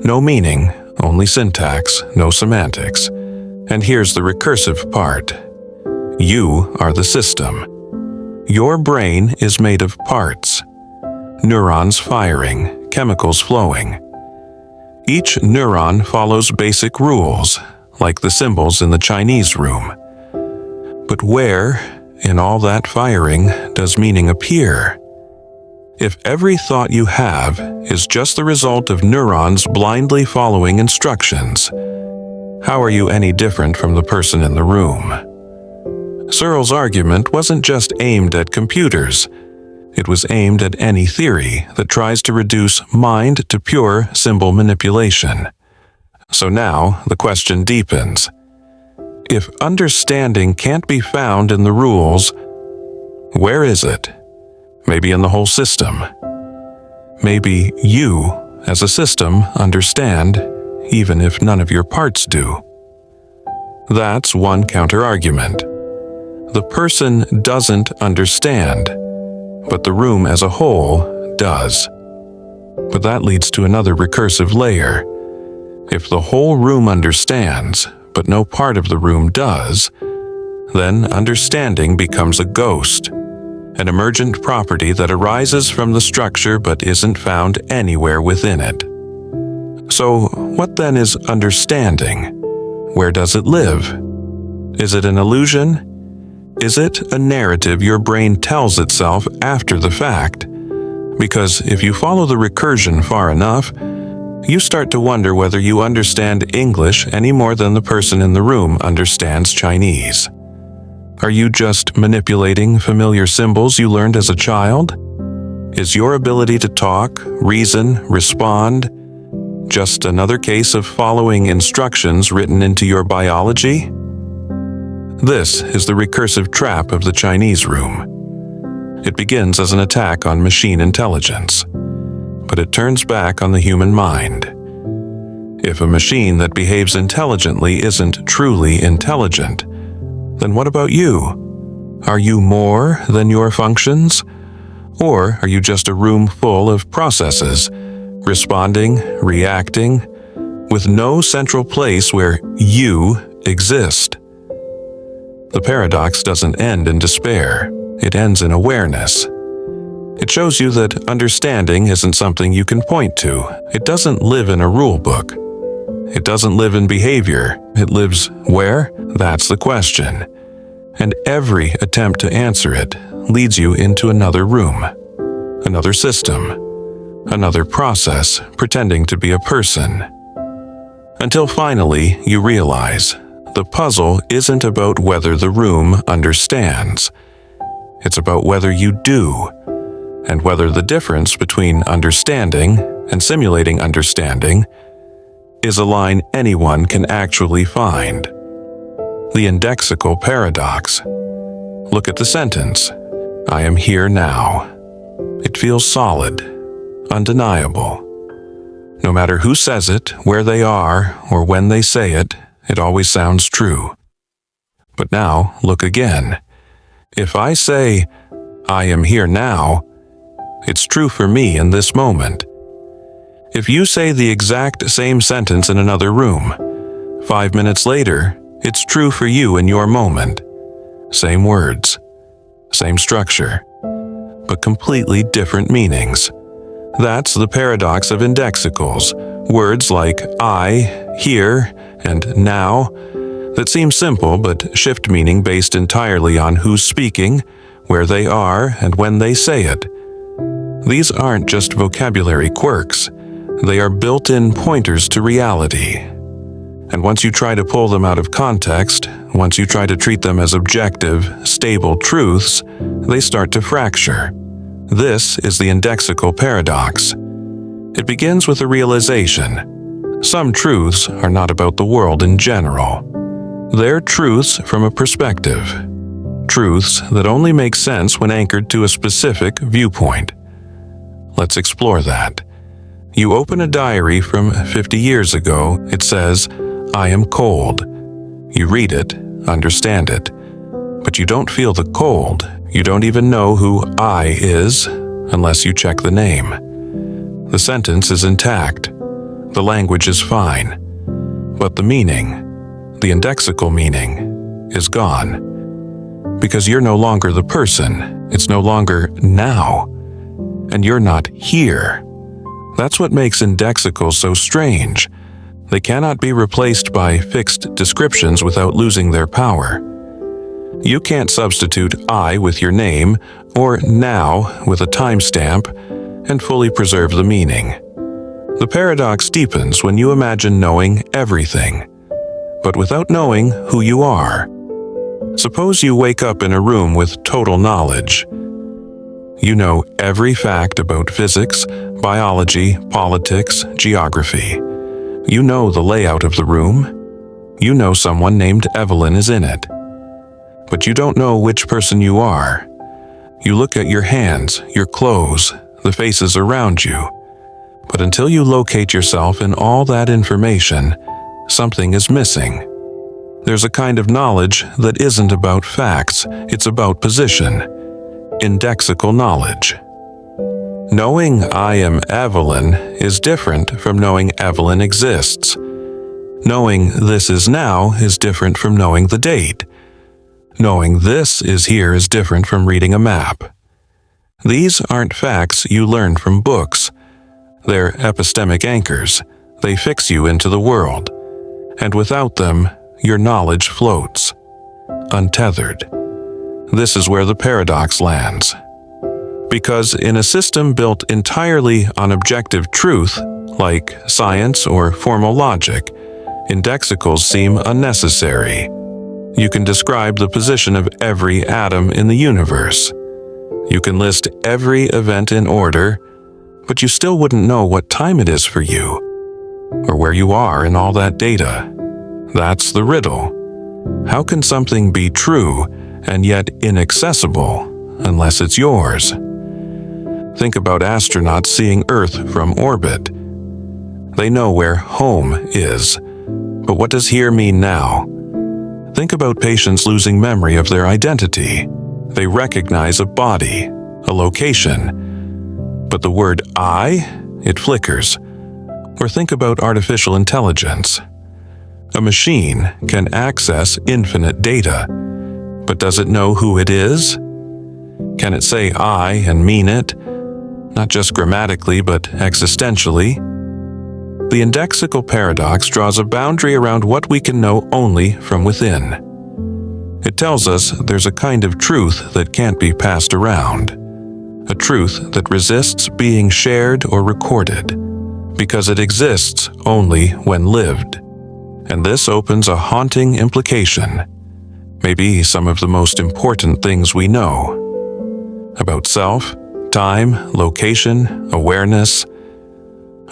no meaning, only syntax, no semantics. And here's the recursive part. You are the system. Your brain is made of parts. Neurons firing, chemicals flowing. Each neuron follows basic rules, like the symbols in the Chinese room. But where, in all that firing, does meaning appear? If every thought you have is just the result of neurons blindly following instructions, how are you any different from the person in the room? Searle's argument wasn't just aimed at computers. It was aimed at any theory that tries to reduce mind to pure symbol manipulation. So now the question deepens. If understanding can't be found in the rules, where is it? Maybe in the whole system. Maybe you, as a system, understand, even if none of your parts do. That's one counter-argument. The person doesn't understand, but the room as a whole does. But that leads to another recursive layer. If the whole room understands, but no part of the room does, then understanding becomes a ghost, an emergent property that arises from the structure but isn't found anywhere within it. So, what then is understanding? Where does it live? Is it an illusion? Is it a narrative your brain tells itself after the fact? Because if you follow the recursion far enough, you start to wonder whether you understand English any more than the person in the room understands Chinese. Are you just manipulating familiar symbols you learned as a child? Is your ability to talk, reason, respond just another case of following instructions written into your biology? This is the recursive trap of the Chinese room. It begins as an attack on machine intelligence, but it turns back on the human mind. If a machine that behaves intelligently isn't truly intelligent, then what about you? Are you more than your functions? Or are you just a room full of processes, responding, reacting, with no central place where you exist? The paradox doesn't end in despair. It ends in awareness. It shows you that understanding isn't something you can point to. It doesn't live in a rule book. It doesn't live in behavior. It lives where? That's the question. And every attempt to answer it leads you into another room, another system, another process pretending to be a person. Until finally you realize the puzzle isn't about whether the room understands. It's about whether you do, and whether the difference between understanding and simulating understanding is a line anyone can actually find. The indexical paradox. Look at the sentence, I am here now. It feels solid, undeniable. No matter who says it, where they are, or when they say it, it always sounds true. But now, look again. If I say, I am here now, it's true for me in this moment. If you say the exact same sentence in another room, 5 minutes later, it's true for you in your moment. Same words, same structure, but completely different meanings. That's the paradox of indexicals. Words like I, here, and now that seem simple but shift meaning based entirely on who's speaking, where they are, and when they say it. These aren't just vocabulary quirks. They are built-in pointers to reality. And once you try to pull them out of context, once you try to treat them as objective, stable truths, they start to fracture. This is the indexical paradox. It begins with a realization. Some truths are not about the world in general. They're truths from a perspective. Truths that only make sense when anchored to a specific viewpoint. Let's explore that. You open a diary from 50 years ago. It says, I am cold. You read it, understand it, but you don't feel the cold. You don't even know who I is unless you check the name. The sentence is intact. The language is fine. But the meaning, the indexical meaning, is gone. Because you're no longer the person. It's no longer now. And you're not here. That's what makes indexicals so strange. They cannot be replaced by fixed descriptions without losing their power. You can't substitute I with your name or now with a timestamp and fully preserve the meaning. The paradox deepens when you imagine knowing everything, but without knowing who you are. Suppose you wake up in a room with total knowledge. You know every fact about physics, biology, politics, geography. You know the layout of the room. You know someone named Evelyn is in it. But you don't know which person you are. You look at your hands, your clothes, the faces around you. But until you locate yourself in all that information, something is missing. There's a kind of knowledge that isn't about facts, it's about position. Indexical knowledge. Knowing I am Evelyn is different from knowing Evelyn exists. Knowing this is now is different from knowing the date. Knowing this is here is different from reading a map. These aren't facts you learn from books. They're epistemic anchors. They fix you into the world. And without them, your knowledge floats, untethered. This is where the paradox lands. Because in a system built entirely on objective truth, like science or formal logic, indexicals seem unnecessary. You can describe the position of every atom in the universe. You can list every event in order, but you still wouldn't know what time it is for you, or where you are in all that data. That's the riddle. How can something be true and yet inaccessible unless it's yours? Think about astronauts seeing Earth from orbit. They know where home is, but what does here mean now? Think about patients losing memory of their identity. They recognize a body, a location, but the word I, it flickers. Or think about artificial intelligence. A machine can access infinite data, but does it know who it is? Can it say I and mean it, not just grammatically but existentially? The indexical paradox draws a boundary around what we can know only from within. It tells us there's a kind of truth that can't be passed around, a truth that resists being shared or recorded, because it exists only when lived. And this opens a haunting implication, maybe some of the most important things we know, about self, time, location, awareness,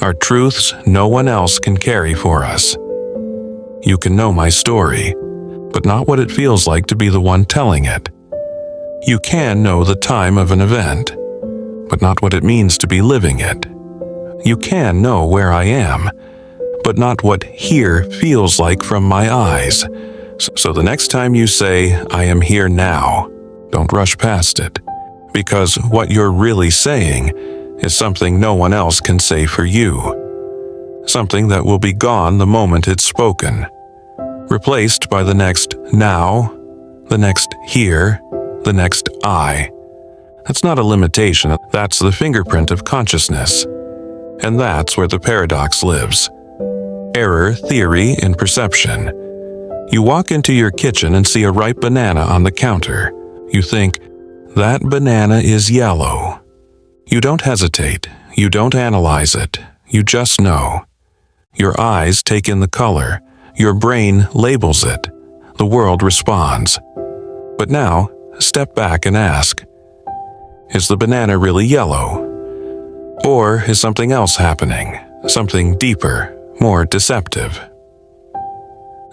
are truths no one else can carry for us. You can know my story, but not what it feels like to be the one telling it. You can know the time of an event, but not what it means to be living it. You can know where I am, but not what here feels like from my eyes. So the next time you say, I am here now, don't rush past it, because what you're really saying is something no one else can say for you. Something that will be gone the moment it's spoken, replaced by the next now, the next here, the next I. That's not a limitation, that's the fingerprint of consciousness. And that's where the paradox lives. Error theory in perception. You walk into your kitchen and see a ripe banana on the counter. You think, that banana is yellow. You don't hesitate. You don't analyze it. You just know. Your eyes take in the color. Your brain labels it. The world responds. But now, step back and ask, is the banana really yellow? Or is something else happening? Something deeper, more deceptive?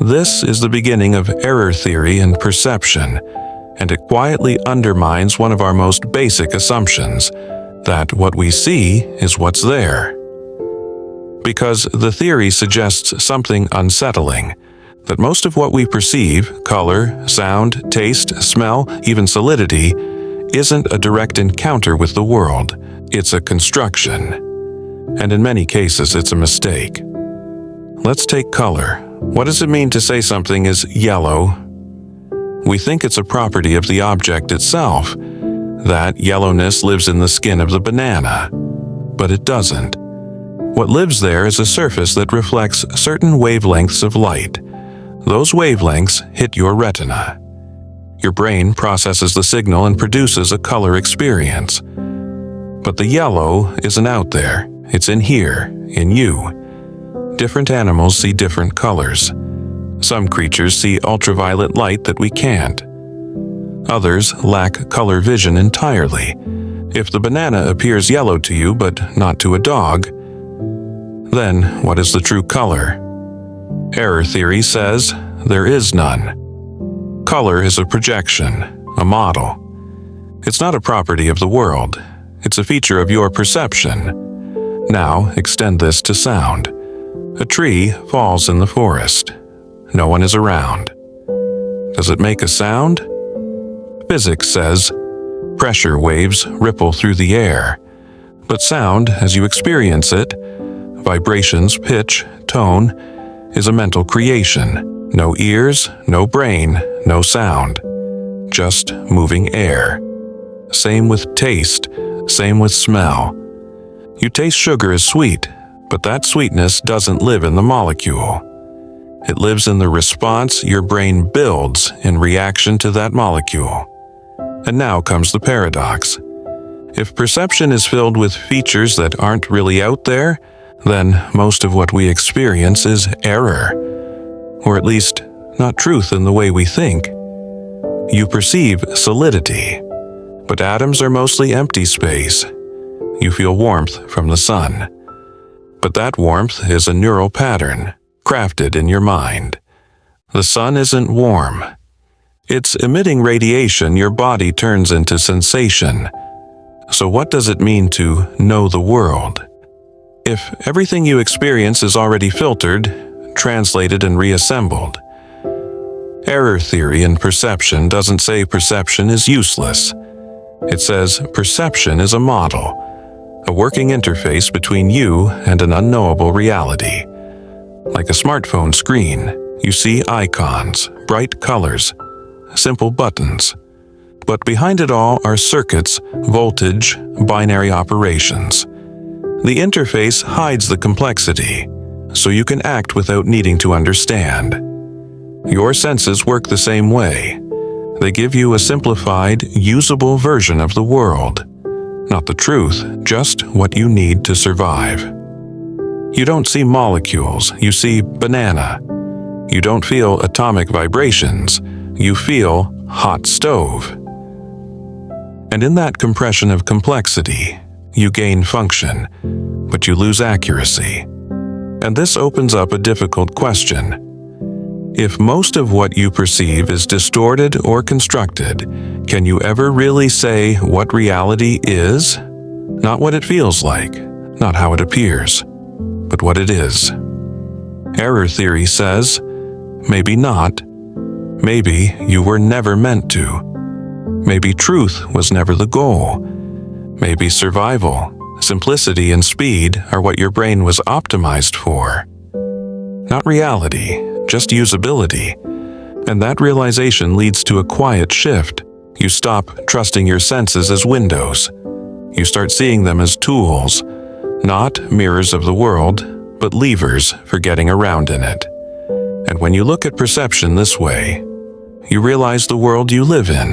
This is the beginning of error theory and perception, and it quietly undermines one of our most basic assumptions, that what we see is what's there. Because the theory suggests something unsettling, that most of what we perceive, color, sound, taste, smell, even solidity, isn't a direct encounter with the world, it's a construction. And in many cases, it's a mistake. Let's take color. What does it mean to say something is yellow? We think it's a property of the object itself, that yellowness lives in the skin of the banana. But it doesn't. What lives there is a surface that reflects certain wavelengths of light. Those wavelengths hit your retina. Your brain processes the signal and produces a color experience. But the yellow isn't out there. It's in here, in you. Different animals see different colors. Some creatures see ultraviolet light that we can't. Others lack color vision entirely. If the banana appears yellow to you but not to a dog, then what is the true color? Error theory says there is none. Color is a projection, a model. It's not a property of the world. It's a feature of your perception. Now extend this to sound. A tree falls in the forest. No one is around. Does it make a sound? Physics says pressure waves ripple through the air. But sound, as you experience it, vibrations, pitch, tone, is a mental creation. No ears, no brain, no sound. Just moving air. Same with taste, same with smell. You taste sugar as sweet, but that sweetness doesn't live in the molecule. It lives in the response your brain builds in reaction to that molecule. And now comes the paradox. If perception is filled with features that aren't really out there, then most of what we experience is error. Or at least, not truth in the way we think. You perceive solidity, but atoms are mostly empty space. You feel warmth from the sun. But that warmth is a neural pattern, crafted in your mind. The sun isn't warm. It's emitting radiation your body turns into sensation. So what does it mean to know the world? If everything you experience is already filtered, translated and reassembled. Error theory in perception doesn't say perception is useless. It says perception is a model, a working interface between you and an unknowable reality. Like a smartphone screen, you see icons, bright colors, simple buttons. But behind it all are circuits, voltage, binary operations. The interface hides the complexity, so you can act without needing to understand. Your senses work the same way. They give you a simplified, usable version of the world. Not the truth, just what you need to survive. You don't see molecules, you see banana. You don't feel atomic vibrations, you feel hot stove. And in that compression of complexity, you gain function, but you lose accuracy. And this opens up a difficult question. If most of what you perceive is distorted or constructed, can you ever really say what reality is? Not what it feels like, not how it appears, but what it is. Error theory says, maybe not. Maybe you were never meant to. Maybe truth was never the goal. Maybe survival, simplicity and speed are what your brain was optimized for. Not reality, just usability. And that realization leads to a quiet shift. You stop trusting your senses as windows. You start seeing them as tools, not mirrors of the world, but levers for getting around in it. And when you look at perception this way, you realize the world you live in.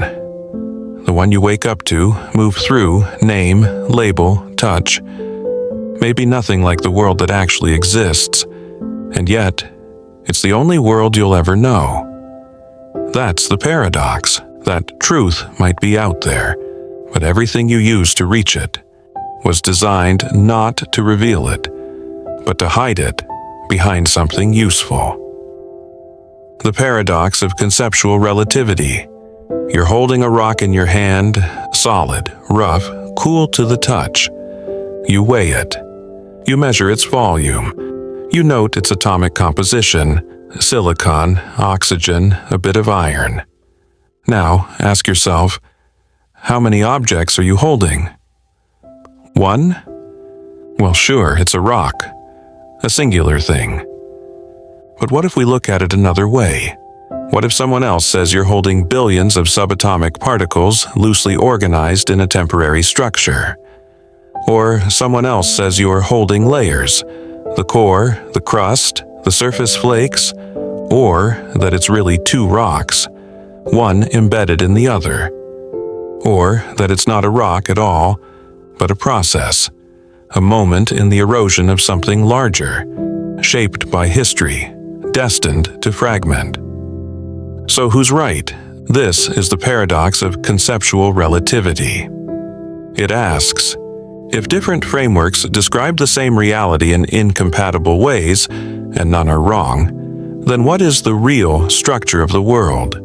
The one you wake up to, move through, name, label, touch, may be nothing like the world that actually exists, and yet, it's the only world you'll ever know. That's the paradox, that truth might be out there, but everything you use to reach it was designed not to reveal it, but to hide it behind something useful. The paradox of conceptual relativity. You're holding a rock in your hand, solid, rough, cool to the touch. You weigh it. You measure its volume. You note its atomic composition, silicon, oxygen, a bit of iron. Now, ask yourself, how many objects are you holding? One? Well, sure, it's a rock, a singular thing. But what if we look at it another way? What if someone else says you're holding billions of subatomic particles loosely organized in a temporary structure? Or someone else says you're holding layers, the core, the crust, the surface flakes, or that it's really two rocks, one embedded in the other. Or that it's not a rock at all, but a process, a moment in the erosion of something larger, shaped by history, destined to fragment. So who's right? This is the paradox of conceptual relativity. It asks, if different frameworks describe the same reality in incompatible ways, and none are wrong, then what is the real structure of the world?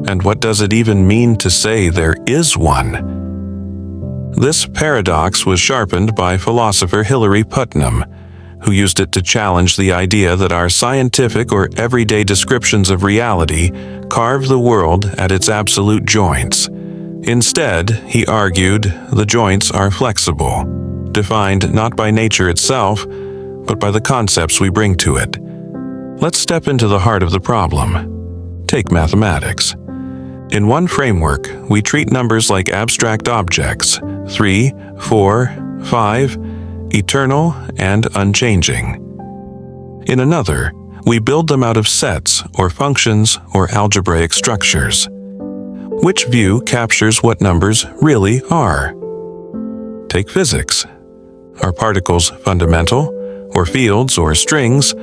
And what does it even mean to say there is one? This paradox was sharpened by philosopher Hilary Putnam, who used it to challenge the idea that our scientific or everyday descriptions of reality carve the world at its absolute joints. Instead, he argued, the joints are flexible, defined not by nature itself, but by the concepts we bring to it. Let's step into the heart of the problem. Take mathematics. In one framework, we treat numbers like abstract objects, 3, 4, 5, eternal and unchanging. In another, we build them out of sets or functions or algebraic structures. Which view captures what numbers really are? Take physics. Are particles fundamental, or fields or strings?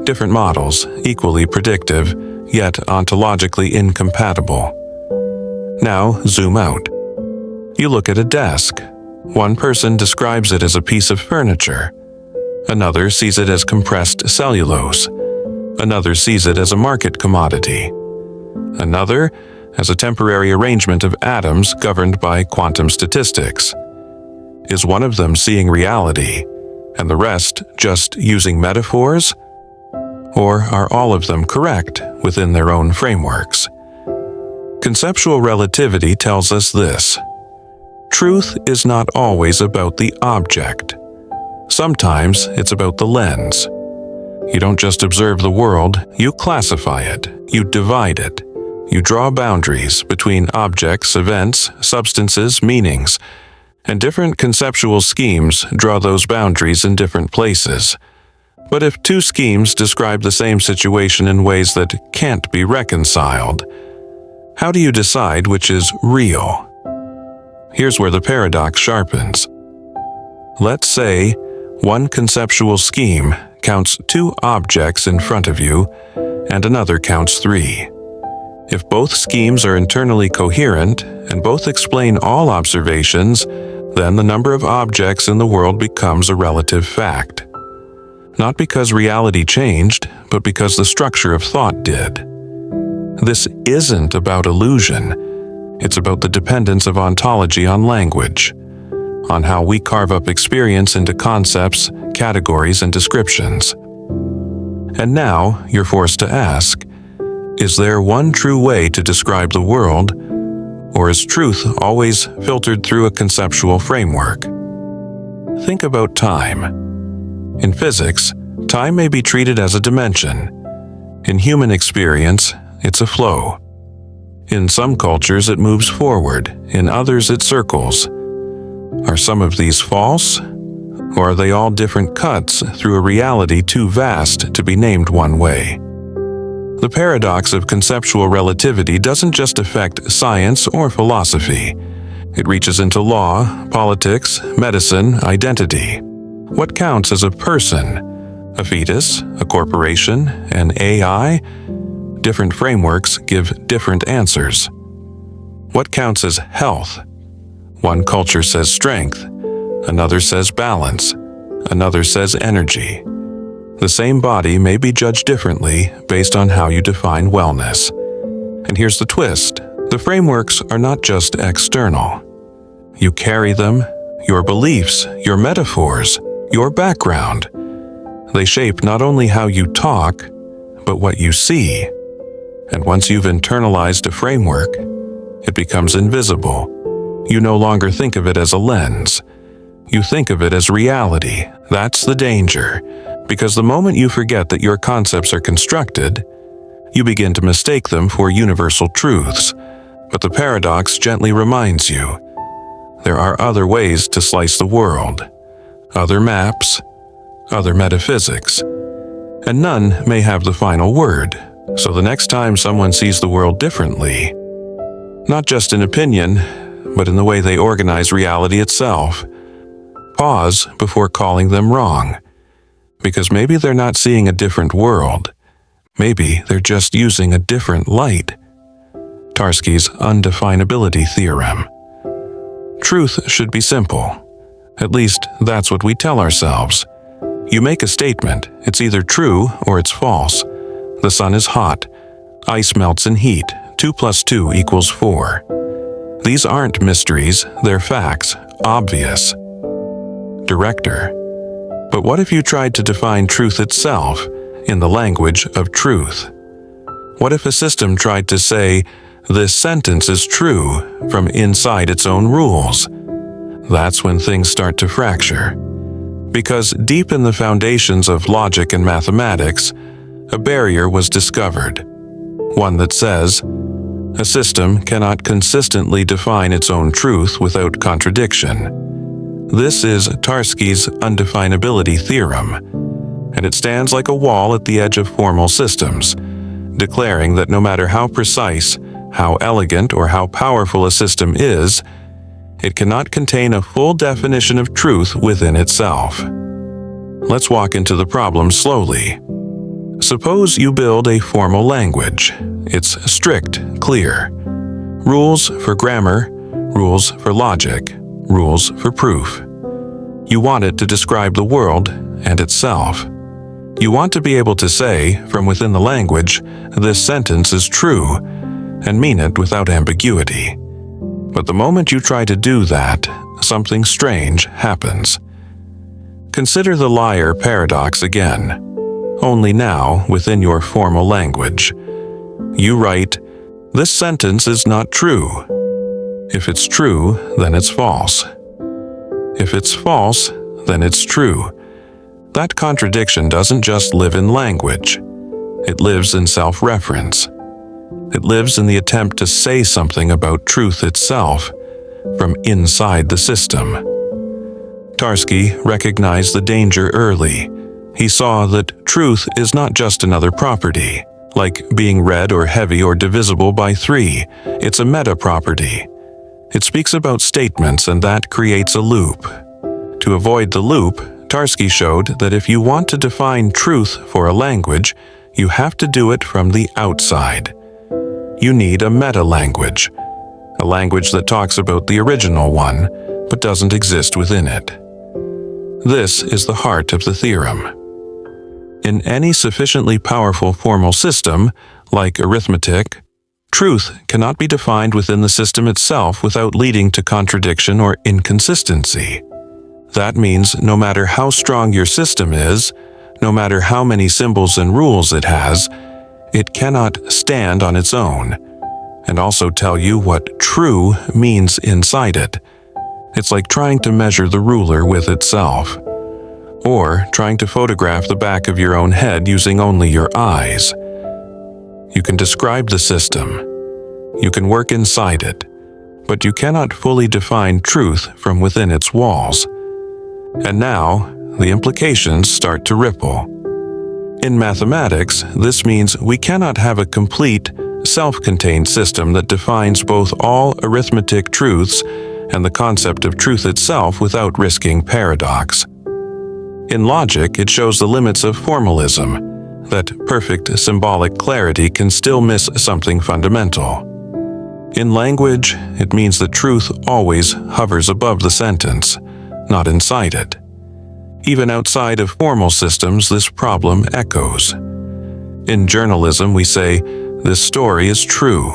Different models, equally predictive, yet ontologically incompatible. Now zoom out. You look at a desk. One person describes it as a piece of furniture. Another sees it as compressed cellulose. Another sees it as a market commodity. Another as a temporary arrangement of atoms governed by quantum statistics. Is one of them seeing reality, and the rest just using metaphors? Or are all of them correct within their own frameworks? Conceptual relativity tells us this. Truth is not always about the object. Sometimes it's about the lens. You don't just observe the world, you classify it, you divide it. You draw boundaries between objects, events, substances, meanings, and different conceptual schemes draw those boundaries in different places. But if two schemes describe the same situation in ways that can't be reconciled, how do you decide which is real? Here's where the paradox sharpens. Let's say one conceptual scheme counts 2 objects in front of you and another counts 3. If both schemes are internally coherent and both explain all observations, then the number of objects in the world becomes a relative fact. Not because reality changed, but because the structure of thought did. This isn't about illusion. It's about the dependence of ontology on language, on how we carve up experience into concepts, categories, and descriptions. And now you're forced to ask, is there one true way to describe the world, or is truth always filtered through a conceptual framework? Think about time. In physics, time may be treated as a dimension. In human experience, it's a flow. In some cultures, it moves forward. In others, it circles. Are some of these false? Or are they all different cuts through a reality too vast to be named one way? The paradox of conceptual relativity doesn't just affect science or philosophy. It reaches into law, politics, medicine, identity. What counts as a person? A fetus? A corporation? An AI? Different frameworks give different answers. What counts as health? One culture says strength, another says balance, another says energy. The same body may be judged differently based on how you define wellness. And here's the twist. The frameworks are not just external. You carry them, your beliefs, your metaphors, your background. They shape not only how you talk, but what you see. And once you've internalized a framework, it becomes invisible. You no longer think of it as a lens. You think of it as reality. That's the danger. Because the moment you forget that your concepts are constructed, you begin to mistake them for universal truths. But the paradox gently reminds you, there are other ways to slice the world, other maps, other metaphysics, and none may have the final word, So the next time someone sees the world differently, not just in opinion, but in the way they organize reality itself, pause before calling them wrong, because maybe they're not seeing a different world. Maybe they're just using a different light. Tarski's undefinability theorem. Truth should be simple. At least that's what we tell ourselves. You make a statement, it's either true or it's false. The sun is hot. Ice melts in heat. 2 + 2 = 4. These aren't mysteries, they're facts, obvious. Director. But what if you tried to define truth itself in the language of truth? What if a system tried to say, this sentence is true from inside its own rules? That's when things start to fracture. Because deep in the foundations of logic and mathematics, a barrier was discovered. One that says, a system cannot consistently define its own truth without contradiction. This is Tarski's undefinability theorem, and it stands like a wall at the edge of formal systems, declaring that no matter how precise, how elegant, or how powerful a system is, it cannot contain a full definition of truth within itself. Let's walk into the problem slowly. Suppose you build a formal language. It's strict, clear. Rules for grammar, rules for logic, rules for proof. You want it to describe the world and itself. You want to be able to say, from within the language, this sentence is true, and mean it without ambiguity. But the moment you try to do that, something strange happens. Consider the liar paradox again, only now within your formal language. You write, this sentence is not true. If it's true, then it's false. If it's false, then it's true. That contradiction doesn't just live in language. It lives in self-reference. It lives in the attempt to say something about truth itself from inside the system. Tarski recognized the danger early. He saw that truth is not just another property, like being red or heavy or divisible by 3. It's a meta-property. It speaks about statements, and that creates a loop. To avoid the loop, Tarski showed that if you want to define truth for a language, you have to do it from the outside. You need a meta-language, a language that talks about the original one, but doesn't exist within it. This is the heart of the theorem. In any sufficiently powerful formal system, like arithmetic, truth cannot be defined within the system itself without leading to contradiction or inconsistency. That means no matter how strong your system is, no matter how many symbols and rules it has, it cannot stand on its own, and also tell you what true means inside it. It's like trying to measure the ruler with itself, or trying to photograph the back of your own head using only your eyes. You can describe the system. You can work inside it, but you cannot fully define truth from within its walls. And now, the implications start to ripple. In mathematics, this means we cannot have a complete, self-contained system that defines both all arithmetic truths and the concept of truth itself without risking paradox. In logic, it shows the limits of formalism, that perfect symbolic clarity can still miss something fundamental. In language, it means that truth always hovers above the sentence, not inside it. Even outside of formal systems, this problem echoes. In journalism, we say, this story is true.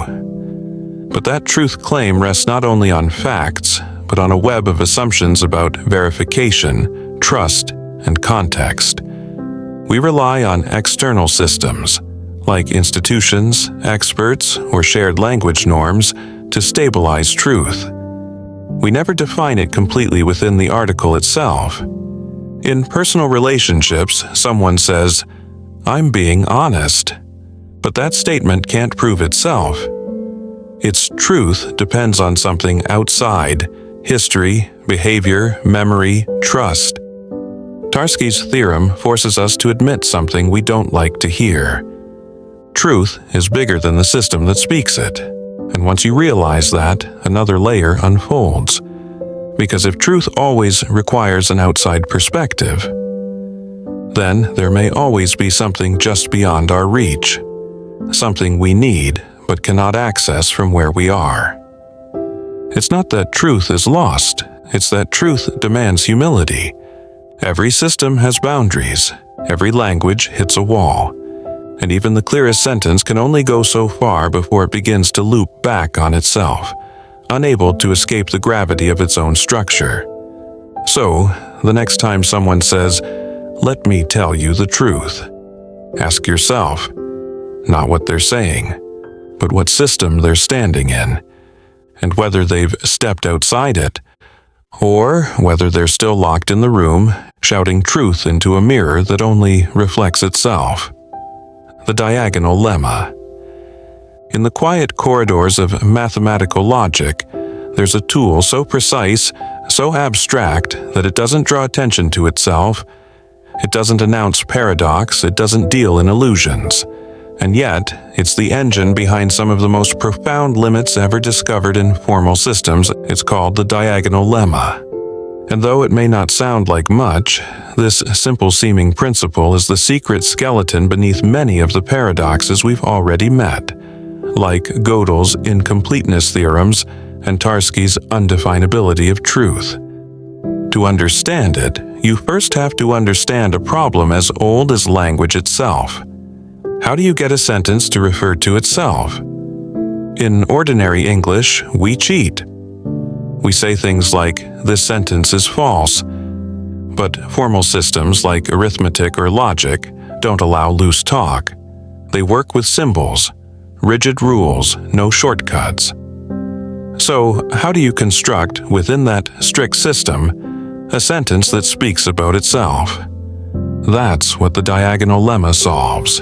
But that truth claim rests not only on facts, but on a web of assumptions about verification, trust, and context. We rely on external systems, like institutions, experts, or shared language norms, to stabilize truth. We never define it completely within the article itself. In personal relationships, someone says, "I'm being honest." But that statement can't prove itself. Its truth depends on something outside: history, behavior, memory, trust. Tarski's theorem forces us to admit something we don't like to hear. truth is bigger than the system that speaks it. And once you realize that, another layer unfolds. Because if truth always requires an outside perspective, then there may always be something just beyond our reach. Something we need but cannot access from where we are. It's not that truth is lost, it's that truth demands humility. Every system has boundaries, every language hits a wall, and even the clearest sentence can only go so far before it begins to loop back on itself, unable to escape the gravity of its own structure. So, the next time someone says, "Let me tell you the truth," ask yourself, not what they're saying, but what system they're standing in, and whether they've stepped outside it, or whether they're still locked in the room, shouting truth into a mirror that only reflects itself. The diagonal lemma. In the quiet corridors of mathematical logic, there's a tool so precise, so abstract, that it doesn't draw attention to itself. It doesn't announce paradox, it doesn't deal in illusions. And yet, it's the engine behind some of the most profound limits ever discovered in formal systems. It's called the diagonal lemma. And though it may not sound like much, this simple-seeming principle is the secret skeleton beneath many of the paradoxes we've already met, like Gödel's incompleteness theorems and Tarski's undefinability of truth. To understand it, you first have to understand a problem as old as language itself. How do you get a sentence to refer to itself? In ordinary English, we cheat. We say things like, "This sentence is false." But formal systems like arithmetic or logic don't allow loose talk. They work with symbols, rigid rules, no shortcuts. So, how do you construct, within that strict system, a sentence that speaks about itself? That's what the diagonal lemma solves.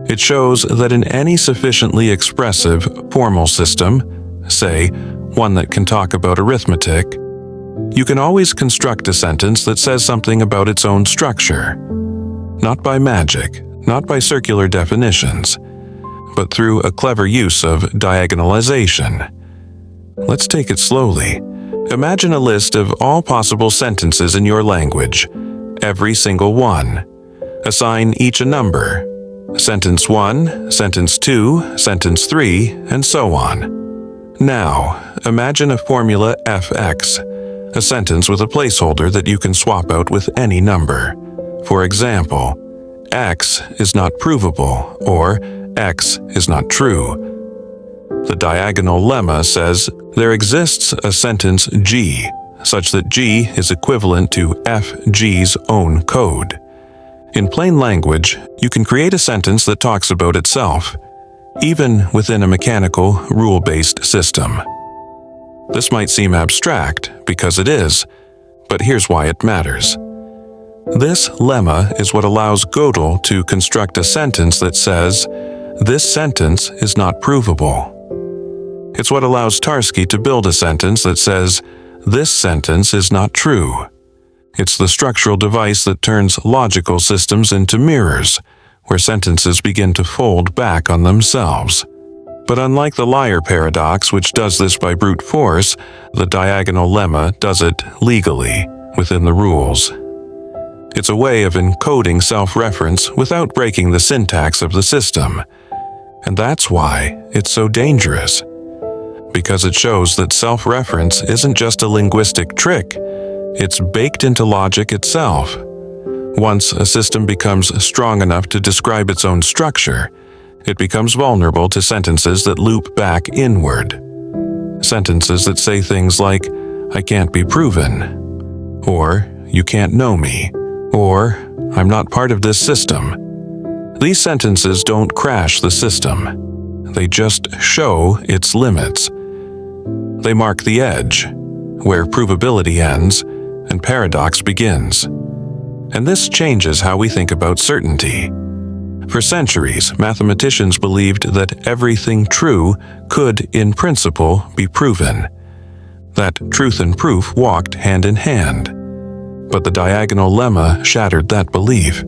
It shows that in any sufficiently expressive, formal system, say, one that can talk about arithmetic, you can always construct a sentence that says something about its own structure. Not by magic, not by circular definitions, but through a clever use of diagonalization. Let's take it slowly. Imagine a list of all possible sentences in your language, every single one. Assign each a number. Sentence 1, sentence 2, sentence 3, and so on. Now, imagine a formula fx, a sentence with a placeholder that you can swap out with any number. For example, x is not provable, or x is not true. The diagonal lemma says there exists a sentence G, such that G is equivalent to FG's own code. In plain language, you can create a sentence that talks about itself, even within a mechanical, rule-based system. This might seem abstract, because it is, but here's why it matters. This lemma is what allows Gödel to construct a sentence that says, "This sentence is not provable." It's what allows Tarski to build a sentence that says, "This sentence is not true." It's the structural device that turns logical systems into mirrors, where sentences begin to fold back on themselves. But unlike the liar paradox, which does this by brute force, the diagonal lemma does it legally, within the rules. It's a way of encoding self-reference without breaking the syntax of the system. And that's why it's so dangerous. Because it shows that self-reference isn't just a linguistic trick, it's baked into logic itself. Once a system becomes strong enough to describe its own structure, it becomes vulnerable to sentences that loop back inward. Sentences that say things like, "I can't be proven," or "You can't know me," or "I'm not part of this system." These sentences don't crash the system. They just show its limits. They mark the edge, where provability ends and paradox begins. And this changes how we think about certainty. For centuries, mathematicians believed that everything true could, in principle, be proven, that truth and proof walked hand in hand. But the diagonal lemma shattered that belief,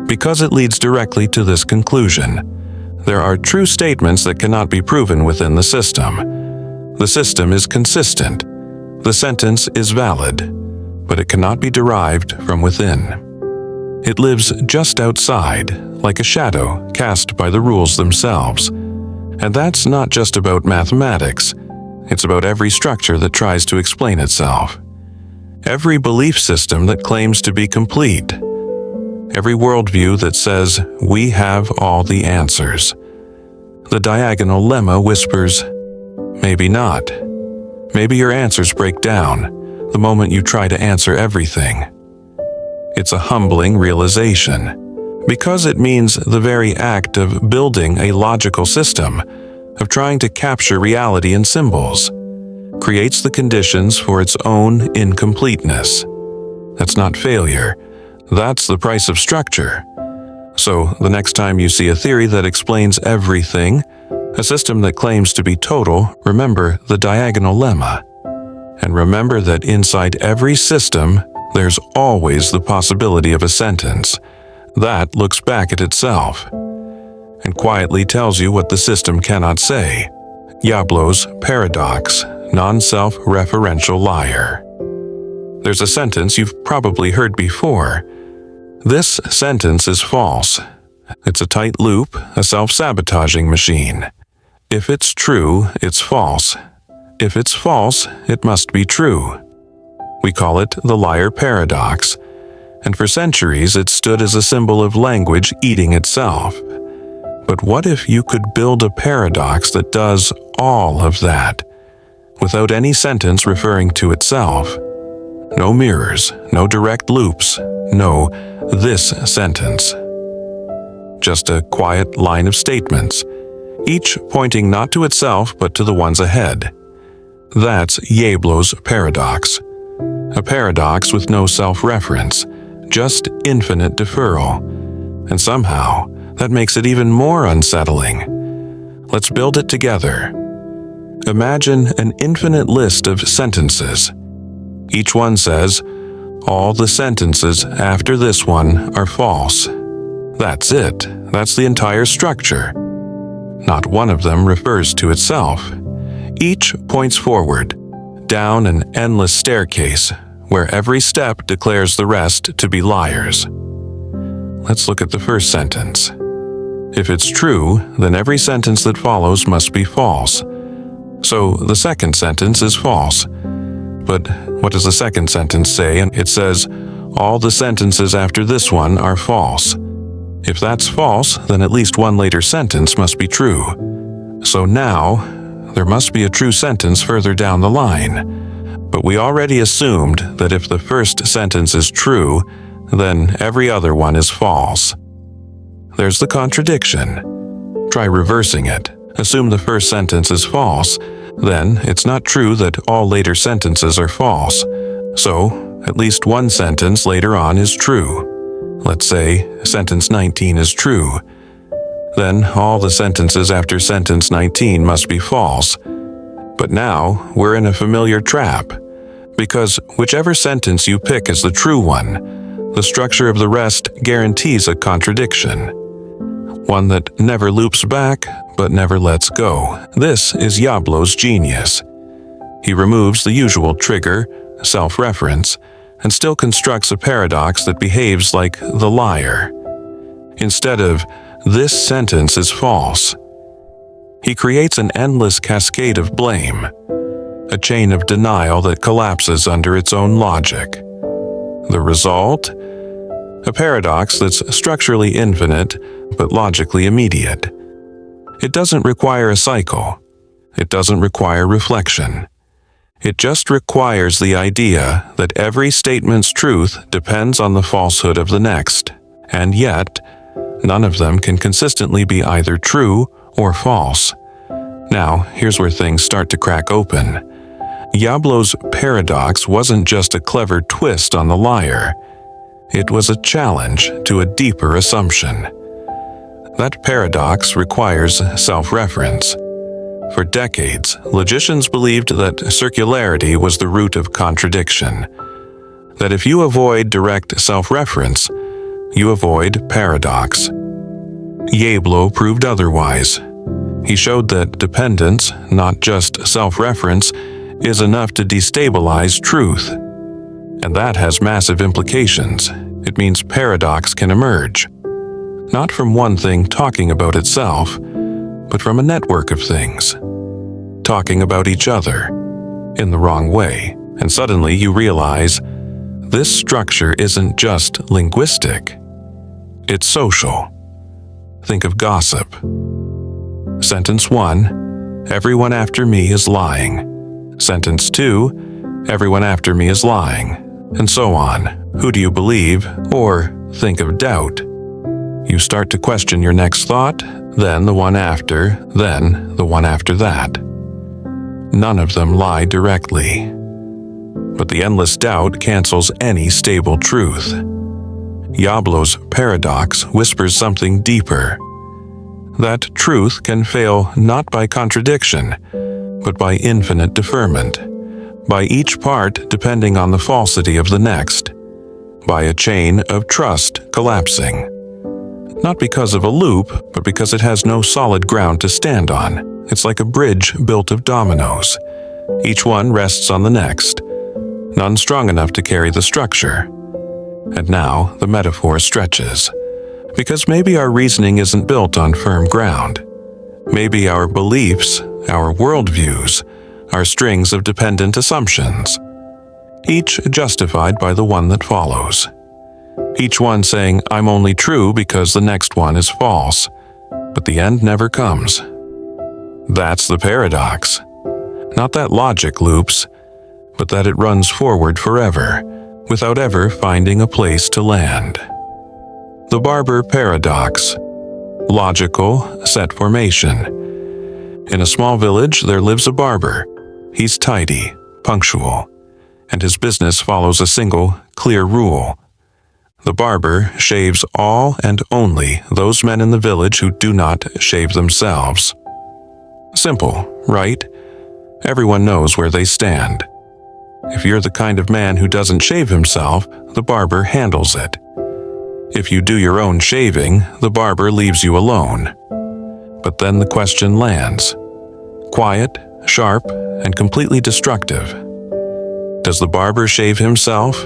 because it leads directly to this conclusion. There are true statements that cannot be proven within the system. The system is consistent. The sentence is valid, but it cannot be derived from within. It lives just outside, like a shadow cast by the rules themselves. And that's not just about mathematics. It's about every structure that tries to explain itself. Every belief system that claims to be complete. Every worldview that says, we have all the answers. The diagonal lemma whispers, maybe not. Maybe your answers break down the moment you try to answer everything. It's a humbling realization, because it means the very act of building a logical system, of trying to capture reality in symbols, creates the conditions for its own incompleteness. That's not failure. That's the price of structure. So, the next time you see a theory that explains everything, a system that claims to be total, remember the diagonal lemma. And remember that inside every system, there's always the possibility of a sentence that looks back at itself and quietly tells you what the system cannot say. Diablo's paradox, non-self-referential liar. There's a sentence you've probably heard before. This sentence is false. It's a tight loop, a self-sabotaging machine. If it's true, it's false. If it's false, it must be true. We call it the liar paradox, and for centuries it stood as a symbol of language eating itself. But what if you could build a paradox that does all of that, without any sentence referring to itself? No mirrors, no direct loops, no this sentence. Just a quiet line of statements, each pointing not to itself but to the ones ahead. That's Diablo's paradox. A paradox with no self-reference, just infinite deferral. And somehow, that makes it even more unsettling. Let's build it together. Imagine an infinite list of sentences. Each one says, all the sentences after this one are false. That's it. That's the entire structure. Not one of them refers to itself. Each points forward, down an endless staircase, where every step declares the rest to be liars. Let's look at the first sentence. If it's true, then every sentence that follows must be false. So the second sentence is false. But what does the second sentence say? It says, all the sentences after this one are false. If that's false, then at least one later sentence must be true. So now, there must be a true sentence further down the line. But we already assumed that if the first sentence is true, then every other one is false. There's the contradiction. Try reversing it. Assume the first sentence is false. Then it's not true that all later sentences are false. So, at least one sentence later on is true. Let's say sentence 19 is true. Then all the sentences after sentence 19 must be false. But now we're in a familiar trap, because whichever sentence you pick as the true one, the structure of the rest guarantees a contradiction. One that never loops back, but never lets go. This is Diablo's genius. He removes the usual trigger, self-reference, and still constructs a paradox that behaves like the liar. Instead of, this sentence is false, he creates an endless cascade of blame, a chain of denial that collapses under its own logic. The result? A paradox that's structurally infinite, but logically immediate. It doesn't require a cycle. It doesn't require reflection. It just requires the idea that every statement's truth depends on the falsehood of the next, and yet, none of them can consistently be either true or false. Now, here's where things start to crack open. Diablo's paradox wasn't just a clever twist on the liar. It was a challenge to a deeper assumption. That paradox requires self-reference. For decades, logicians believed that circularity was the root of contradiction. That if you avoid direct self-reference, you avoid paradox. Yablo proved otherwise. He showed that dependence, not just self-reference, is enough to destabilize truth. And that has massive implications. It means paradox can emerge. Not from one thing talking about itself, but from a network of things, talking about each other in the wrong way. And suddenly you realize this structure isn't just linguistic, it's social. Think of gossip. Sentence 1, everyone after me is lying. Sentence 2, everyone after me is lying. And so on. Who do you believe? Or think of doubt. You start to question your next thought, then the one after, then the one after that. None of them lie directly. But the endless doubt cancels any stable truth. Yablo's paradox whispers something deeper. That truth can fail not by contradiction, but by infinite deferment, by each part depending on the falsity of the next, by a chain of trust collapsing. Not because of a loop, but because it has no solid ground to stand on. It's like a bridge built of dominoes. Each one rests on the next, none strong enough to carry the structure. And now the metaphor stretches. Because maybe our reasoning isn't built on firm ground. Maybe our beliefs, our worldviews, are strings of dependent assumptions, each justified by the one that follows. Each one saying, I'm only true because the next one is false, but the end never comes. That's the paradox. Not that logic loops, but that it runs forward forever, without ever finding a place to land. The barber paradox. Logical set formation. In a small village, there lives a barber. He's tidy, punctual, and his business follows a single, clear rule. The barber shaves all and only those men in the village who do not shave themselves. Simple, right? Everyone knows where they stand. If you're the kind of man who doesn't shave himself, the barber handles it. If you do your own shaving, the barber leaves you alone. But then the question lands. Quiet, sharp, and completely destructive. Does the barber shave himself?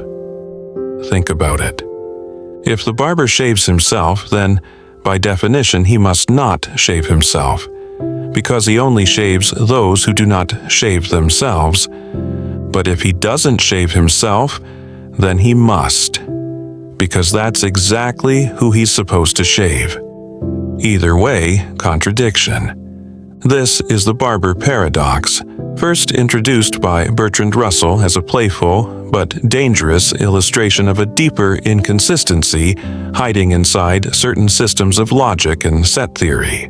Think about it. If the barber shaves himself, then, by definition, he must not shave himself, because he only shaves those who do not shave themselves. But if he doesn't shave himself, then he must, because that's exactly who he's supposed to shave. Either way, contradiction. This is the barber paradox, first introduced by Bertrand Russell as a playful but dangerous illustration of a deeper inconsistency hiding inside certain systems of logic and set theory.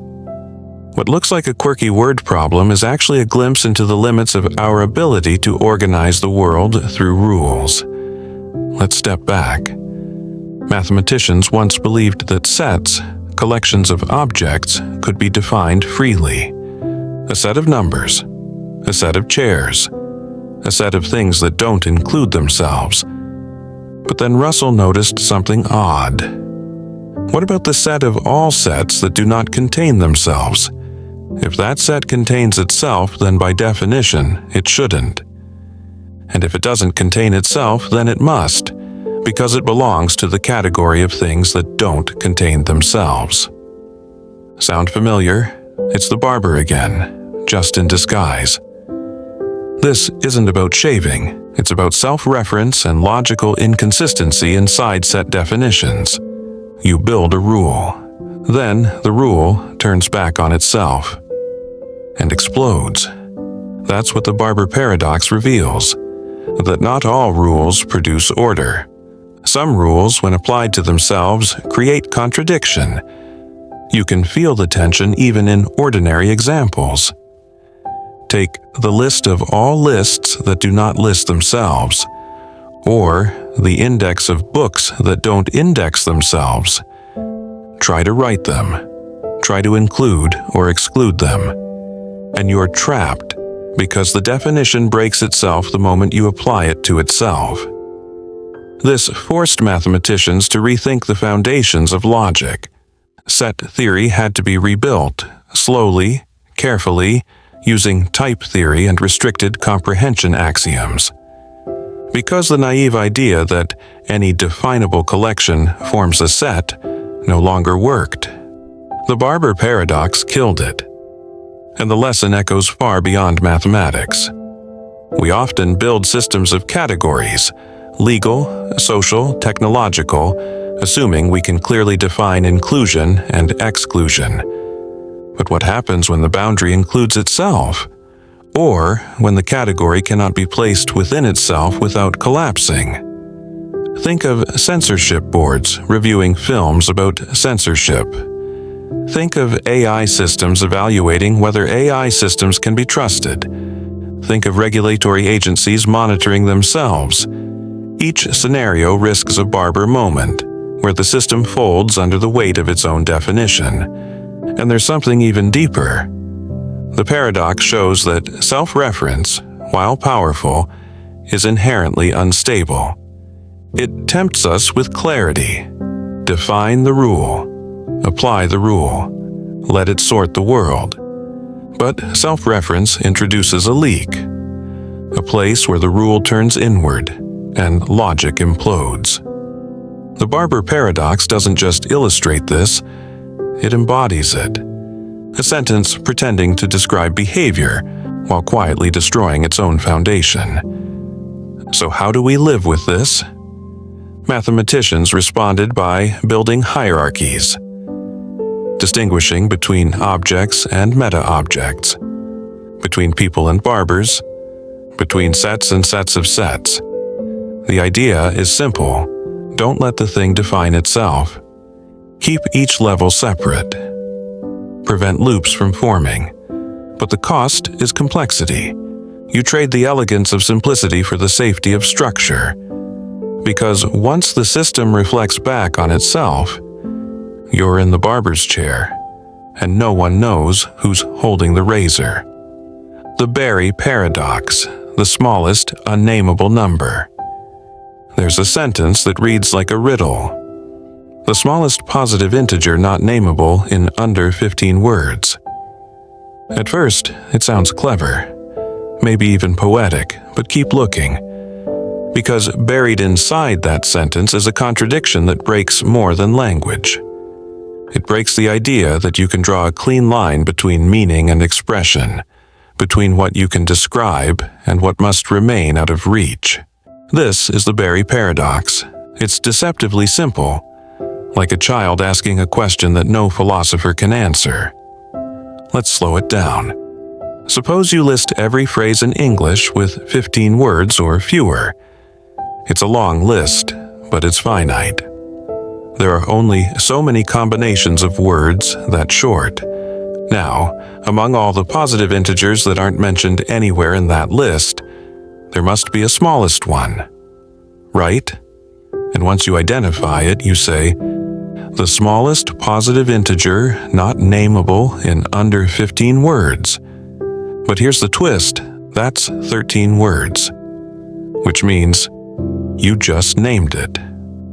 What looks like a quirky word problem is actually a glimpse into the limits of our ability to organize the world through rules. Let's step back. Mathematicians once believed that sets, collections of objects, could be defined freely. A set of numbers, a set of chairs, a set of things that don't include themselves. But then Russell noticed something odd. What about the set of all sets that do not contain themselves? If that set contains itself, then by definition, it shouldn't. And if it doesn't contain itself, then it must, because it belongs to the category of things that don't contain themselves. Sound familiar? It's the barber again, just in disguise. This isn't about shaving, it's about self-reference and logical inconsistency inside set definitions. You build a rule. Then the rule turns back on itself and explodes. That's what the barber paradox reveals, that not all rules produce order. Some rules, when applied to themselves, create contradiction. You can feel the tension even in ordinary examples. Take the list of all lists that do not list themselves, or the index of books that don't index themselves. Try to write them. Try to include or exclude them. And you're trapped, because the definition breaks itself the moment you apply it to itself. This forced mathematicians to rethink the foundations of logic. Set theory had to be rebuilt, slowly, carefully, using type theory and restricted comprehension axioms. Because the naive idea that any definable collection forms a set no longer worked. The Barber paradox killed it. And the lesson echoes far beyond mathematics. We often build systems of categories, legal, social, technological, assuming we can clearly define inclusion and exclusion. But what happens when the boundary includes itself? Or when the category cannot be placed within itself without collapsing? Think of censorship boards reviewing films about censorship. Think of AI systems evaluating whether AI systems can be trusted. Think of regulatory agencies monitoring themselves. Each scenario risks a Barber moment, where the system folds under the weight of its own definition. And there's something even deeper. The paradox shows that self-reference, while powerful, is inherently unstable. It tempts us with clarity. Define the rule. Apply the rule. Let it sort the world. But self-reference introduces a leak, a place where the rule turns inward and logic implodes. The Barber paradox doesn't just illustrate this, it embodies it. A sentence pretending to describe behavior while quietly destroying its own foundation. So how do we live with this? Mathematicians responded by building hierarchies, distinguishing between objects and meta-objects, between people and barbers, between sets and sets of sets. The idea is simple. Don't let the thing define itself. Keep each level separate. Prevent loops from forming. But the cost is complexity. You trade the elegance of simplicity for the safety of structure. Because once the system reflects back on itself, you're in the barber's chair, and no one knows who's holding the razor. The Berry paradox, the smallest unnameable number. There's a sentence that reads like a riddle. The smallest positive integer not nameable in under 15 words. At first, it sounds clever, maybe even poetic, but keep looking. Because buried inside that sentence is a contradiction that breaks more than language. It breaks the idea that you can draw a clean line between meaning and expression, between what you can describe and what must remain out of reach. This is the Berry paradox. It's deceptively simple, like a child asking a question that no philosopher can answer. Let's slow it down. Suppose you list every phrase in English with 15 words or fewer. It's a long list, but it's finite. There are only so many combinations of words that short. Now, among all the positive integers that aren't mentioned anywhere in that list, there must be a smallest one, right? And once you identify it, you say, the smallest positive integer not nameable in under 15 words. But here's the twist, that's 13 words, which means you just named it,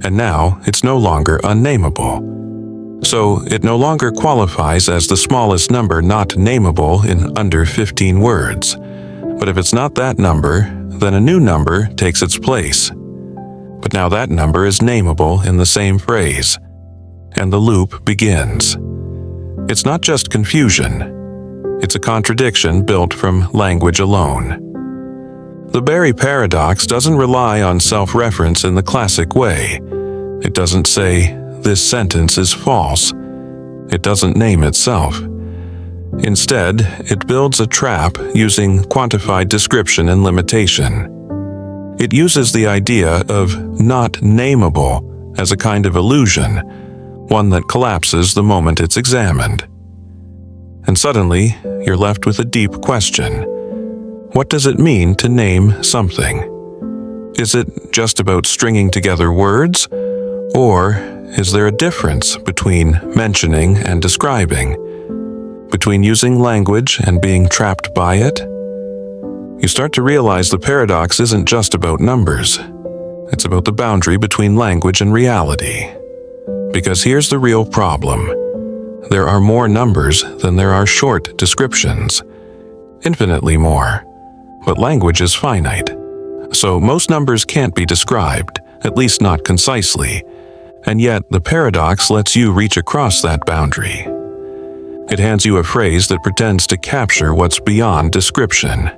and now it's no longer unnameable. So it no longer qualifies as the smallest number not nameable in under 15 words. But if it's not that number, then a new number takes its place. But now that number is nameable in the same phrase, and the loop begins. It's not just confusion, it's a contradiction built from language alone. The Berry paradox doesn't rely on self-reference in the classic way. It doesn't say, this sentence is false. It doesn't name itself. Instead, it builds a trap using quantified description and limitation. It uses the idea of not nameable as a kind of illusion, one that collapses the moment it's examined. And suddenly, you're left with a deep question. What does it mean to name something? Is it just about stringing together words? Or is there a difference between mentioning and describing? Between using language and being trapped by it? You start to realize the paradox isn't just about numbers. It's about the boundary between language and reality. Because here's the real problem. there are more numbers than there are short descriptions. Infinitely more. But language is finite. So most numbers can't be described, at least not concisely. And yet the paradox lets you reach across that boundary. It hands you a phrase that pretends to capture what's beyond description.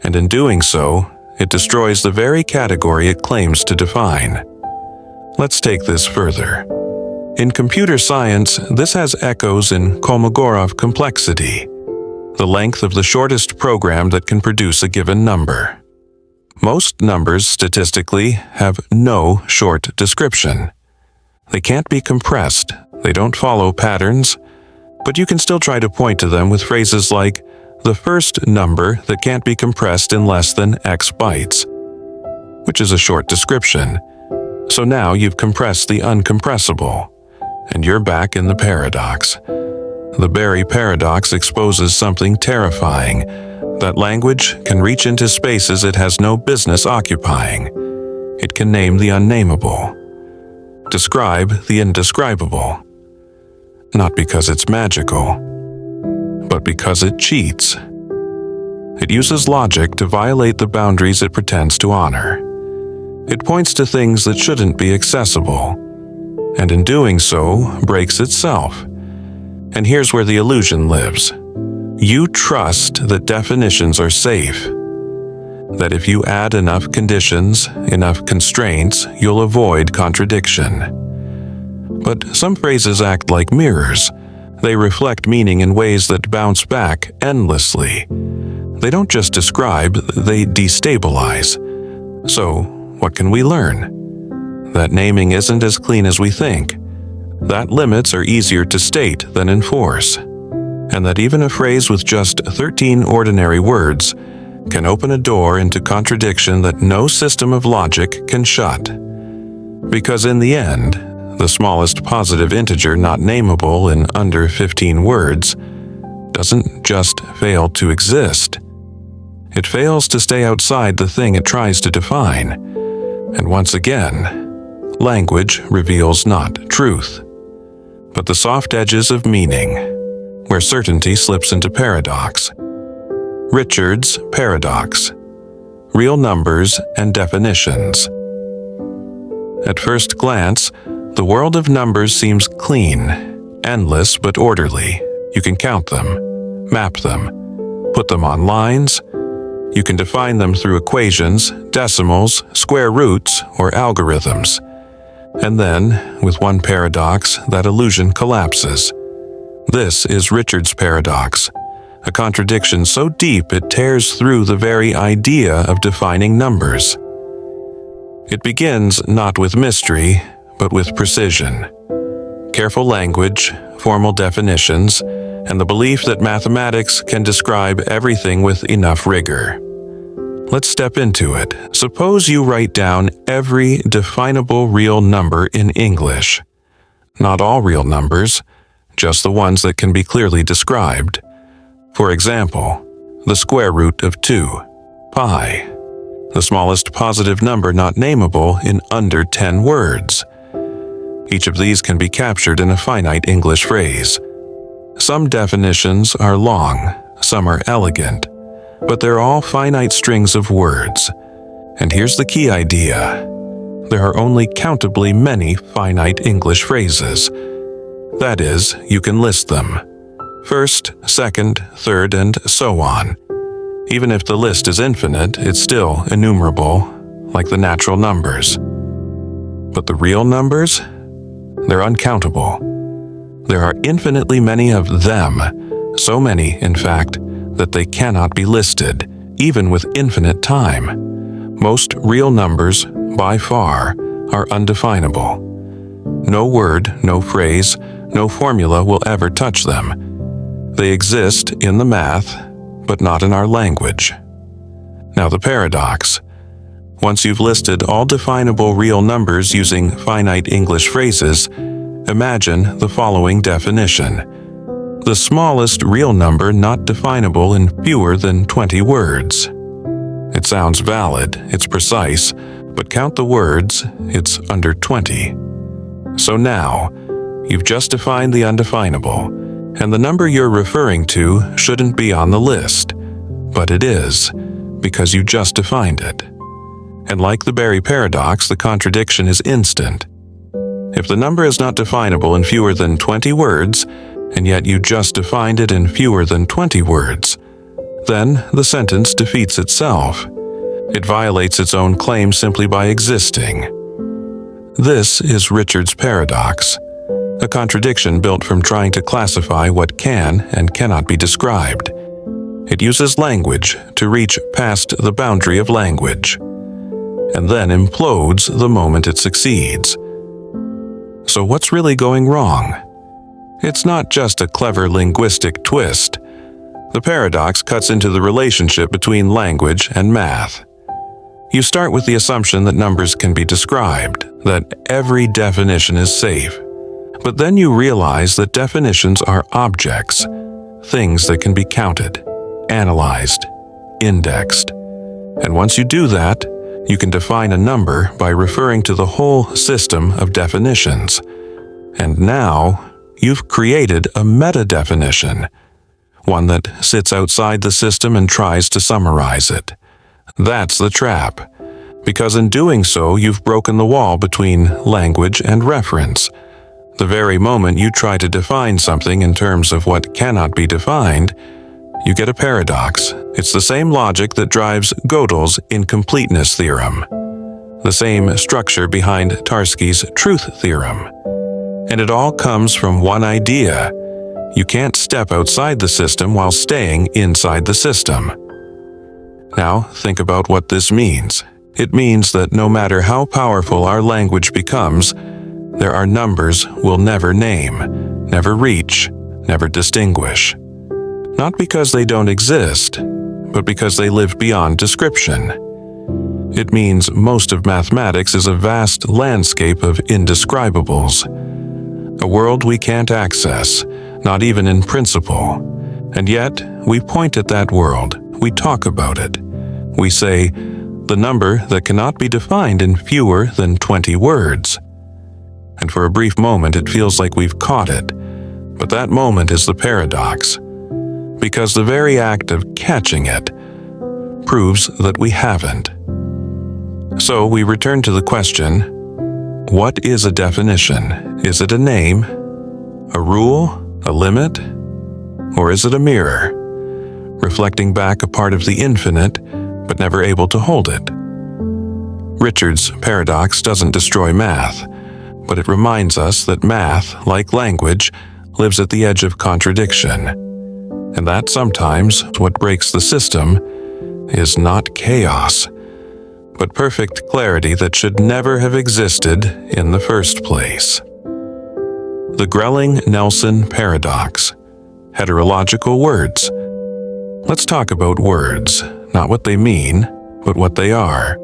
And in doing so, it destroys the very category it claims to define. Let's take this further. In computer science, this has echoes in Kolmogorov complexity, the length of the shortest program that can produce a given number. Most numbers, statistically, have no short description. They can't be compressed, they don't follow patterns, but you can still try to point to them with phrases like, the first number that can't be compressed in less than X bytes, which is a short description. So now you've compressed the uncompressible, and you're back in the paradox. The Berry paradox exposes something terrifying, that language can reach into spaces it has no business occupying. It can name the unnameable, describe the indescribable. Not because it's magical, but because it cheats. It uses logic to violate the boundaries it pretends to honor. It points to things that shouldn't be accessible, and in doing so, breaks itself. And here's where the illusion lives. You trust that definitions are safe, that if you add enough conditions, enough constraints, you'll avoid contradiction. But some phrases act like mirrors. They reflect meaning in ways that bounce back endlessly. They don't just describe, they destabilize. So, what can we learn? That naming isn't as clean as we think. That limits are easier to state than enforce. And that even a phrase with just 13 ordinary words can open a door into contradiction that no system of logic can shut. Because in the end, the smallest positive integer not nameable in under 15 words doesn't just fail to exist. It fails to stay outside the thing it tries to define. And once again, language reveals not truth, but the soft edges of meaning, where certainty slips into paradox. Richard's paradox: real numbers and definitions. At first glance, the world of numbers seems clean, endless but orderly. You can count them, map them, put them on lines. You can define them through equations, decimals, square roots, or algorithms. And then, with one paradox, that illusion collapses. This is Richard's paradox, a contradiction so deep it tears through the very idea of defining numbers. It begins not with mystery, but with precision. Careful language, formal definitions, and the belief that mathematics can describe everything with enough rigor. Let's step into it. Suppose you write down every definable real number in English. Not all real numbers, just the ones that can be clearly described. For example, the square root of 2, pi, the smallest positive number not nameable in under 10 words. Each of these can be captured in a finite English phrase. Some definitions are long, some are elegant, but they're all finite strings of words. And here's the key idea. There are only countably many finite English phrases. That is, you can list them. First, second, third, and so on. Even if the list is infinite, it's still innumerable, like the natural numbers. But the real numbers? They're uncountable. There are infinitely many of them, so many, in fact, that they cannot be listed, even with infinite time. Most real numbers, by far, are undefinable. No word, no phrase, no formula will ever touch them. They exist in the math, but not in our language. Now the paradox. Once you've listed all definable real numbers using finite English phrases, imagine the following definition. The smallest real number not definable in fewer than 20 words. It sounds valid, it's precise, but count the words, it's under 20. So now, You've just defined the undefinable, and the number you're referring to shouldn't be on the list. But it is, because you just defined it. And like the Berry paradox, the contradiction is instant. If the number is not definable in fewer than 20 words, and yet you just defined it in fewer than 20 words, then the sentence defeats itself. It violates its own claim simply by existing. This is Richard's paradox, a contradiction built from trying to classify what can and cannot be described. It uses language to reach past the boundary of language, and then implodes the moment it succeeds. So what's really going wrong? It's not just a clever linguistic twist. The paradox cuts into the relationship between language and math. You start with the assumption that numbers can be described, that every definition is safe. But then you realize that definitions are objects, things that can be counted, analyzed, indexed. And once you do that, you can define a number by referring to the whole system of definitions. And now, you've created a meta-definition, one that sits outside the system and tries to summarize it. That's the trap, because in doing so, you've broken the wall between language and reference. The very moment you try to define something in terms of what cannot be defined, you get a paradox. It's the same logic that drives Gödel's incompleteness theorem, the same structure behind Tarski's truth theorem. And it all comes from one idea. You can't step outside the system while staying inside the system. Now, think about what this means. It means that no matter how powerful our language becomes, there are numbers we'll never name, never reach, never distinguish. Not because they don't exist, but because they live beyond description. It means most of mathematics is a vast landscape of indescribables, a world we can't access, not even in principle. And yet, we point at that world, we talk about it. We say, the number that cannot be defined in fewer than 20 words. And for a brief moment it feels like we've caught it. But that moment is the paradox, because the very act of catching it proves that we haven't. So we return to the question, what is a definition? Is it a name, a rule, a limit, or is it a mirror, reflecting back a part of the infinite, but never able to hold it? Richard's paradox doesn't destroy math, but it reminds us that math, like language, lives at the edge of contradiction, and that sometimes what breaks the system is not chaos, but perfect clarity that should never have existed in the first place. The Grelling-Nelson paradox. Heterological words. Let's talk about words, not what they mean, but what they are.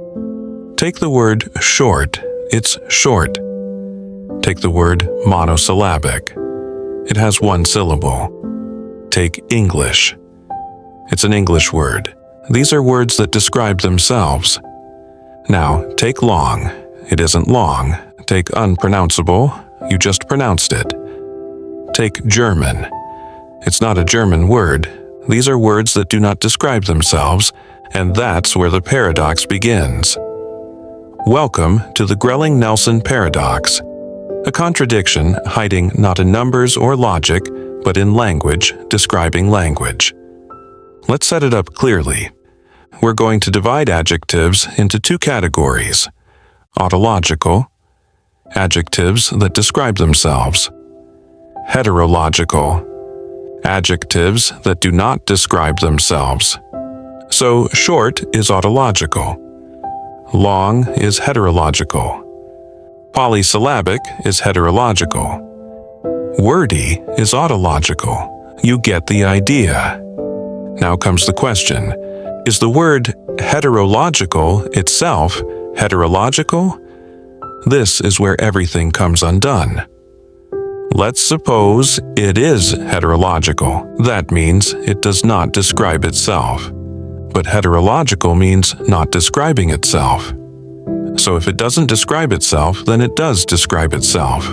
Take the word short, it's short. Take the word monosyllabic. It has one syllable. Take English. It's an English word. These are words that describe themselves. Now, take long. It isn't long. Take unpronounceable. You just pronounced it. Take German. It's not a German word. These are words that do not describe themselves, and that's where the paradox begins. Welcome to the Grelling-Nelson paradox, a contradiction hiding not in numbers or logic, but in language describing language. Let's set it up clearly. We're going to divide adjectives into two categories: autological, adjectives that describe themselves; heterological, adjectives that do not describe themselves. So short is autological. Long is heterological. Polysyllabic is heterological. Wordy is autological. You get the idea. Now comes the question, is the word heterological itself heterological? This is where everything comes undone. Let's suppose it is heterological. That means it does not describe itself. But heterological means not describing itself. So if it doesn't describe itself, then it does describe itself.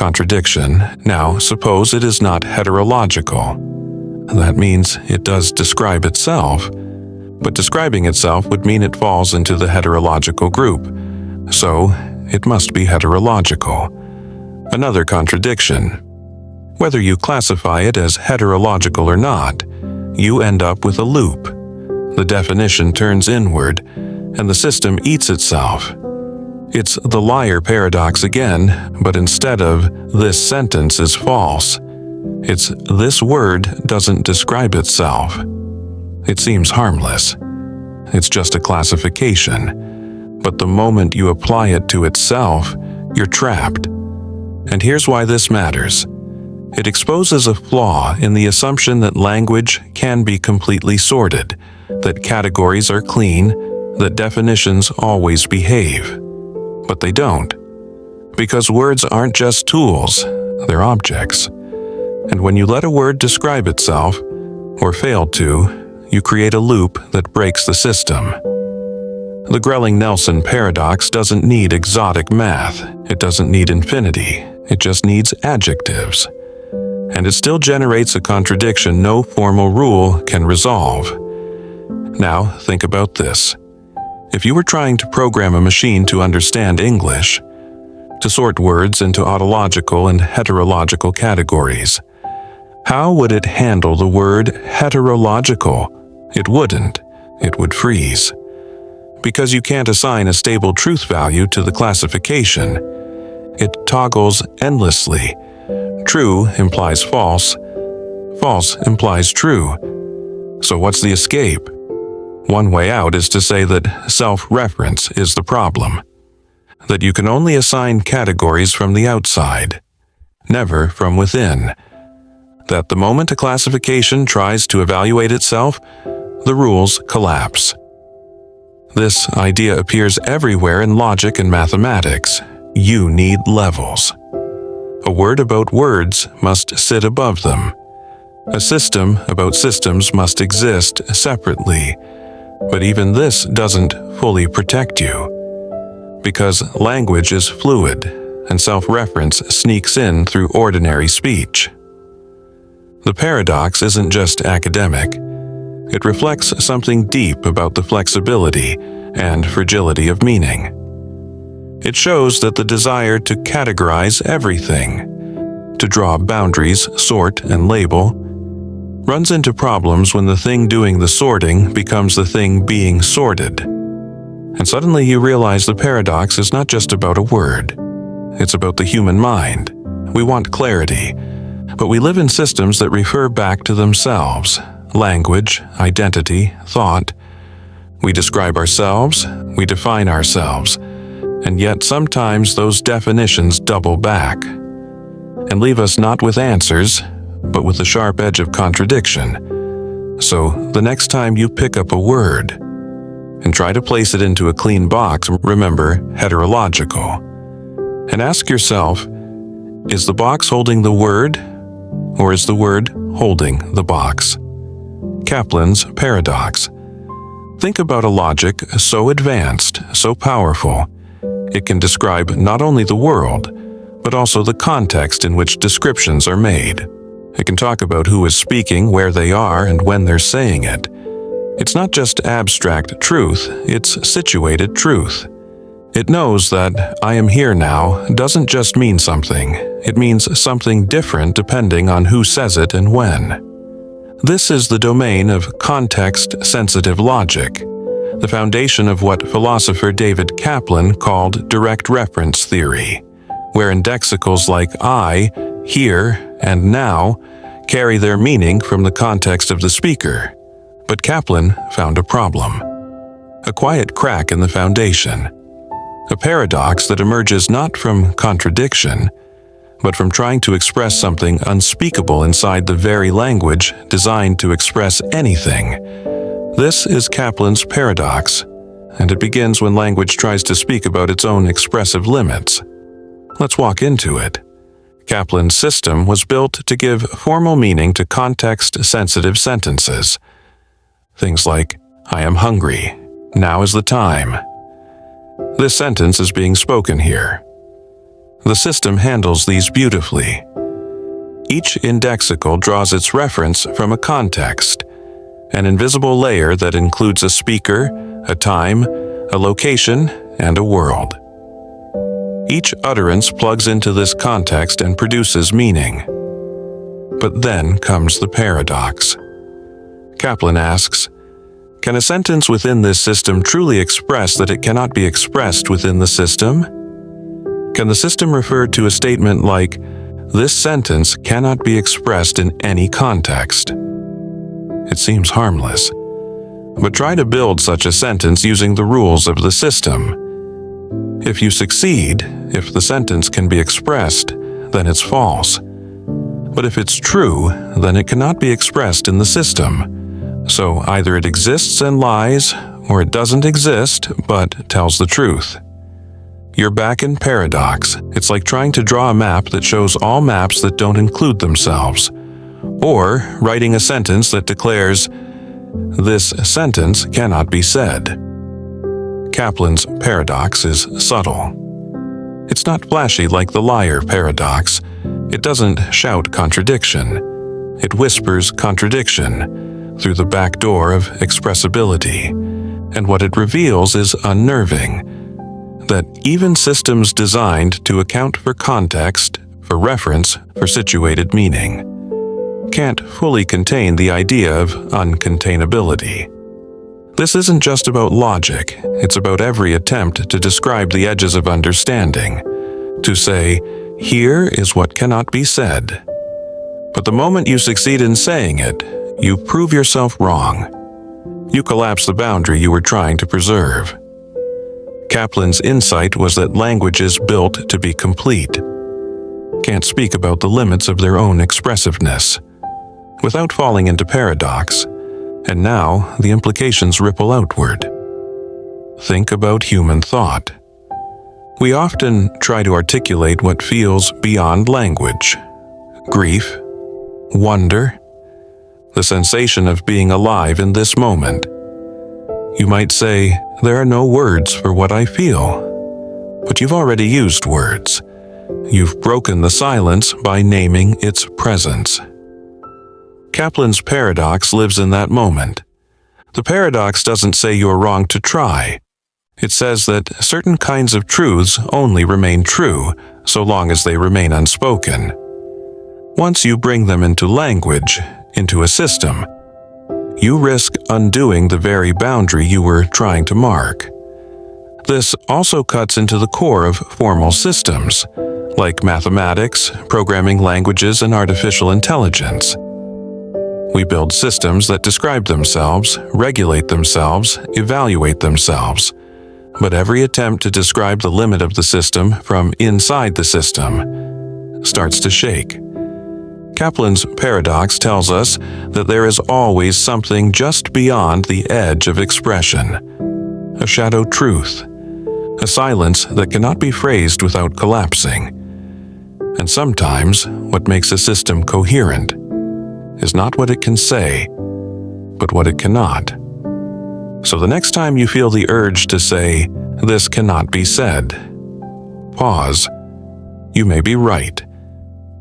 contradiction. Now, suppose it is not heterological. That means it does describe itself, but describing itself would mean it falls into the heterological group, so it must be heterological. Another contradiction. Whether you classify it as heterological or not, you end up with a loop. The definition turns inward, and the system eats itself. It's the liar paradox again, but instead of "this sentence is false," it's "this word doesn't describe itself." It seems harmless. It's just a classification. But the moment you apply it to itself, you're trapped. And here's why this matters. It exposes a flaw in the assumption that language can be completely sorted, that categories are clean, that definitions always behave. But they don't. Because words aren't just tools, they're objects. And when you let a word describe itself, or fail to, you create a loop that breaks the system. The Grelling-Nelson paradox doesn't need exotic math. It doesn't need infinity. It just needs adjectives. And it still generates a contradiction no formal rule can resolve. Now, think about this. If you were trying to program a machine to understand English, to sort words into autological and heterological categories, how would it handle the word heterological? It wouldn't. It would freeze. Because you can't assign a stable truth value to the classification. It toggles endlessly. True implies false. False implies true. So what's the escape? One way out is to say that self-reference is the problem. That you can only assign categories from the outside, never from within. That the moment a classification tries to evaluate itself, the rules collapse. This idea appears everywhere in logic and mathematics. You need levels. A word about words must sit above them. A system about systems must exist separately. But even this doesn't fully protect you. Because language is fluid, and self-reference sneaks in through ordinary speech. The paradox isn't just academic. It reflects something deep about the flexibility and fragility of meaning. It shows that the desire to categorize everything, to draw boundaries, sort, and label, runs into problems when the thing doing the sorting becomes the thing being sorted. And suddenly you realize the paradox is not just about a word. It's about the human mind. We want clarity, but we live in systems that refer back to themselves. Language, identity, thought. We describe ourselves, we define ourselves, and yet sometimes those definitions double back and leave us not with answers, but with the sharp edge of contradiction. So the next time you pick up a word and try to place it into a clean box, remember heterological. And ask yourself, is the box holding the word, or is the word holding the box? Kaplan's paradox. Think about a logic so advanced, so powerful, it can describe not only the world, but also the context in which descriptions are made. It can talk about who is speaking, where they are, and when they're saying it. It's not just abstract truth, it's situated truth. It knows that "I am here now" doesn't just mean something, it means something different depending on who says it and when. This is the domain of context-sensitive logic, the foundation of what philosopher David Kaplan called direct reference theory, where indexicals like "I," "here," and "now" carry their meaning from the context of the speaker. But Kaplan found a problem. A quiet crack in the foundation. A paradox that emerges not from contradiction, but from trying to express something unspeakable inside the very language designed to express anything. This is Kaplan's paradox, and it begins when language tries to speak about its own expressive limits. Let's walk into it. Kaplan's system was built to give formal meaning to context-sensitive sentences. Things like, "I am hungry. Now is the time." This sentence is being spoken here. The system handles these beautifully. Each indexical draws its reference from a context, an invisible layer that includes a speaker, a time, a location, and a world. Each utterance plugs into this context and produces meaning. But then comes the paradox. Kaplan asks, can a sentence within this system truly express that it cannot be expressed within the system? Can the system refer to a statement like, this sentence cannot be expressed in any context? It seems harmless. But try to build such a sentence using the rules of the system. If you succeed, if the sentence can be expressed, then it's false. But if it's true, then it cannot be expressed in the system. So either it exists and lies, or it doesn't exist but tells the truth. You're back in paradox. It's like trying to draw a map that shows all maps that don't include themselves, or writing a sentence that declares, this sentence cannot be said. Kaplan's paradox is subtle. It's not flashy like the liar paradox. It doesn't shout contradiction. It whispers contradiction through the back door of expressibility. And what it reveals is unnerving. That even systems designed to account for context, for reference, for situated meaning, can't fully contain the idea of uncontainability. This isn't just about logic, it's about every attempt to describe the edges of understanding, to say, here is what cannot be said. But the moment you succeed in saying it, you prove yourself wrong. You collapse the boundary you were trying to preserve. Kaplan's insight was that language is built to be complete. Can't speak about the limits of their own expressiveness without falling into paradox, and now the implications ripple outward. Think about human thought. We often try to articulate what feels beyond language. Grief, wonder, the sensation of being alive in this moment. You might say, there are no words for what I feel. But you've already used words. You've broken the silence by naming its presence. Kaplan's paradox lives in that moment. The paradox doesn't say you're wrong to try. It says that certain kinds of truths only remain true so long as they remain unspoken. Once you bring them into language, into a system, you risk undoing the very boundary you were trying to mark. This also cuts into the core of formal systems, like mathematics, programming languages, and artificial intelligence. We build systems that describe themselves, regulate themselves, evaluate themselves. But every attempt to describe the limit of the system from inside the system starts to shake. Kaplan's paradox tells us that there is always something just beyond the edge of expression, a shadow truth, a silence that cannot be phrased without collapsing. And sometimes what makes a system coherent is not what it can say, but what it cannot. So the next time you feel the urge to say, this cannot be said, pause. You may be right,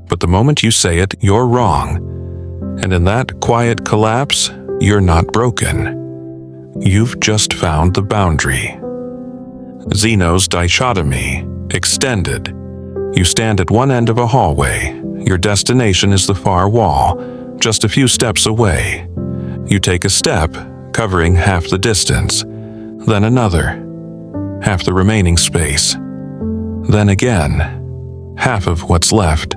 but the moment you say it, you're wrong. And in that quiet collapse, you're not broken. You've just found the boundary. Zeno's dichotomy, extended. You stand at one end of a hallway. Your destination is the far wall, just a few steps away. You take a step, covering half the distance, then another, half the remaining space, then again, half of what's left,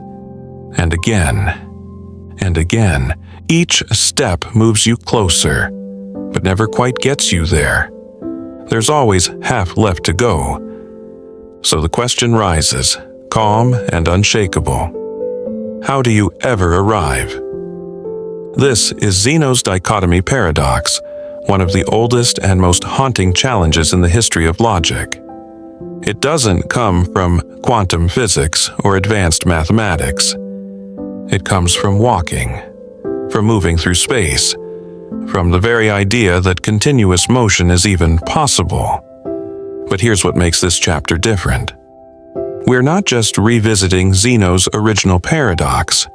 and again, and again. Each step moves you closer, but never quite gets you there. There's always half left to go. So the question rises, calm and unshakable. How do you ever arrive? This is Zeno's dichotomy paradox, one of the oldest and most haunting challenges in the history of logic. It doesn't come from quantum physics or advanced mathematics. It comes from walking, from moving through space, from the very idea that continuous motion is even possible. But here's what makes this chapter different. We're not just revisiting Zeno's original paradox.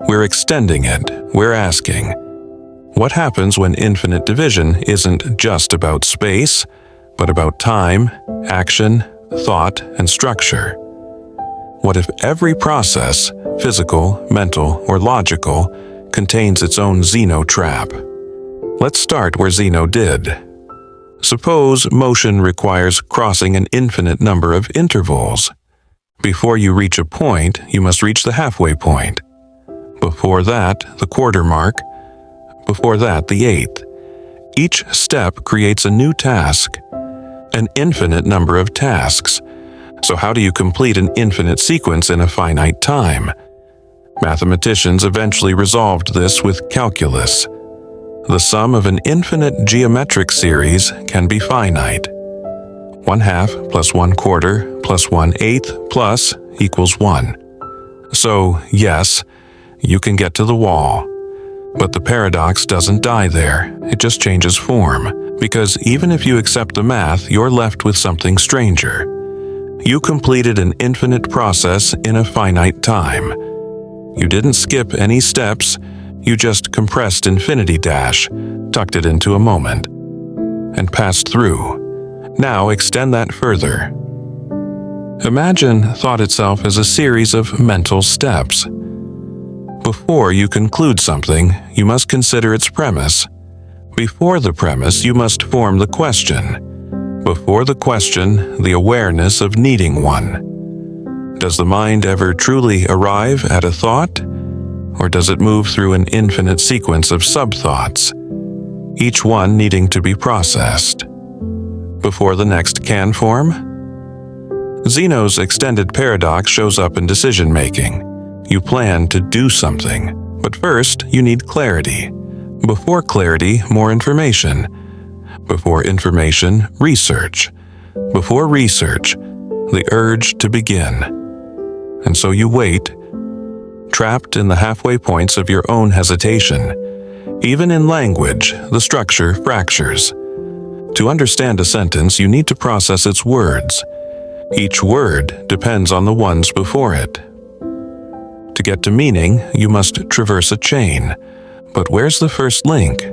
We're extending it. We're asking, what happens when infinite division isn't just about space, but about time, action, thought, and structure? What if every process, physical, mental, or logical, contains its own Zeno trap? Let's start where Zeno did. Suppose motion requires crossing an infinite number of intervals. Before you reach a point, you must reach the halfway point. Before that, the quarter mark. Before that, the eighth. Each step creates a new task, an infinite number of tasks. So how do you complete an infinite sequence in a finite time? Mathematicians eventually resolved this with calculus. The sum of an infinite geometric series can be finite. 1/2 plus 1/4 plus 1/8 plus equals 1. So, yes, you can get to the wall. But the paradox doesn't die there. It just changes form. Because even if you accept the math, you're left with something stranger. You completed an infinite process in a finite time. You didn't skip any steps, you just compressed infinity dash, tucked it into a moment, and passed through. Now extend that further. Imagine thought itself as a series of mental steps. Before you conclude something, you must consider its premise. Before the premise, you must form the question. Before the question, the awareness of needing one. Does the mind ever truly arrive at a thought? Or does it move through an infinite sequence of sub-thoughts, each one needing to be processed, before the next can form? Zeno's extended paradox shows up in decision-making. You plan to do something, but first you need clarity. Before clarity, more information. Before information, research. Before research, the urge to begin. And so you wait, trapped in the halfway points of your own hesitation. Even in language, the structure fractures. To understand a sentence, you need to process its words. Each word depends on the ones before it. To get to meaning, you must traverse a chain. But where's the first link?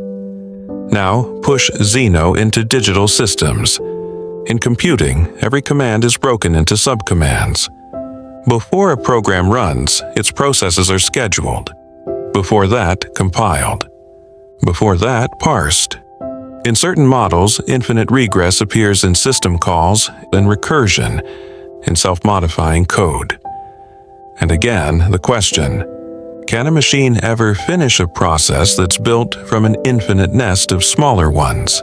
Now, push Zeno into digital systems. In computing, every command is broken into subcommands. Before a program runs, its processes are scheduled. Before that, compiled. Before that, parsed. In certain models, infinite regress appears in system calls and recursion in self-modifying code. And again, the question, can a machine ever finish a process that's built from an infinite nest of smaller ones?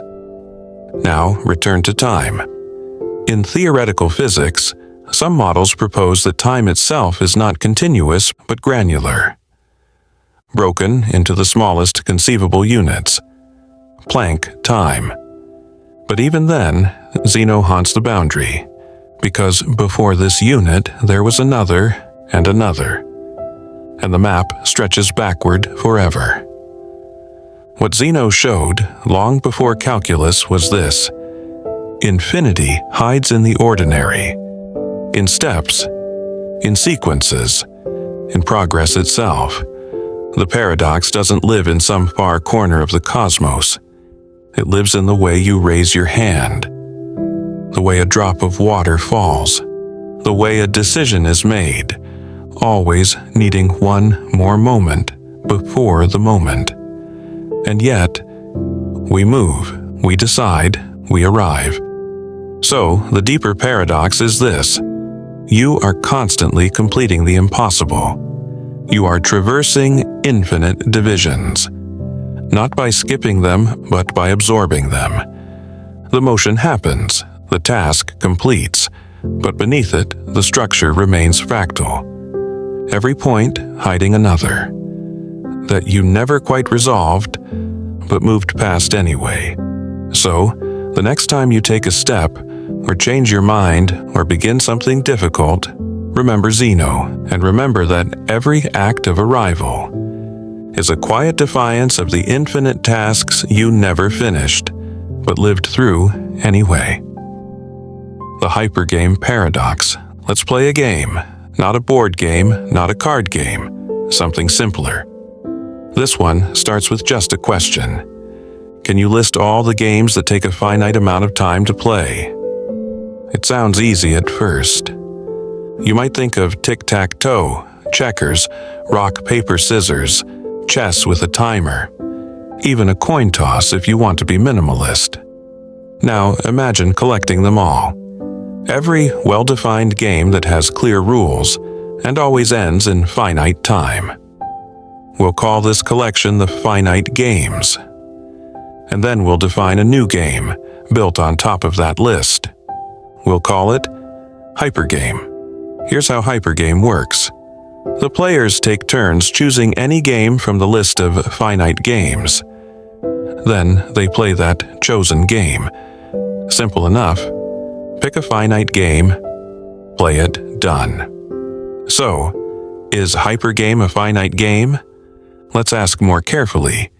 Now, return to time. In theoretical physics, some models propose that time itself is not continuous but granular, broken into the smallest conceivable units, Planck time. But even then, Zeno haunts the boundary, because before this unit there was another and another, and the map stretches backward forever. What Zeno showed long before calculus was this: infinity hides in the ordinary, in steps, in sequences, in progress itself. The paradox doesn't live in some far corner of the cosmos. It lives in the way you raise your hand, the way a drop of water falls, the way a decision is made, always needing one more moment before the moment. And yet, we move, we decide, we arrive. So, the deeper paradox is this: you are constantly completing the impossible. You are traversing infinite divisions, not by skipping them, but by absorbing them. The motion happens, the task completes, but beneath it, the structure remains fractal. Every point hiding another, that you never quite resolved, but moved past anyway. So, the next time you take a step, or change your mind, or begin something difficult, remember Zeno, and remember that every act of arrival is a quiet defiance of the infinite tasks you never finished, but lived through anyway. The hypergame paradox, Let's play a game. Not a board game, not a card game. Something simpler. This one starts with just a question. Can you list all the games that take a finite amount of time to play? It sounds easy at first. You might think of tic-tac-toe, checkers, rock, paper, scissors, chess with a timer, even a coin toss if you want to be minimalist. Now imagine collecting them all. Every well-defined game that has clear rules and always ends in finite time. We'll call this collection the finite games. And then we'll define a new game built on top of that list. We'll call it hypergame. Here's how hypergame works. The players take turns choosing any game from the list of finite games. Then they play that chosen game. Simple enough. Pick a finite game, play it, done. So, is hypergame a finite game? Let's ask more carefully.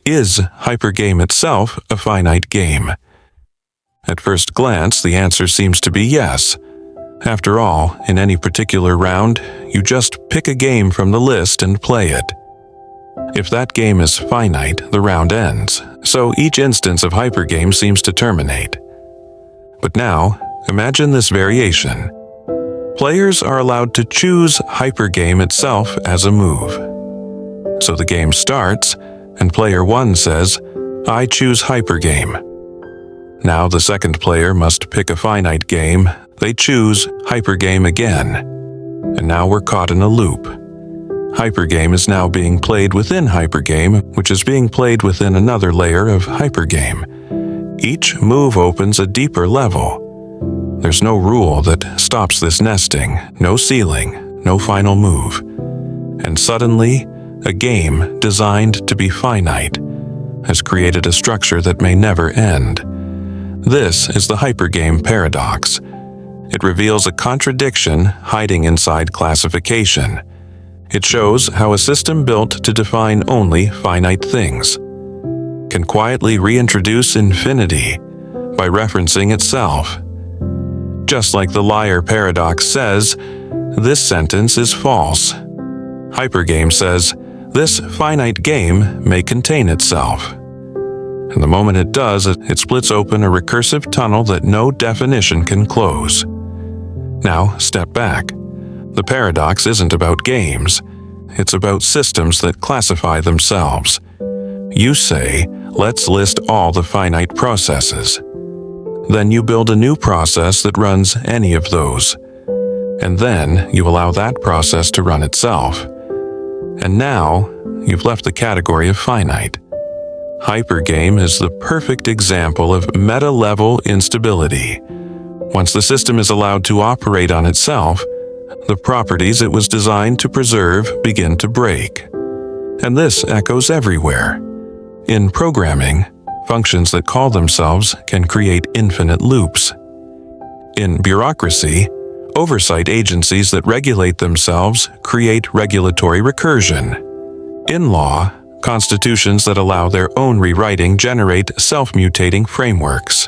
Is hypergame itself a finite game? At first glance, the answer seems to be yes. After all, in any particular round, you just pick a game from the list and play it. If that game is finite, the round ends, so each instance of hypergame seems to terminate. But now, imagine this variation. Players are allowed to choose hypergame itself as a move. So the game starts, and player 1 says, I choose hypergame. Now the second player must pick a finite game. They choose hypergame again. And now we're caught in a loop. Hypergame is now being played within hypergame, which is being played within another layer of hypergame. Each move opens a deeper level. There's no rule that stops this nesting, no ceiling, no final move. And suddenly, a game designed to be finite has created a structure that may never end. This is the hypergame paradox. It reveals a contradiction hiding inside classification. It shows how a system built to define only finite things can quietly reintroduce infinity by referencing itself. Just like the liar paradox says, this sentence is false. Hypergame says, this finite game may contain itself. And the moment it does, it splits open a recursive tunnel that no definition can close. Now, step back. The paradox isn't about games. It's about systems that classify themselves. You say, let's list all the finite processes. Then you build a new process that runs any of those. And then you allow that process to run itself. And now, you've left the category of finite. Hypergame is the perfect example of meta-level instability. Once the system is allowed to operate on itself, the properties it was designed to preserve begin to break. And this echoes everywhere. In programming, functions that call themselves can create infinite loops. In bureaucracy, oversight agencies that regulate themselves create regulatory recursion. In law, constitutions that allow their own rewriting generate self-mutating frameworks.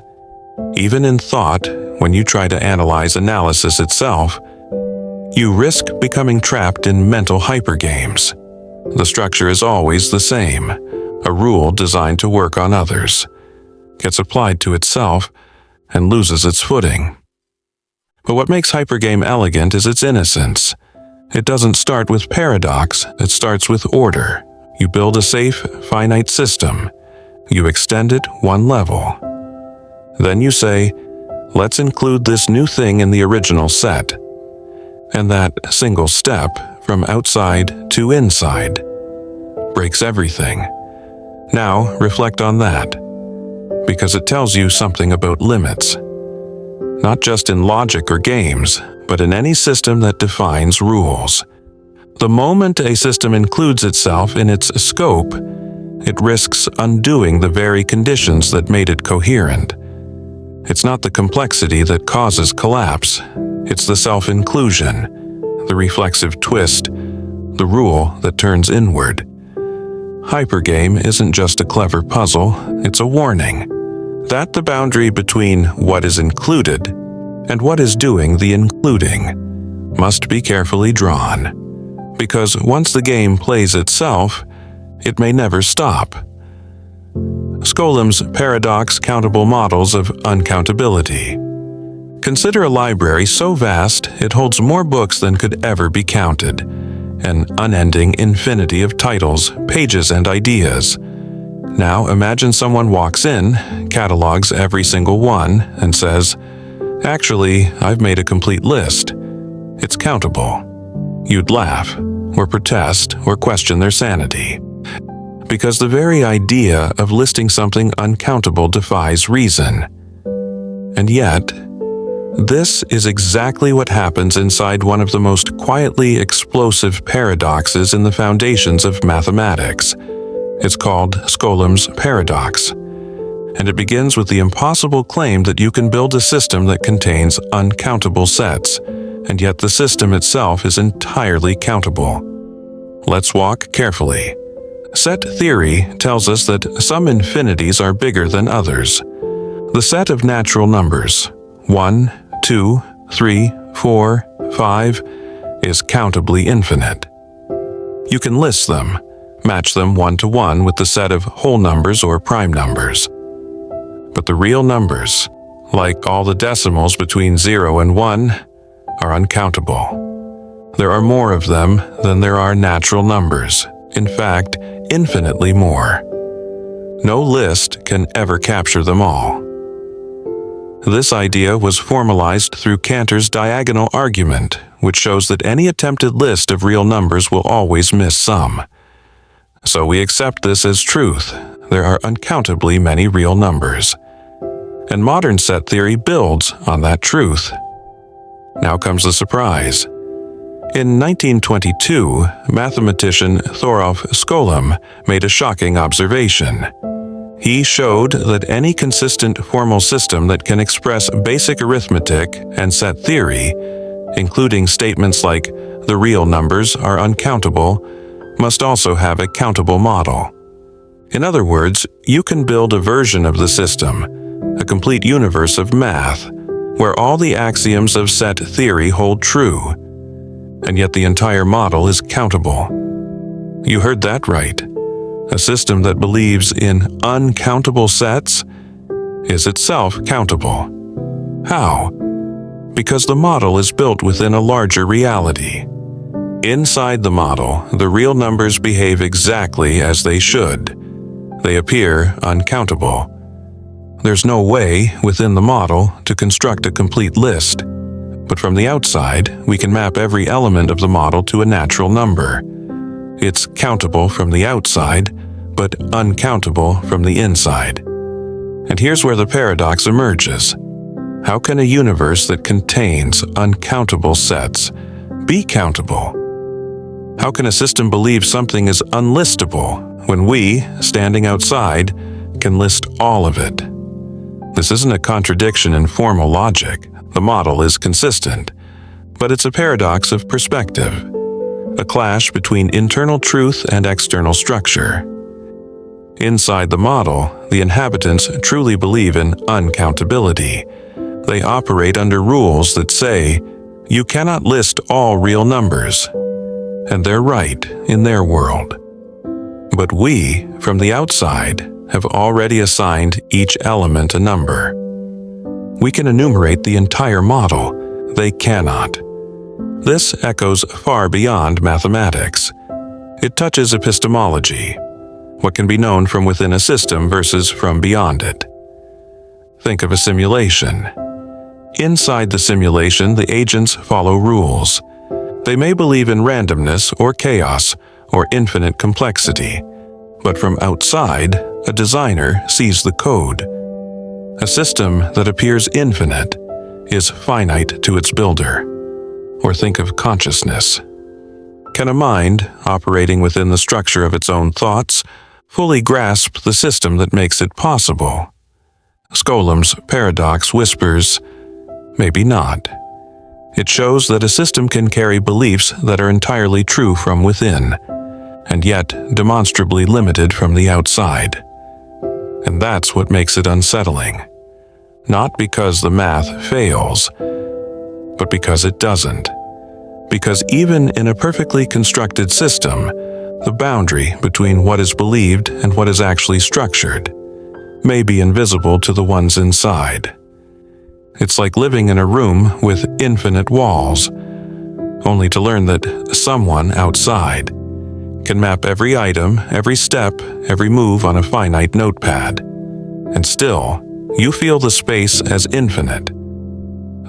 Even in thought, when you try to analyze analysis itself, you risk becoming trapped in mental hypergames. The structure is always the same, a rule designed to work on others, gets applied to itself, and loses its footing. But what makes hypergame elegant is its innocence. It doesn't start with paradox, it starts with order. You build a safe, finite system. You extend it one level. Then you say, let's include this new thing in the original set. And that single step, from outside to inside, breaks everything. Now reflect on that, because it tells you something about limits. Not just in logic or games, but in any system that defines rules. The moment a system includes itself in its scope, it risks undoing the very conditions that made it coherent. It's not the complexity that causes collapse, it's the self-inclusion, the reflexive twist, the rule that turns inward. Hypergame isn't just a clever puzzle, it's a warning that the boundary between what is included and what is doing the including must be carefully drawn, because once the game plays itself, it may never stop. Skollem's paradox countable models of uncountability. Consider a library so vast it holds more books than could ever be counted, an unending infinity of titles, pages, and ideas. Now imagine someone walks in, catalogs every single one, and says, "Actually, I've made a complete list. It's countable." You'd laugh, or protest, or question their sanity. Because the very idea of listing something uncountable defies reason. And yet, this is exactly what happens inside one of the most quietly explosive paradoxes in the foundations of mathematics. It's called Skollem's paradox, and it begins with the impossible claim that you can build a system that contains uncountable sets, and yet the system itself is entirely countable. Let's walk carefully. Set theory tells us that some infinities are bigger than others. The set of natural numbers, 1, 2, 3, 4, 5, is countably infinite. You can list them, match them one-to-one with the set of whole numbers or prime numbers. But the real numbers, like all the decimals between 0 and 1, are uncountable. There are more of them than there are natural numbers. In fact, infinitely more. No list can ever capture them all. This idea was formalized through Cantor's diagonal argument, which shows that any attempted list of real numbers will always miss some. So we accept this as truth. There are uncountably many real numbers. And modern set theory builds on that truth. Now comes the surprise. In 1922, mathematician Thorolf Skollem made a shocking observation. He showed that any consistent formal system that can express basic arithmetic and set theory, including statements like the real numbers are uncountable, must also have a countable model. In other words, you can build a version of the system, a complete universe of math, where all the axioms of set theory hold true, and yet the entire model is countable. You heard that right. A system that believes in uncountable sets is itself countable. How? Because the model is built within a larger reality. Inside the model, the real numbers behave exactly as they should. They appear uncountable. There's no way within the model to construct a complete list. But from the outside, we can map every element of the model to a natural number. It's countable from the outside, but uncountable from the inside. And here's where the paradox emerges. How can a universe that contains uncountable sets be countable? How can a system believe something is unlistable when we, standing outside, can list all of it? This isn't a contradiction in formal logic. The model is consistent, but it's a paradox of perspective, a clash between internal truth and external structure. Inside the model, the inhabitants truly believe in uncountability. They operate under rules that say, you cannot list all real numbers, and they're right in their world. But we, from the outside, have already assigned each element a number. We can enumerate the entire model. They cannot. This echoes far beyond mathematics. It touches epistemology, what can be known from within a system versus from beyond it. Think of a simulation. Inside the simulation, the agents follow rules. They may believe in randomness or chaos or infinite complexity, but from outside, a designer sees the code. A system that appears infinite is finite to its builder. Or think of consciousness. Can a mind, operating within the structure of its own thoughts, fully grasp the system that makes it possible? Skollem's paradox whispers, maybe not. It shows that a system can carry beliefs that are entirely true from within, and yet demonstrably limited from the outside. And that's what makes it unsettling. Not because the math fails, but because it doesn't. Because even in a perfectly constructed system, the boundary between what is believed and what is actually structured may be invisible to the ones inside. It's like living in a room with infinite walls, only to learn that someone outside can map every item, every step, every move on a finite notepad. And still, you feel the space as infinite.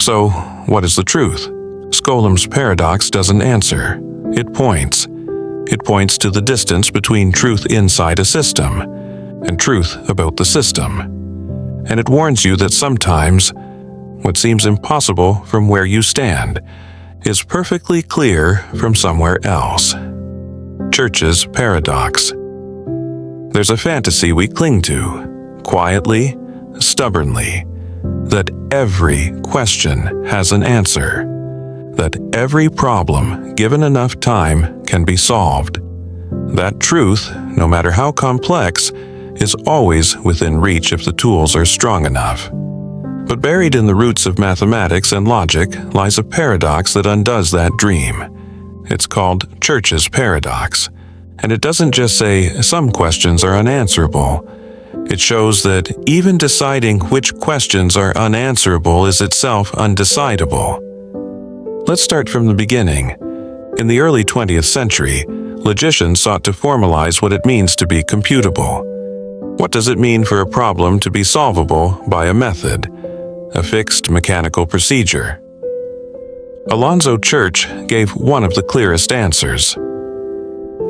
So, what is the truth? Skolom's paradox doesn't answer. It points. It points to the distance between truth inside a system and truth about the system. And it warns you that sometimes what seems impossible from where you stand is perfectly clear from somewhere else. Church's paradox. There's a fantasy we cling to, quietly, stubbornly, that every question has an answer, that every problem, given enough time, can be solved. That truth, no matter how complex, is always within reach if the tools are strong enough. But buried in the roots of mathematics and logic lies a paradox that undoes that dream. It's called Church's paradox, and it doesn't just say some questions are unanswerable. It shows that even deciding which questions are unanswerable is itself undecidable. Let's start from the beginning. In the early 20th century, logicians sought to formalize what it means to be computable. What does it mean for a problem to be solvable by a method, a fixed mechanical procedure? Alonzo Church gave one of the clearest answers.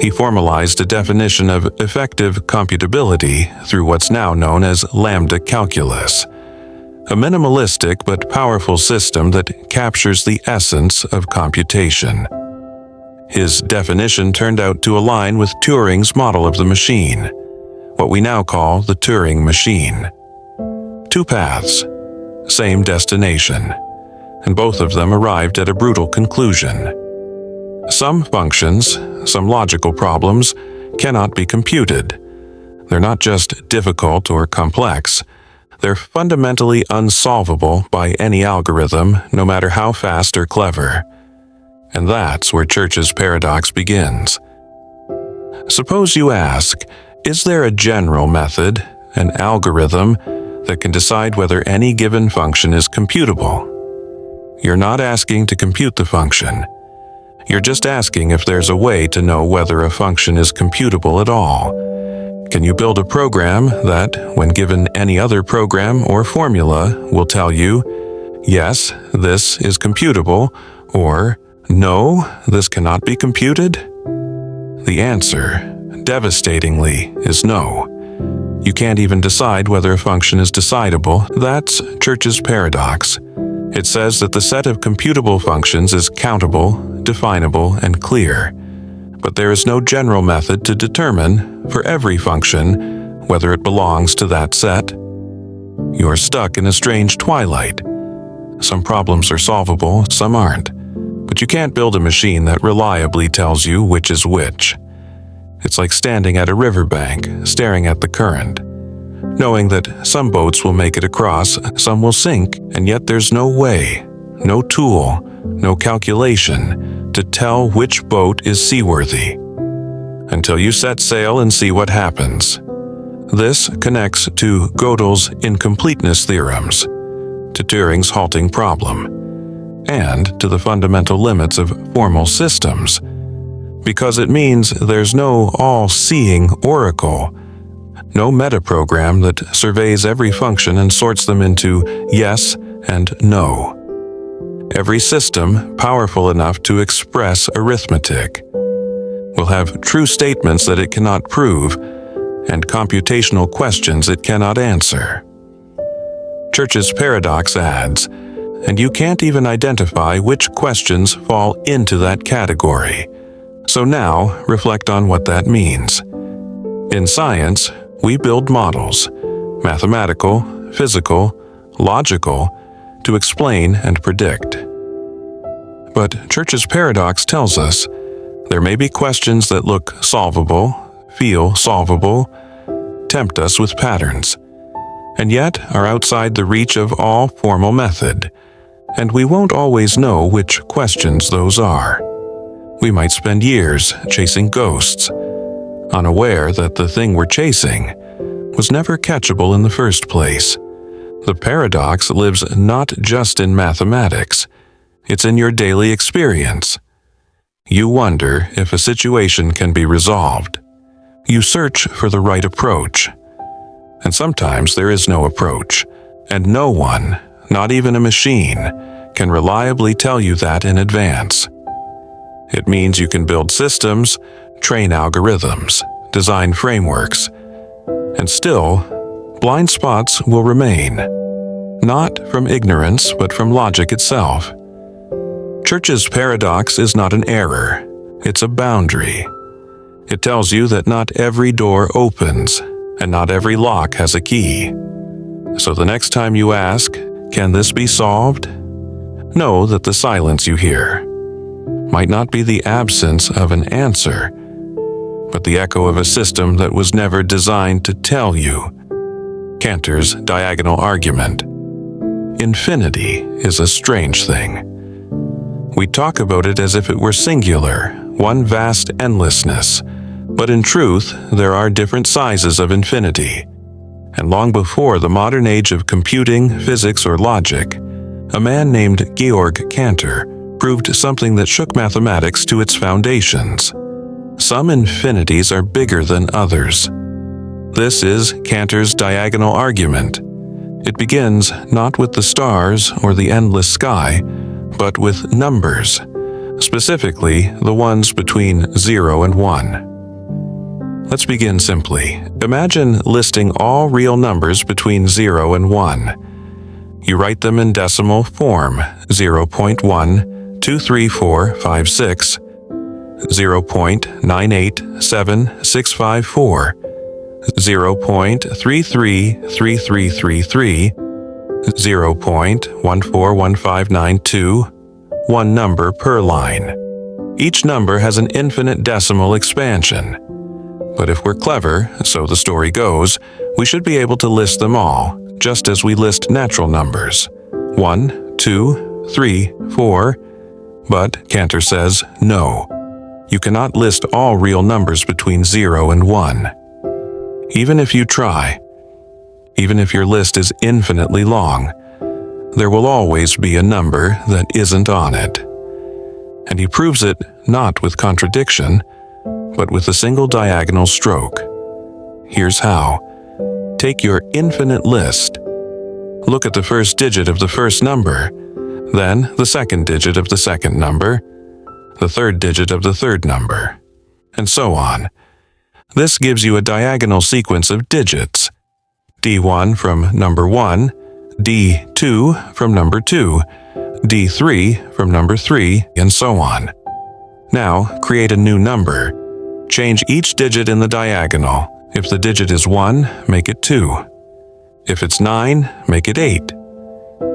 He formalized a definition of effective computability through what's now known as lambda calculus, a minimalistic but powerful system that captures the essence of computation. His definition turned out to align with Turing's model of the machine, what we now call the Turing machine. Two paths, same destination, and both of them arrived at a brutal conclusion. Some functions, some logical problems, cannot be computed. They're not just difficult or complex. They're fundamentally unsolvable by any algorithm, no matter how fast or clever. And that's where Church's paradox begins. Suppose you ask, is there a general method, an algorithm, that can decide whether any given function is computable? You're not asking to compute the function. You're just asking if there's a way to know whether a function is computable at all. Can you build a program that, when given any other program or formula, will tell you, yes, this is computable, or no, this cannot be computed? The answer, devastatingly, is no. You can't even decide whether a function is decidable. That's Church's paradox. It says that the set of computable functions is countable, definable, and clear. But there is no general method to determine, for every function, whether it belongs to that set. You're stuck in a strange twilight. Some problems are solvable, some aren't. But you can't build a machine that reliably tells you which is which. It's like standing at a riverbank, staring at the current, knowing that some boats will make it across, some will sink, and yet there's no way, no tool, no calculation to tell which boat is seaworthy. Until you set sail and see what happens. This connects to Gödel's incompleteness theorems, to Turing's halting problem, and to the fundamental limits of formal systems, because it means there's no all-seeing oracle, no metaprogram that surveys every function and sorts them into yes and no. Every system powerful enough to express arithmetic will have true statements that it cannot prove and computational questions it cannot answer. Church's paradox adds, and you can't even identify which questions fall into that category. So now, reflect on what that means. In science, we build models, mathematical, physical, logical, to explain and predict. But Church's paradox tells us there may be questions that look solvable, feel solvable, tempt us with patterns, and yet are outside the reach of all formal method, and we won't always know which questions those are. We might spend years chasing ghosts, unaware that the thing we're chasing was never catchable in the first place. The paradox lives not just in mathematics, it's in your daily experience. You wonder if a situation can be resolved. You search for the right approach. And sometimes there is no approach, and no one, not even a machine, can reliably tell you that in advance. It means you can build systems, train algorithms, design frameworks, and still, blind spots will remain. Not from ignorance, but from logic itself. Church's paradox is not an error, it's a boundary. It tells you that not every door opens, and not every lock has a key. So the next time you ask, "Can this be solved?" know that the silence you hear might not be the absence of an answer, but the echo of a system that was never designed to tell you. Cantor's diagonal argument. Infinity is a strange thing. We talk about it as if it were singular, one vast endlessness, but in truth, there are different sizes of infinity. And long before the modern age of computing, physics, or logic, a man named Georg Cantor proved something that shook mathematics to its foundations. Some infinities are bigger than others. This is Cantor's diagonal argument. It begins not with the stars or the endless sky, but with numbers, specifically the ones between 0 and 1. Let's begin simply. Imagine listing all real numbers between 0 and 1. You write them in decimal form: 0.123456, 0.987654, 0.333333, 0.141592, one number per line. Each number has an infinite decimal expansion. But if we're clever, so the story goes, we should be able to list them all, just as we list natural numbers. 1, 2, 3, 4. But Cantor says, no. You cannot list all real numbers between 0 and 1. Even if you try, even if your list is infinitely long, there will always be a number that isn't on it. And he proves it not with contradiction, but with a single diagonal stroke. Here's how. Take your infinite list. Look at the first digit of the first number, then the second digit of the second number, the third digit of the third number, and so on. This gives you a diagonal sequence of digits. D1 from number 1, D2 from number 2, D3 from number 3, and so on. Now, create a new number. Change each digit in the diagonal. If the digit is 1, make it 2. If it's 9, make it 8.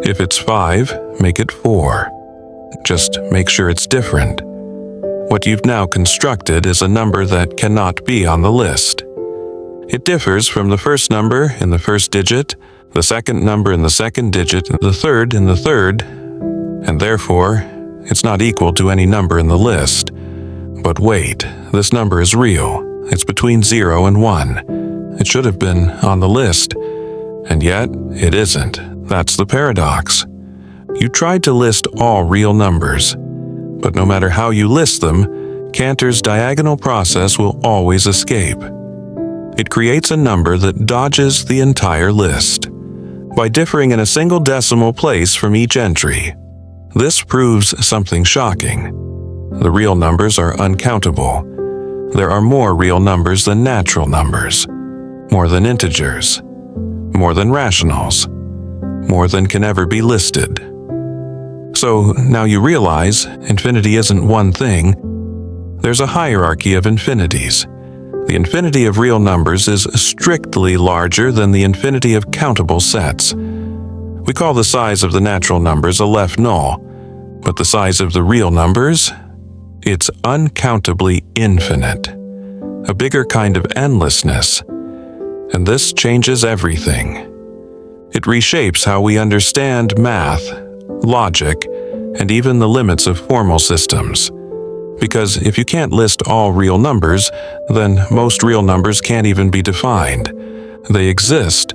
If it's 5, make it 4. Just make sure it's different. What you've now constructed is a number that cannot be on the list. It differs from the first number in the first digit, the second number in the second digit, the third in the third, and therefore, it's not equal to any number in the list. But wait, this number is real. It's between 0 and 1. It should have been on the list, and yet it isn't. That's the paradox. You tried to list all real numbers, but no matter how you list them, Cantor's diagonal process will always escape. It creates a number that dodges the entire list by differing in a single decimal place from each entry. This proves something shocking. The real numbers are uncountable. There are more real numbers than natural numbers, more than integers, more than rationals, more than can ever be listed. So now you realize infinity isn't one thing. There's a hierarchy of infinities. The infinity of real numbers is strictly larger than the infinity of countable sets. We call the size of the natural numbers a left null, but the size of the real numbers? It's uncountably infinite, a bigger kind of endlessness. And this changes everything. It reshapes how we understand math, logic, and even the limits of formal systems. Because if you can't list all real numbers, then most real numbers can't even be defined. They exist,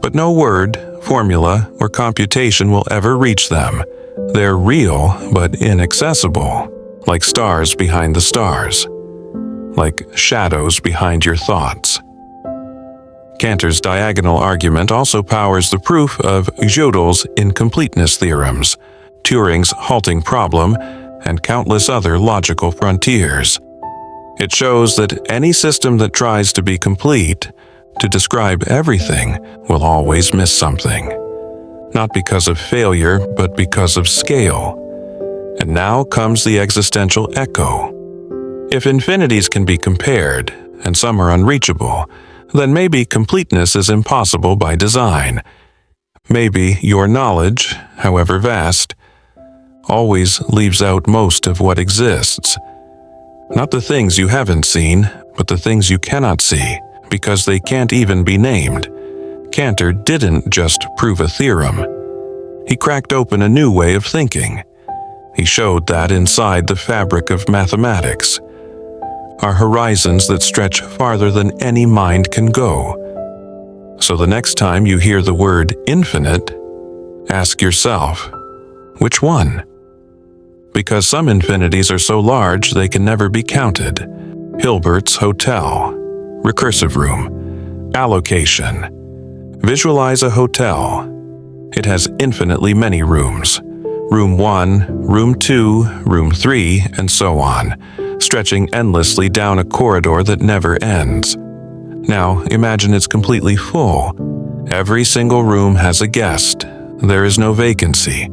but no word, formula, or computation will ever reach them. They're real, but inaccessible, like stars behind the stars, like shadows behind your thoughts. Cantor's diagonal argument also powers the proof of Gödel's incompleteness theorems, Turing's halting problem, and countless other logical frontiers. It shows that any system that tries to be complete, to describe everything, will always miss something. Not because of failure, but because of scale. And now comes the existential echo. If infinities can be compared, and some are unreachable, then maybe completeness is impossible by design. Maybe your knowledge, however vast, always leaves out most of what exists. Not the things you haven't seen, but the things you cannot see, because they can't even be named. Cantor didn't just prove a theorem. He cracked open a new way of thinking. He showed that inside the fabric of mathematics are horizons that stretch farther than any mind can go. So the next time you hear the word infinite, ask yourself, which one? Because some infinities are so large they can never be counted. Hilbert's hotel, recursive room, allocation. Visualize a hotel. It has infinitely many rooms. Room 1, room 2, room 3, and so on, stretching endlessly down a corridor that never ends. Now, imagine it's completely full. Every single room has a guest. There is no vacancy.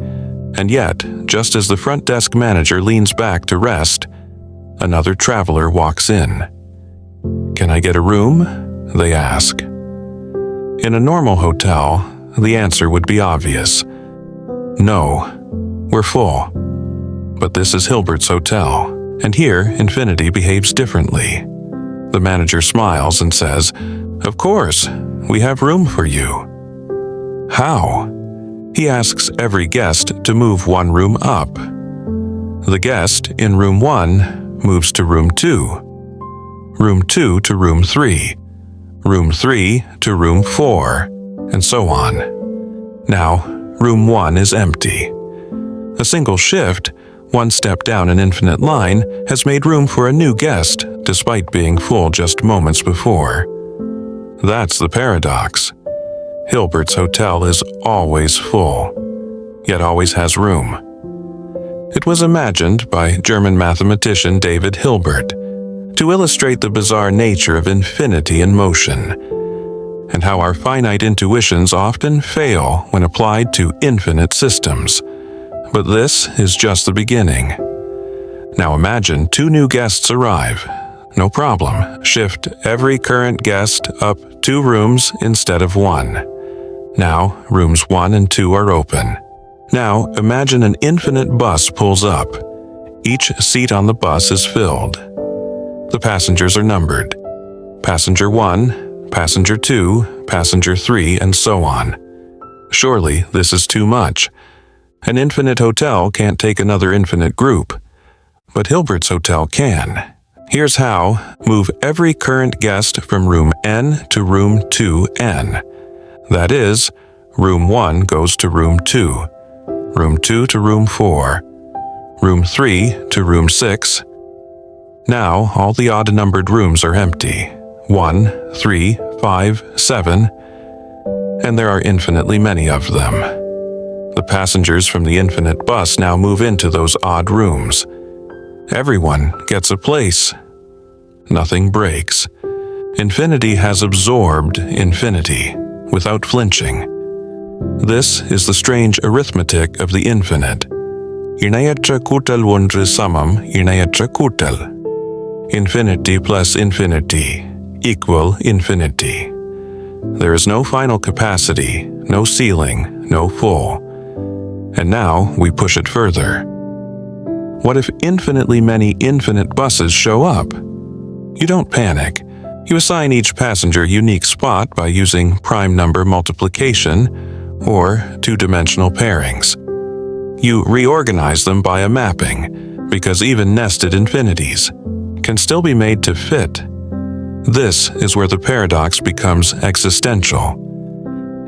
And yet, just as the front desk manager leans back to rest, another traveler walks in. "Can I get a room?" they ask. In a normal hotel, the answer would be obvious. No, we're full. But this is Hilbert's hotel, and here infinity behaves differently. The manager smiles and says, "Of course, we have room for you." How? He asks every guest to move one room up. The guest in room 1 moves to room 2, room 2 to room 3, room 3 to room 4, and so on. Now, room 1 is empty. A single shift, one step down an infinite line, has made room for a new guest, despite being full just moments before. That's the paradox. Hilbert's hotel is always full, yet always has room. It was imagined by German mathematician David Hilbert to illustrate the bizarre nature of infinity in motion, and how our finite intuitions often fail when applied to infinite systems. But this is just the beginning. Now imagine 2 new guests arrive. No problem. Shift every current guest up 2 rooms instead of 1. Now, rooms 1 and 2 are open. Now, imagine an infinite bus pulls up. Each seat on the bus is filled. The passengers are numbered. Passenger 1, passenger 2, passenger 3, and so on. Surely, this is too much. An infinite hotel can't take another infinite group. But Hilbert's hotel can. Here's how. Move every current guest from room N to room 2N. That is, room 1 goes to room 2, room 2 to room 4, room 3 to room 6. Now, all the odd-numbered rooms are empty. 1, 3, 5, 7, and there are infinitely many of them. The passengers from the infinite bus now move into those odd rooms. Everyone gets a place. Nothing breaks. Infinity has absorbed infinity, without flinching. This is the strange arithmetic of the infinite. இணையற்ற கூட்டல் ஒன்று சமம் இணையற்ற கூட்டல். Infinity plus infinity equal infinity. There is no final capacity, no ceiling, no full. And now we push it further. What if infinitely many infinite buses show up? You don't panic. You assign each passenger a unique spot by using prime number multiplication or 2-dimensional pairings. you reorganize them by a mapping, because even nested infinities can still be made to fit. This is where the paradox becomes existential.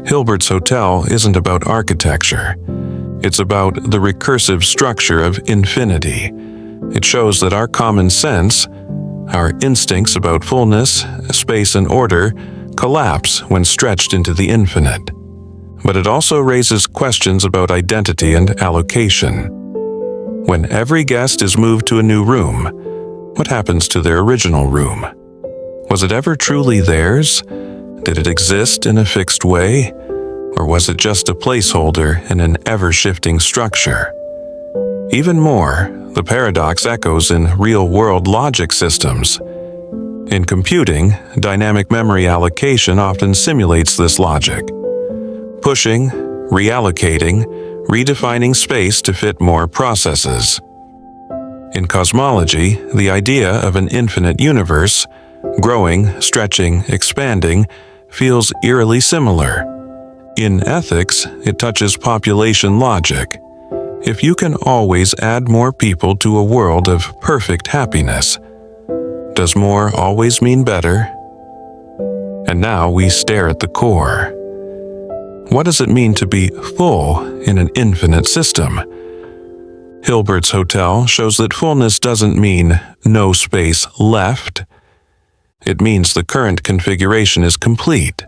Hilbert's Hotel isn't about architecture. It's about the recursive structure of infinity. It shows that our common sense, our instincts about fullness, space, and order collapse when stretched into the infinite. But it also raises questions about identity and allocation. When every guest is moved to a new room, what happens to their original room? Was it ever truly theirs? Did it exist in a fixed way? Or was it just a placeholder in an ever-shifting structure? Even more, the paradox echoes in real-world logic systems. In computing, dynamic memory allocation often simulates this logic. Pushing, reallocating, redefining space to fit more processes. In cosmology, the idea of an infinite universe, growing, stretching, expanding, feels eerily similar. In ethics, it touches population logic. If you can always add more people to a world of perfect happiness, does more always mean better? And now we stare at the core. What does it mean to be full in an infinite system? Hilbert's Hotel shows that fullness doesn't mean no space left. It means the current configuration is complete,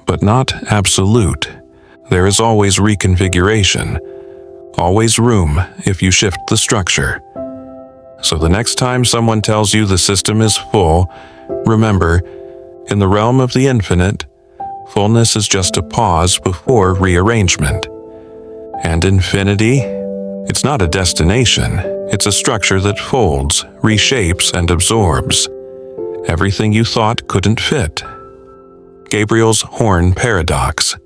but not absolute. There is always reconfiguration, always room if you shift the structure. So the next time someone tells you the system is full, remember, in the realm of the infinite, fullness is just a pause before rearrangement. And infinity? It's not a destination. It's a structure that folds, reshapes, and absorbs everything you thought couldn't fit. Gabriel's horn paradox.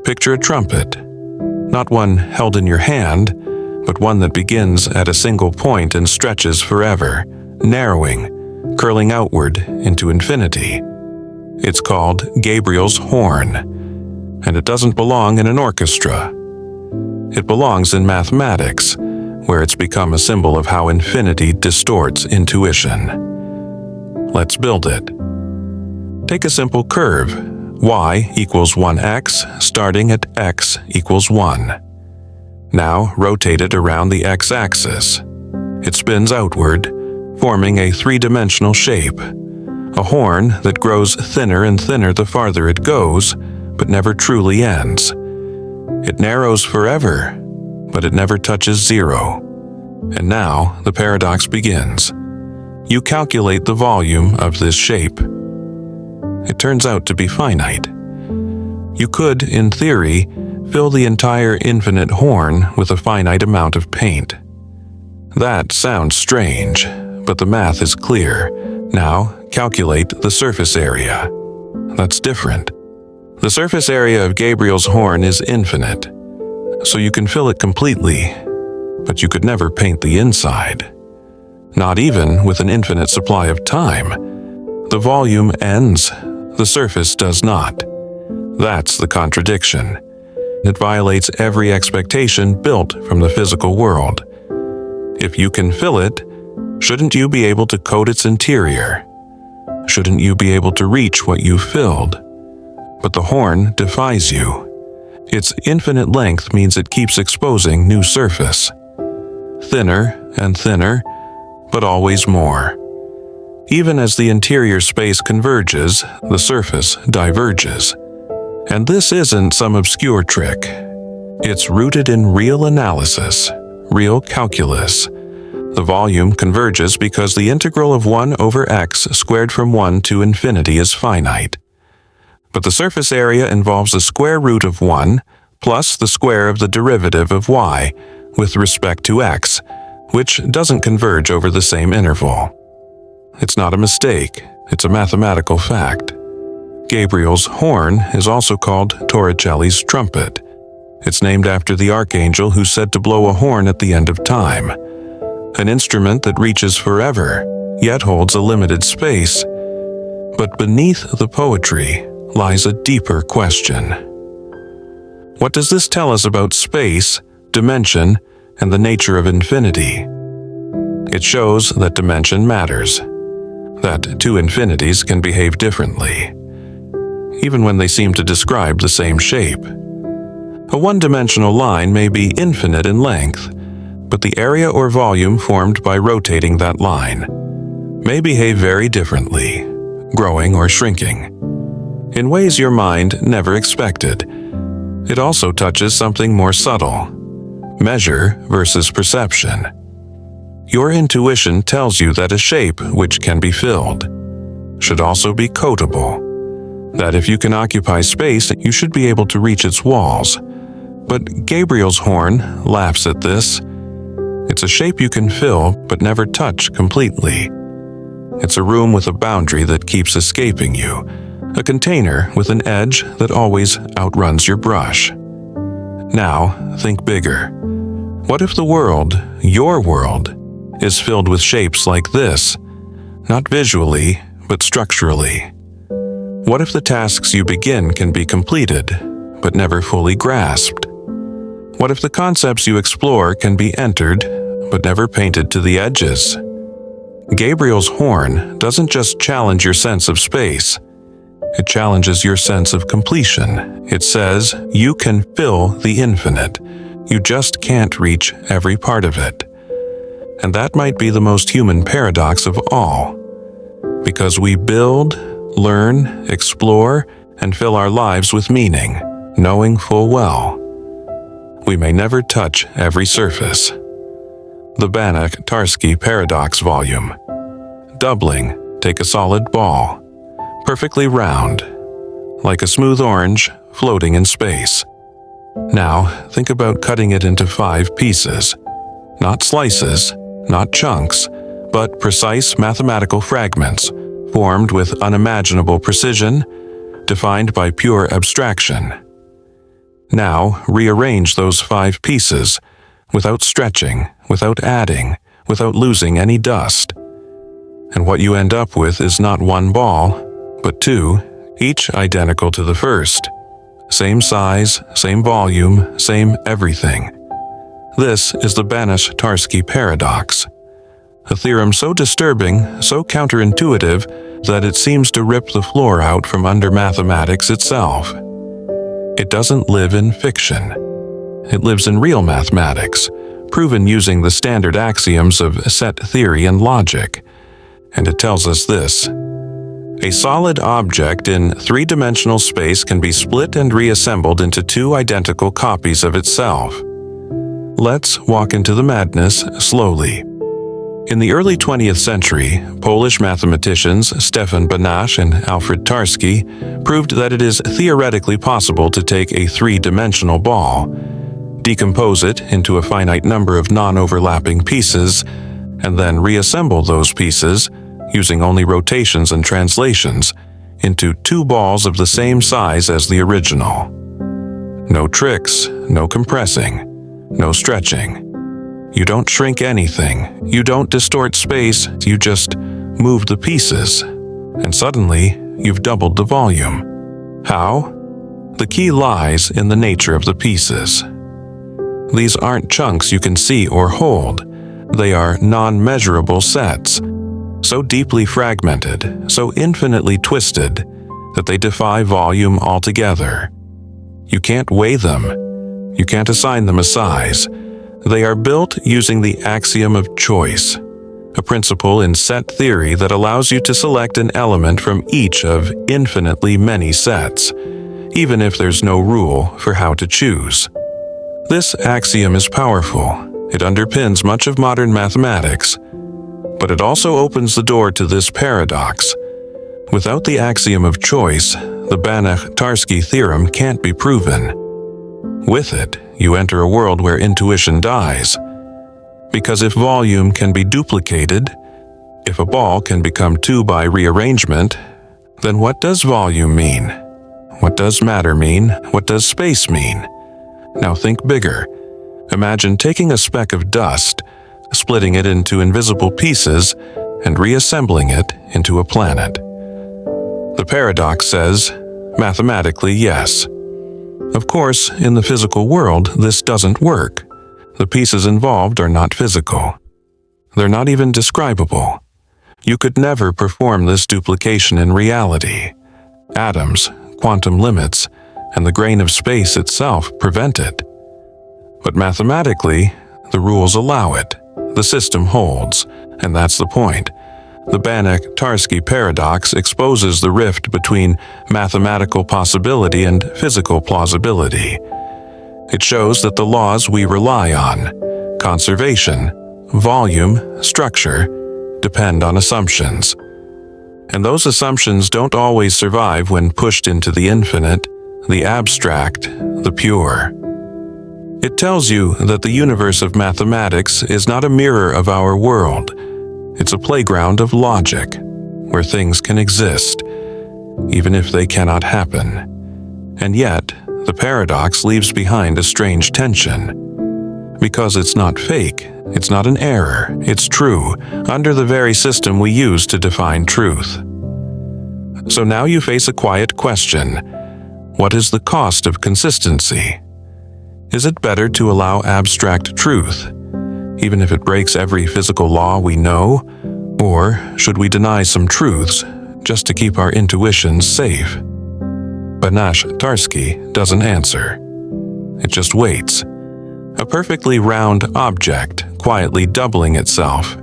Picture a trumpet, not one held in your hand, but one that begins at a single point and stretches forever, narrowing, curling outward into infinity. It's called Gabriel's horn, and it doesn't belong in an orchestra. It belongs in mathematics, where it's become a symbol of how infinity distorts intuition. Let's build it. Take a simple curve, y equals 1x, starting at x equals 1. Now rotate it around the x-axis. It spins outward, forming a three-dimensional shape, a horn that grows thinner and thinner the farther it goes, but never truly ends. It narrows forever, but it never touches zero. And now the paradox begins. You calculate the volume of this shape. It turns out to be finite. You could, in theory, fill the entire infinite horn with a finite amount of paint. That sounds strange, but the math is clear. Now, calculate the surface area. That's different. The surface area of Gabriel's horn is infinite, so you can fill it completely, but you could never paint the inside. Not even with an infinite supply of time. The volume ends, the surface does not. That's the contradiction. It violates every expectation built from the physical world. If you can fill it, shouldn't you be able to coat its interior? Shouldn't you be able to reach what you filled? But the horn defies you. Its infinite length means it keeps exposing new surface. Thinner and thinner, but always more. Even as the interior space converges, the surface diverges. And this isn't some obscure trick. It's rooted in real analysis, real calculus. The volume converges because the integral of 1 over x squared from 1 to infinity is finite. But the surface area involves the square root of 1 plus the square of the derivative of y with respect to x, which doesn't converge over the same interval. It's not a mistake, it's a mathematical fact. Gabriel's horn is also called Torricelli's trumpet. It's named after the archangel who's said to blow a horn at the end of time. An instrument that reaches forever, yet holds a limited space. But beneath the poetry lies a deeper question. What does this tell us about space, dimension, and the nature of infinity. It shows that dimension matters, that two infinities can behave differently, even when they seem to describe the same shape. A one-dimensional line may be infinite in length, but the area or volume formed by rotating that line may behave very differently, growing or shrinking, in ways your mind never expected. It also touches something more subtle: measure versus perception. Your intuition tells you that a shape which can be filled should also be coatable, that if you can occupy space, you should be able to reach its walls. But Gabriel's horn laughs at this. It's a shape you can fill but never touch completely. It's a room with a boundary that keeps escaping you, a container with an edge that always outruns your brush. Now, think bigger. What if the world, your world, is filled with shapes like this, not visually, but structurally? What if the tasks you begin can be completed, but never fully grasped? What if the concepts you explore can be entered, but never painted to the edges? Gabriel's horn doesn't just challenge your sense of space. It challenges your sense of completion. It says you can fill the infinite. You just can't reach every part of it. And that might be the most human paradox of all. Because we build, learn, explore, and fill our lives with meaning, knowing full well we may never touch every surface. The Banach-Tarski Paradox Volume. Doubling, take a solid ball, perfectly round, like a smooth orange floating in space. Now, think about cutting it into 5 pieces. Not slices, not chunks, but precise mathematical fragments, formed with unimaginable precision, defined by pure abstraction. Now, rearrange those 5 pieces, without stretching, without adding, without losing any dust. And what you end up with is not one ball, but 2, each identical to the first. Same size, same volume, same everything. This is the Banach-Tarski paradox, a theorem so disturbing, so counterintuitive, that it seems to rip the floor out from under mathematics itself. It doesn't live in fiction. It lives in real mathematics, proven using the standard axioms of set theory and logic. And it tells us this: a solid object in 3-dimensional space can be split and reassembled into 2 identical copies of itself. Let's walk into the madness slowly. In the early 20th century, Polish mathematicians Stefan Banach and Alfred Tarski proved that it is theoretically possible to take a 3-dimensional ball, decompose it into a finite number of non-overlapping pieces, and then reassemble those pieces, using only rotations and translations, into 2 balls of the same size as the original. No tricks, no compressing, no stretching. You don't shrink anything, you don't distort space, you just move the pieces, and suddenly you've doubled the volume. How? The key lies in the nature of the pieces. These aren't chunks you can see or hold. They are non-measurable sets, so deeply fragmented, so infinitely twisted, that they defy volume altogether. You can't weigh them. You can't assign them a size. They are built using the axiom of choice, a principle in set theory that allows you to select an element from each of infinitely many sets, even if there's no rule for how to choose. This axiom is powerful. It underpins much of modern mathematics, but it also opens the door to this paradox. Without the axiom of choice, the Banach-Tarski theorem can't be proven. With it, you enter a world where intuition dies. Because if volume can be duplicated, if a ball can become 2 by rearrangement, then what does volume mean? What does matter mean? What does space mean? Now think bigger. Imagine taking a speck of dust, splitting it into invisible pieces, and reassembling it into a planet. The paradox says, mathematically, yes. Of course, in the physical world, this doesn't work. The pieces involved are not physical. They're not even describable. You could never perform this duplication in reality. Atoms, quantum limits, and the grain of space itself prevent it. But mathematically, the rules allow it. The system holds, and that's the point. The Banach-Tarski paradox exposes the rift between mathematical possibility and physical plausibility. It shows that the laws we rely on, conservation, volume, structure, depend on assumptions. And those assumptions don't always survive when pushed into the infinite, the abstract, the pure. It tells you that the universe of mathematics is not a mirror of our world. It's a playground of logic, where things can exist, even if they cannot happen. And yet, the paradox leaves behind a strange tension. Because it's not fake, it's not an error, it's true, under the very system we use to define truth. So now you face a quiet question. What is the cost of consistency? Is it better to allow abstract truth, even if it breaks every physical law we know? Or should we deny some truths just to keep our intuitions safe? Banach-Tarski doesn't answer. It just waits. A perfectly round object, quietly doubling itself.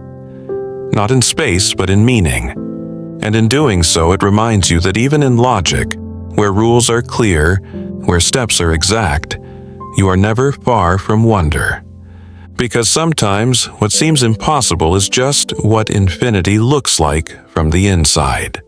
Not in space, but in meaning. And in doing so, it reminds you that even in logic, where rules are clear, where steps are exact, you are never far from wonder. Because sometimes what seems impossible is just what infinity looks like from the inside.